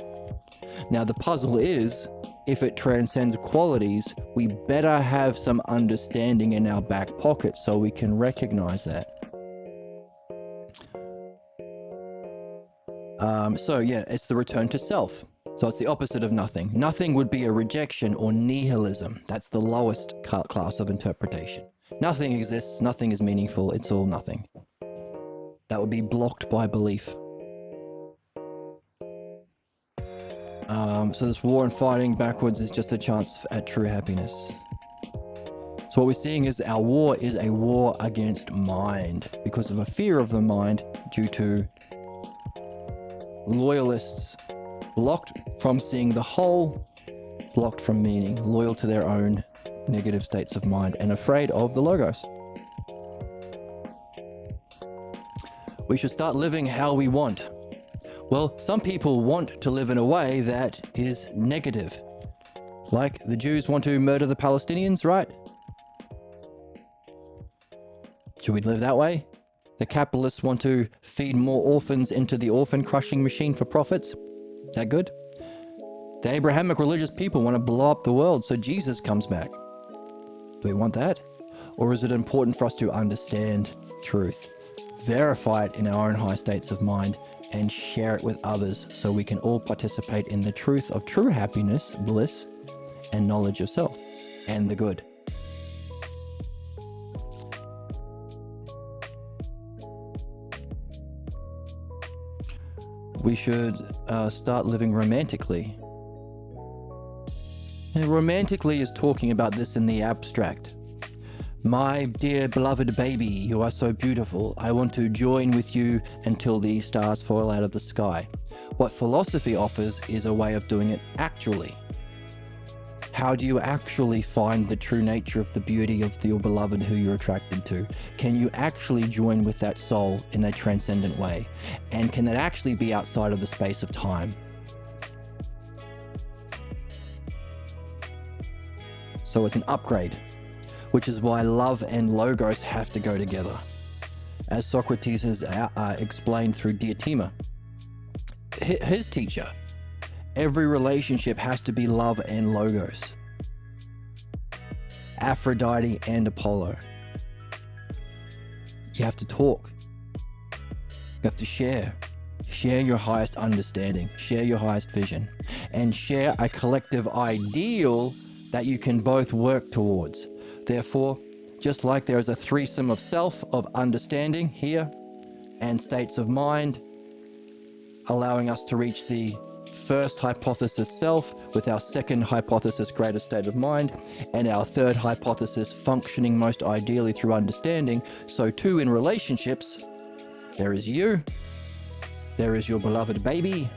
Now the puzzle is, if it transcends qualities, we better have some understanding in our back pocket so we can recognize that. So yeah, it's the return to self. So it's the opposite of nothing. Nothing would be a rejection or nihilism. That's the lowest class of interpretation. Nothing exists, nothing is meaningful, it's all nothing. That would be blocked by belief. So this war and fighting backwards is just a chance at true happiness. So what we're seeing is our war is a war against mind because of a fear of the mind due to loyalists, blocked from seeing the whole, blocked from meaning, loyal to their own negative states of mind, and afraid of the Logos. We should start living how we want. Well, some people want to live in a way that is negative. Like the Jews want to murder the Palestinians, right? Should we live that way? The capitalists want to feed more orphans into the orphan crushing machine for profits. Is that good? The Abrahamic religious people want to blow up the world so Jesus comes back. Do we want that? Or is it important for us to understand truth, verify it in our own high states of mind, and share it with others so we can all participate in the truth of true happiness, bliss, and knowledge of self and the good? We should start living romantically. And romantically is talking about this in the abstract. My dear beloved baby, you are so beautiful. I want to join with you until the stars fall out of the sky. What philosophy offers is a way of doing it actually. How do you actually find the true nature of the beauty of your beloved who you're attracted to? Can you actually join with that soul in a transcendent way? And can that actually be outside of the space of time? So it's an upgrade, which is why love and logos have to go together. As Socrates has explained through Dialectic, his teacher, every relationship has to be love and logos. Aphrodite and Apollo. You have to talk. You have to share. Share your highest understanding. Share your highest vision. And share a collective ideal that you can both work towards. Therefore, just like there is a threesome of self, of understanding here, and states of mind, allowing us to reach the first hypothesis self with our second hypothesis greater state of mind, and our third hypothesis functioning most ideally through understanding, so too in relationships, there is you, there is your beloved baby,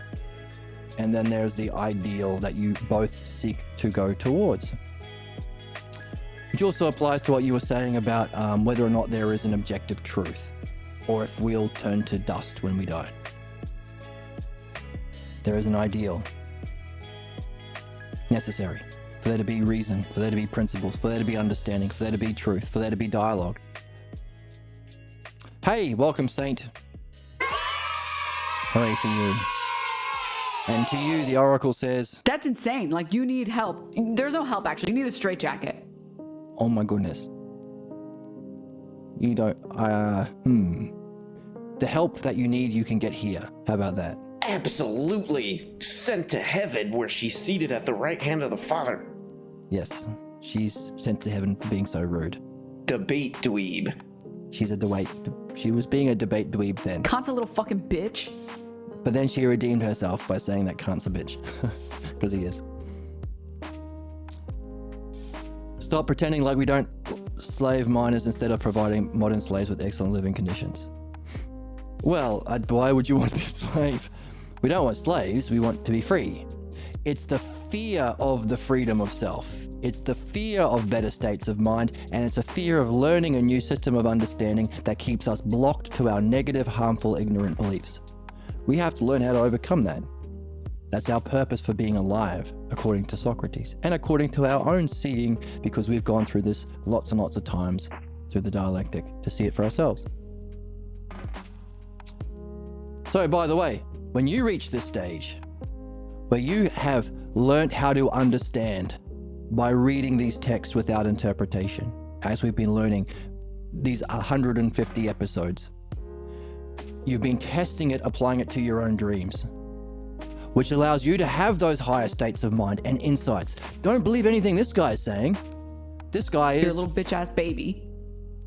and then there's the ideal that you both seek to go towards. Which also applies to what you were saying about whether or not there is an objective truth, or if we'll turn to dust when we die. There is an ideal necessary for there to be reason, for there to be principles, for there to be understanding, for there to be truth, for there to be dialogue. Hey, welcome, Saint. Hooray for you. And to you, the Oracle says... That's insane. Like, you need help. There's no help, actually. You need a straitjacket. Oh my goodness. You don't... The help that you need, you can get here. How about that? Absolutely. Sent to heaven where she's seated at the right hand of the Father. Yes. She's sent to heaven for being so rude. Debate dweeb. She's a debate... She was being a debate dweeb then. Kant's a little fucking bitch. But then she redeemed herself by saying that Kant's a bitch. Because he is. Stop pretending like we don't slave miners instead of providing modern slaves with excellent living conditions. Well, why would you want to be a slave? We don't want slaves, we want to be free. It's the fear of the freedom of self. It's the fear of better states of mind, and it's a fear of learning a new system of understanding that keeps us blocked to our negative, harmful, ignorant beliefs. We have to learn how to overcome that. That's our purpose for being alive, according to Socrates, and according to our own seeing, because we've gone through this lots and lots of times through the dialectic to see it for ourselves. So, by the way, when you reach this stage, where you have learnt how to understand by reading these texts without interpretation, as we've been learning these 150 episodes, you've been testing it, applying it to your own dreams, which allows you to have those higher states of mind and insights. Don't believe anything this guy is saying. This guy is... You're a little bitch-ass baby.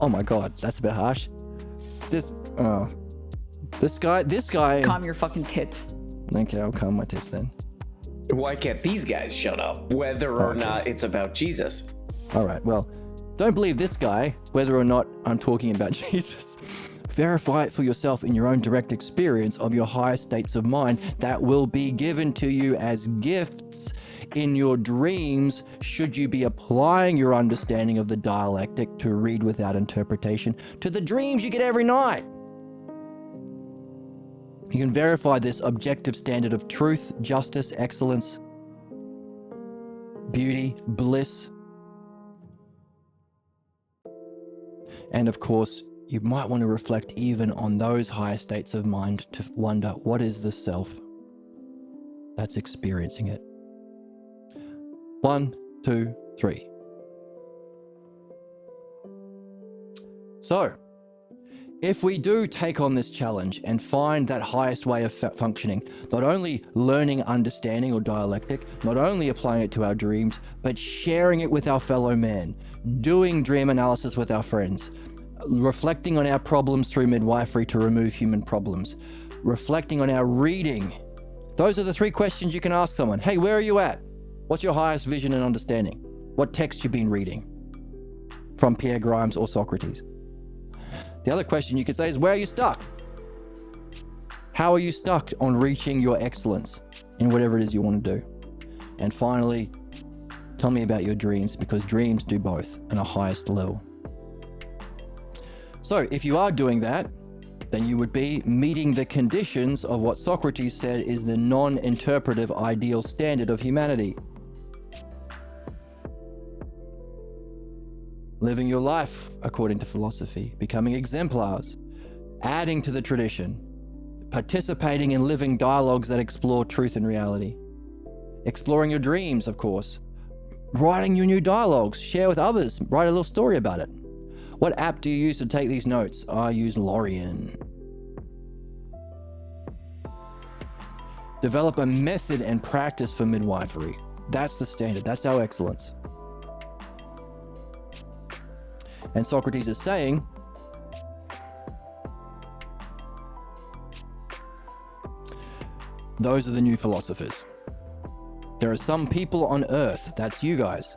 Oh my God, that's a bit harsh. This guy... Calm your fucking tits. Okay, I'll calm my tits then. Why can't these guys shut up, whether or not it's about Jesus? All right, well, don't believe this guy, whether or not I'm talking about Jesus. verify it for yourself in your own direct experience of your higher states of mind that will be given to you as gifts in your dreams, should you be applying your understanding of the dialectic to read without interpretation to the dreams you get every night. You can verify this objective standard of truth, justice, excellence, beauty, bliss. And of course, you might want to reflect even on those higher states of mind to wonder, what is the self that's experiencing it? 1, 2, 3. So, if we do take on this challenge and find that highest way of functioning, not only learning understanding or dialectic, not only applying it to our dreams, but sharing it with our fellow man, doing dream analysis with our friends, reflecting on our problems through midwifery to remove human problems, reflecting on our reading. Those are the 3 questions you can ask someone. Hey, where are you at? What's your highest vision and understanding? What text you been reading? From Pierre Grimes or Socrates. The other question you could say is, where are you stuck? How are you stuck on reaching your excellence in whatever it is you want to do? And finally, tell me about your dreams, because dreams do both on a highest level. So if you are doing that, then you would be meeting the conditions of what Socrates said is the non-interpretive ideal standard of humanity. Living your life according to philosophy, becoming exemplars, adding to the tradition, participating in living dialogues that explore truth and reality, exploring your dreams, of course, writing your new dialogues, share with others, write a little story about it. What app do you use to take these notes? I use Lorien. Develop a method and practice for midwifery. That's the standard. That's our excellence. And Socrates is saying, those are the new philosophers. There are some people on earth, that's you guys.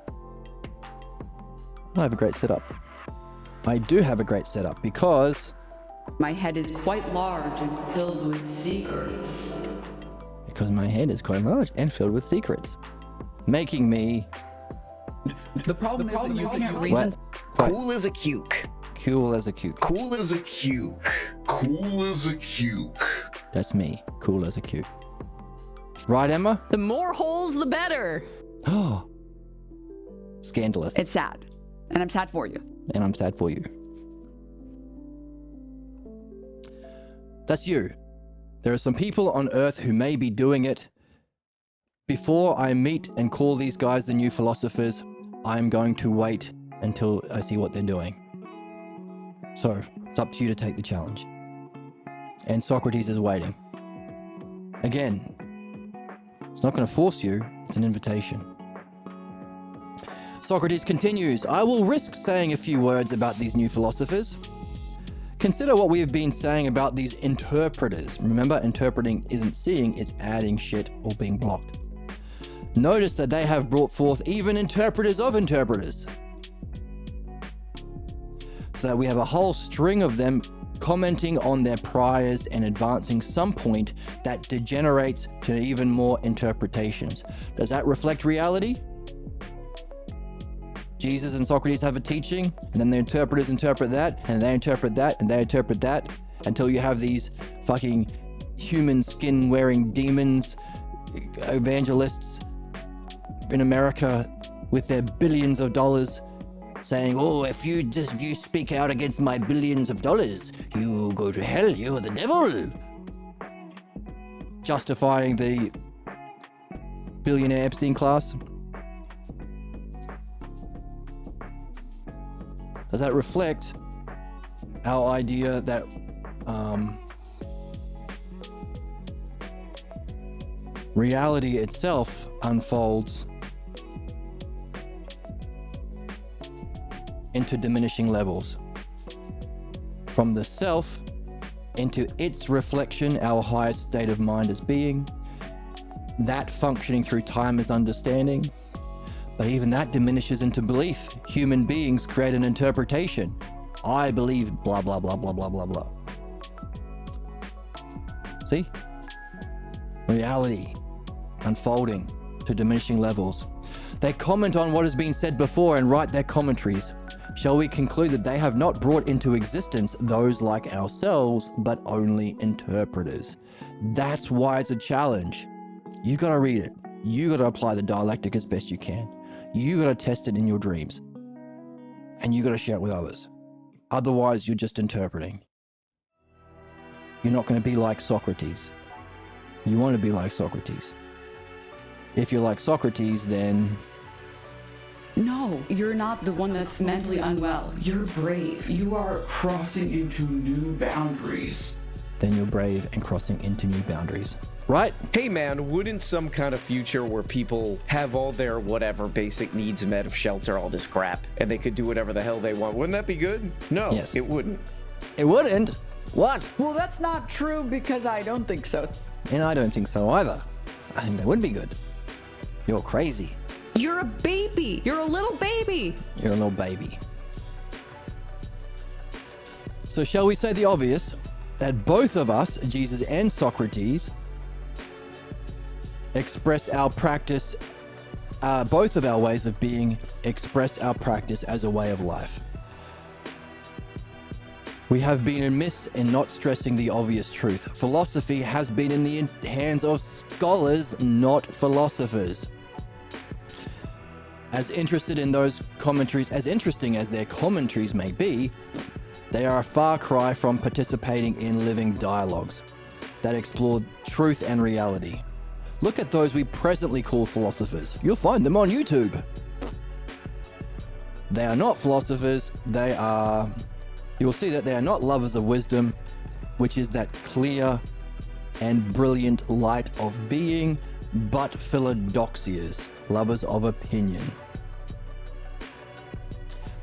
I have a great setup. I do have a great setup because My head is quite large and filled with secrets. Because my head is quite large and filled with secrets, making me The problem is that you can't reason. Cool as a cuke. cool as a cuke. Cool as a cuke. Cool as a cuke. That's me, cool as a cuke. Right, Emma? The more holes, the better. Oh, scandalous. It's sad. And I'm sad for you. And I'm sad for you. That's you. There are some people on earth who may be doing it. Before I meet and call these guys the new philosophers, I'm going to wait until I see what they're doing. So, it's up to you to take the challenge. And Socrates is waiting. Again, it's not going to force you, it's an invitation. Socrates continues, I will risk saying a few words about these new philosophers. Consider what we have been saying about these interpreters. Remember, interpreting isn't seeing, it's adding shit or being blocked. Notice that they have brought forth even interpreters of interpreters. So we have a whole string of them commenting on their priors and advancing some point that degenerates to even more interpretations. Does that reflect reality? Jesus and Socrates have a teaching, and then the interpreters interpret that, and they interpret that, and they interpret that, until you have these fucking human skin wearing demons, evangelists in America with their billions of dollars saying, oh, if you speak out against my billions of dollars, you go to hell, you're the devil. Justifying the billionaire Epstein class. Does that reflect our idea that reality itself unfolds into diminishing levels? From the self into its reflection, our highest state of mind as being, that functioning through time as understanding. But even that diminishes into belief. Human beings create an interpretation. I believe blah, blah, blah, blah, blah, blah, blah. See? Reality unfolding to diminishing levels. They comment on what has been said before and write their commentaries. Shall we conclude that they have not brought into existence those like ourselves, but only interpreters? That's why it's a challenge. You gotta read it. You gotta apply the dialectic as best you can. You gotta test it in your dreams. And you gotta share it with others. Otherwise, you're just interpreting. You're not gonna be like Socrates. You want to be like Socrates. If you're like Socrates, then... No, you're not the one that's mentally unwell. You're brave. You are Crossing into new boundaries. Then you're brave and crossing into new boundaries. Right? Hey man, wouldn't some kind of future where people have all their whatever basic needs met of shelter, all this crap, and they could do whatever the hell they want, wouldn't that be good? No, Yes. it wouldn't. It wouldn't. What? Well, that's not true because I don't think so. And I don't think so either. I think that would be good. You're crazy. You're a baby. You're a little baby. You're a little baby. So shall we say the obvious, that both of us, Jesus and Socrates, express our practice, both of our ways of being express our practice as a way of life. We have been amiss in not stressing the obvious truth. Philosophy has been in the hands of scholars, not philosophers. As interested in those commentaries, as interesting as their commentaries may be, they are a far cry from participating in living dialogues that explore truth and reality. Look at those we presently call philosophers. You'll find them on YouTube. They are not philosophers, you will see that they are not lovers of wisdom, which is that clear and brilliant light of being, but philodoxias, lovers of opinion.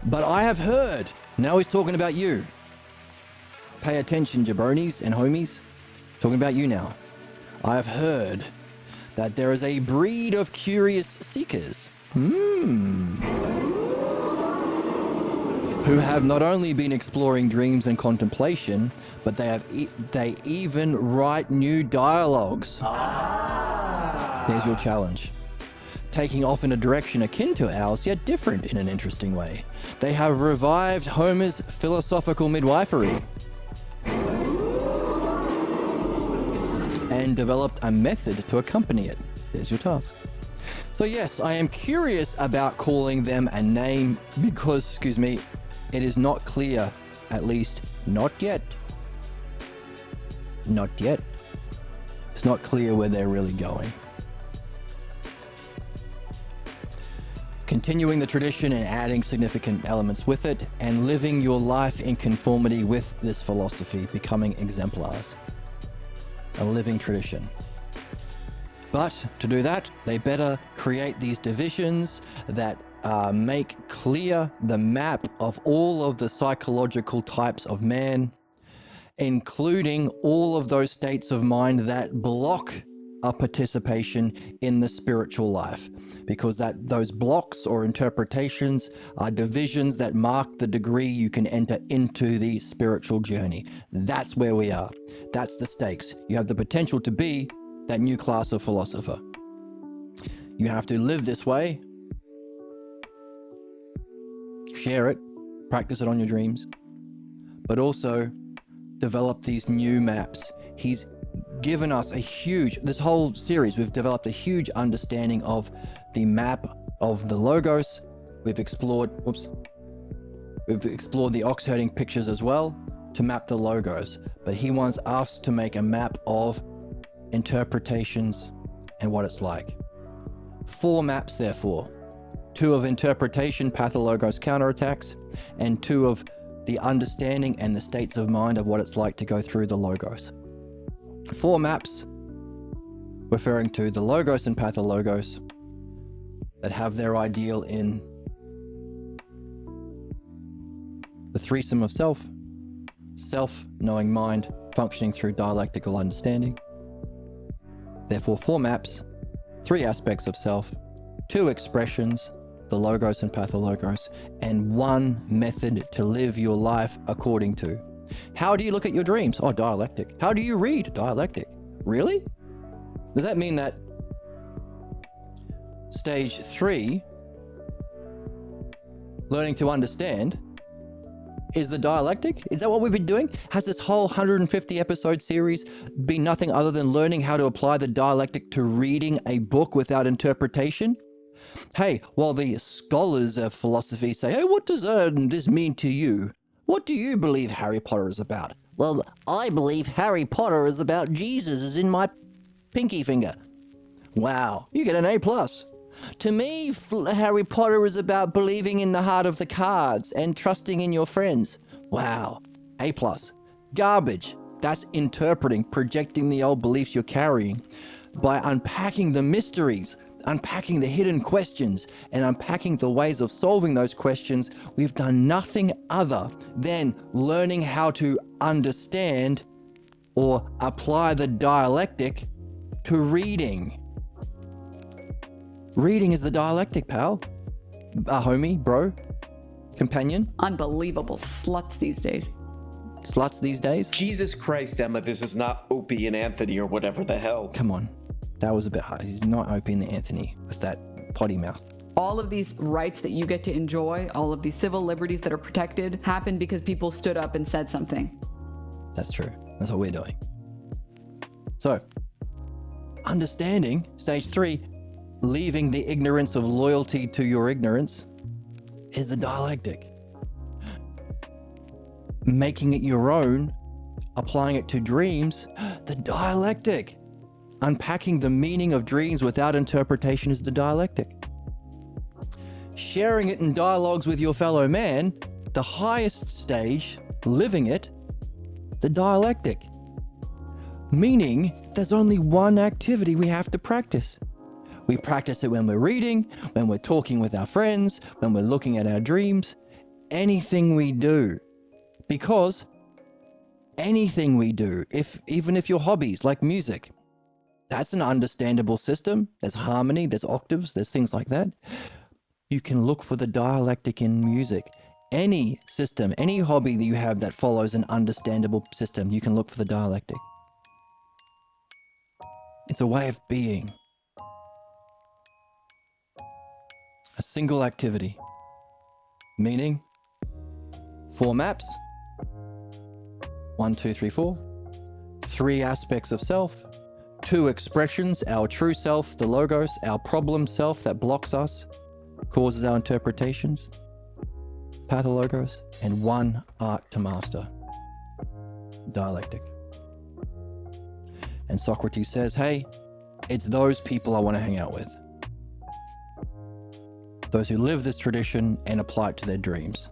But I have heard, now he's talking about you. Pay attention, jabronis and homies, talking about you now. I have heard that there is a breed of curious seekers. Who have not only been exploring dreams and contemplation, but they even write new dialogues. There's your challenge. Taking off in a direction akin to ours, yet different in an interesting way. They have revived Homer's philosophical midwifery and developed a method to accompany it. There's your task. So yes, I am curious about calling them a name because, it is not clear, at least not yet. Not yet. It's not clear where they're really going. Continuing the tradition and adding significant elements with it, and living your life in conformity with this philosophy, becoming exemplars. A living tradition. But to do that, they better create these divisions that make clear the map of all of the psychological types of man, including all of those states of mind that block our participation in the spiritual life, because those blocks or interpretations are divisions that mark the degree you can enter into the spiritual journey. That's where we are. That's the stakes. You have the potential to be that new class of philosopher. You have to live this way, share it, practice it on your dreams, but also develop these new maps. He's given us this whole series, we've developed a huge understanding of the map of the logos. We've explored the ox herding pictures as well to map the logos, but he wants us to make a map of interpretations and what it's like. 4 maps, therefore. 2 of interpretation, pathologos counterattacks, and 2 of the understanding and the states of mind of what it's like to go through the logos. 4 maps referring to the logos and pathologos that have their ideal in the threesome of self, knowing mind, functioning through dialectical understanding. Therefore, 4 maps, 3 aspects of self, 2 expressions, the logos and pathologos, and 1 method to live your life according to. How do you look at your dreams? Oh, dialectic. How do you read? Dialectic. Really? Does that mean that stage 3, learning to understand, is the dialectic? Is that what we've been doing? Has this whole 150 episode series been nothing other than learning how to apply the dialectic to reading a book without interpretation? Hey, while the scholars of philosophy say, hey, what does this mean to you? What do you believe Harry Potter is about? Well, I believe Harry Potter is about Jesus is in my pinky finger. Wow, you get an A+. To me, Harry Potter is about believing in the heart of the cards and trusting in your friends. Wow, A+. Garbage. That's interpreting, projecting the old beliefs you're carrying. By unpacking the mysteries, unpacking the hidden questions, and unpacking the ways of solving those questions, we've done nothing other than learning how to understand or apply the dialectic to reading. Reading is the dialectic, pal. Homie, bro, companion. Unbelievable sluts these days. Sluts these days? Jesus Christ, Emma, this is not Opie and Anthony or whatever the hell. Come on. That was a bit hard. He's not Opie and Anthony with that potty mouth. All of these rights that you get to enjoy, all of these civil liberties that are protected, happen because people stood up and said something. That's true. That's what we're doing. So, understanding, stage 3, leaving the ignorance of loyalty to your ignorance, is the dialectic. Making it your own, applying it to dreams, the dialectic. Unpacking the meaning of dreams without interpretation is the dialectic. Sharing it in dialogues with your fellow man, the highest stage, living it, the dialectic. Meaning, there's only one activity we have to practice. We practice it when we're reading, when we're talking with our friends, when we're looking at our dreams, anything we do. Because anything we do, even if your hobbies like music, that's an understandable system. There's harmony, there's octaves, there's things like that. You can look for the dialectic in music. Any system, any hobby that you have that follows an understandable system, you can look for the dialectic. It's a way of being. A single activity. Meaning, 4 maps. 1, 2, 3, 4. 3 aspects of self. 2 expressions, our true self, the logos, our problem self that blocks us, causes our interpretations, pathologos, and 1 art to master, dialectic. And Socrates says, hey, it's those people I want to hang out with. Those who live this tradition and apply it to their dreams.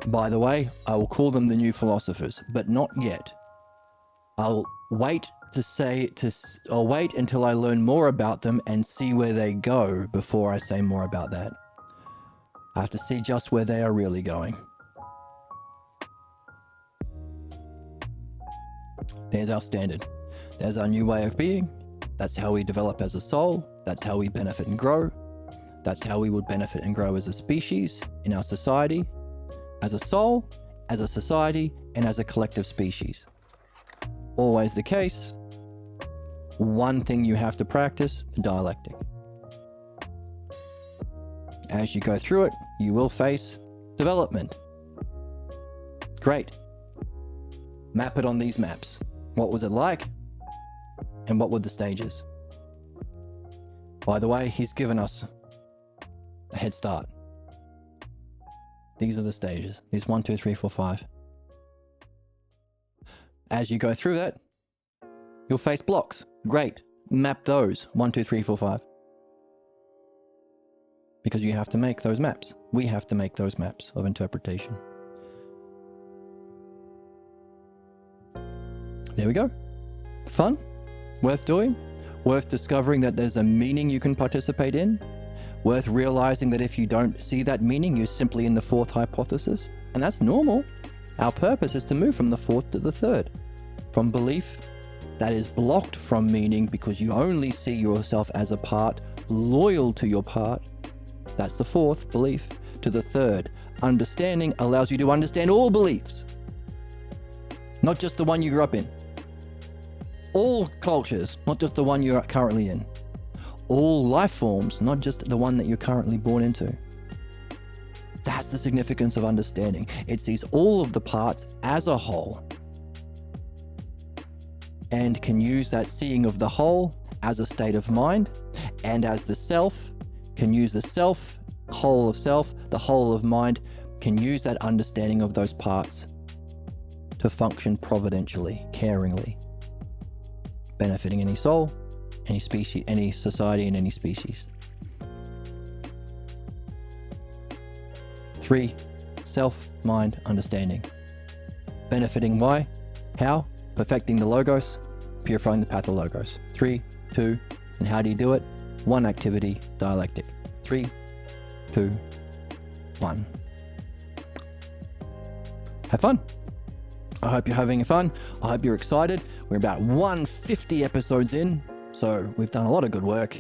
By the way, I will call them the new philosophers, but not yet. I'll wait until I learn more about them and see where they go before I say more about that. I have to see just where they are really going. There's our standard. There's our new way of being. That's how we develop as a soul. That's how we benefit and grow. That's how we would benefit and grow as a species, in our society, as a soul, as a society, and as a collective species. Always the case. One thing you have to practice, dialectic. As you go through it, you will face development. Great. Map it on these maps. What was it like? And what were the stages? By the way, he's given us a head start. These are the stages. These 1, 2, 3, 4, 5. As you go through that, you'll face blocks. Great. Map those. 1, 2, 3, 4, 5. Because you have to make those maps. We have to make those maps of interpretation. There we go. Fun. Worth doing. Worth discovering that there's a meaning you can participate in. Worth realizing that if you don't see that meaning, you're simply in the 4th hypothesis. And that's normal. Our purpose is to move from the 4th to the 3rd. From belief that is blocked from meaning because you only see yourself as a part, loyal to your part. That's the 4th, belief. To the 3rd, understanding allows you to understand all beliefs. Not just the one you grew up in. All cultures, not just the one you're currently in. All life forms, not just the one that you're currently born into. That's the significance of understanding. It sees all of the parts as a whole and can use that seeing of the whole as a state of mind, and as the self, can use the self, whole of self, the whole of mind, can use that understanding of those parts to function providentially, caringly, benefiting any soul, any species, any society, and any species. 3, self-mind understanding. Benefiting why? How? Perfecting the logos, purifying the pathologos. 3, 2, and how do you do it? 1 activity, dialectic. 3, 2, 1. Have fun. I hope you're having fun. I hope you're excited. We're about 150 episodes in, so we've done a lot of good work.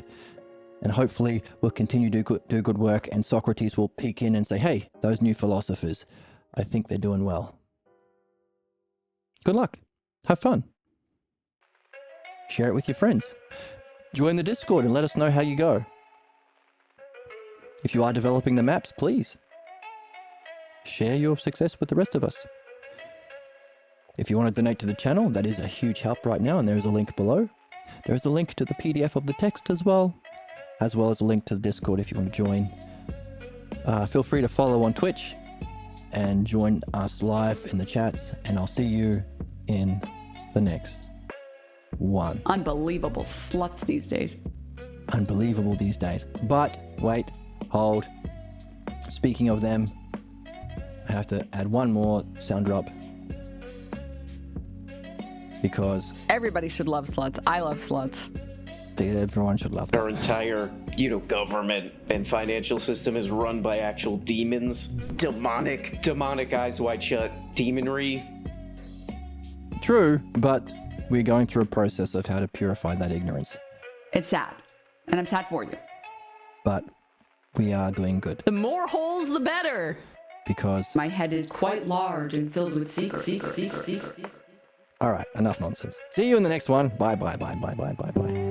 And hopefully we'll continue to do good work, and Socrates will peek in and say, hey, those new philosophers, I think they're doing well. Good luck. Have fun. Share it with your friends. Join the Discord and let us know how you go. If you are developing the maps, please share your success with the rest of us. If you want to donate to the channel, that is a huge help right now, and there is a link below. There is a link to the PDF of the text as well as a link to the Discord if you want to join. Feel free to follow on Twitch and join us live in the chats, and I'll see you in the next one. Unbelievable sluts these days. Unbelievable these days. But wait, hold. Speaking of them, I have to add one more sound drop, because Everybody should love sluts. I love sluts. everyone should love Our them. entire, government and financial system is run by actual demons. Demonic eyes wide shut demonry. True, but we're going through a process of how to purify that ignorance. It's sad. And I'm sad for you. But we are doing good, The more holes, the better. because... My head is quite large and filled with secrets. All right, enough nonsense. See you in the next one. Bye, bye, bye, bye, bye, bye, bye.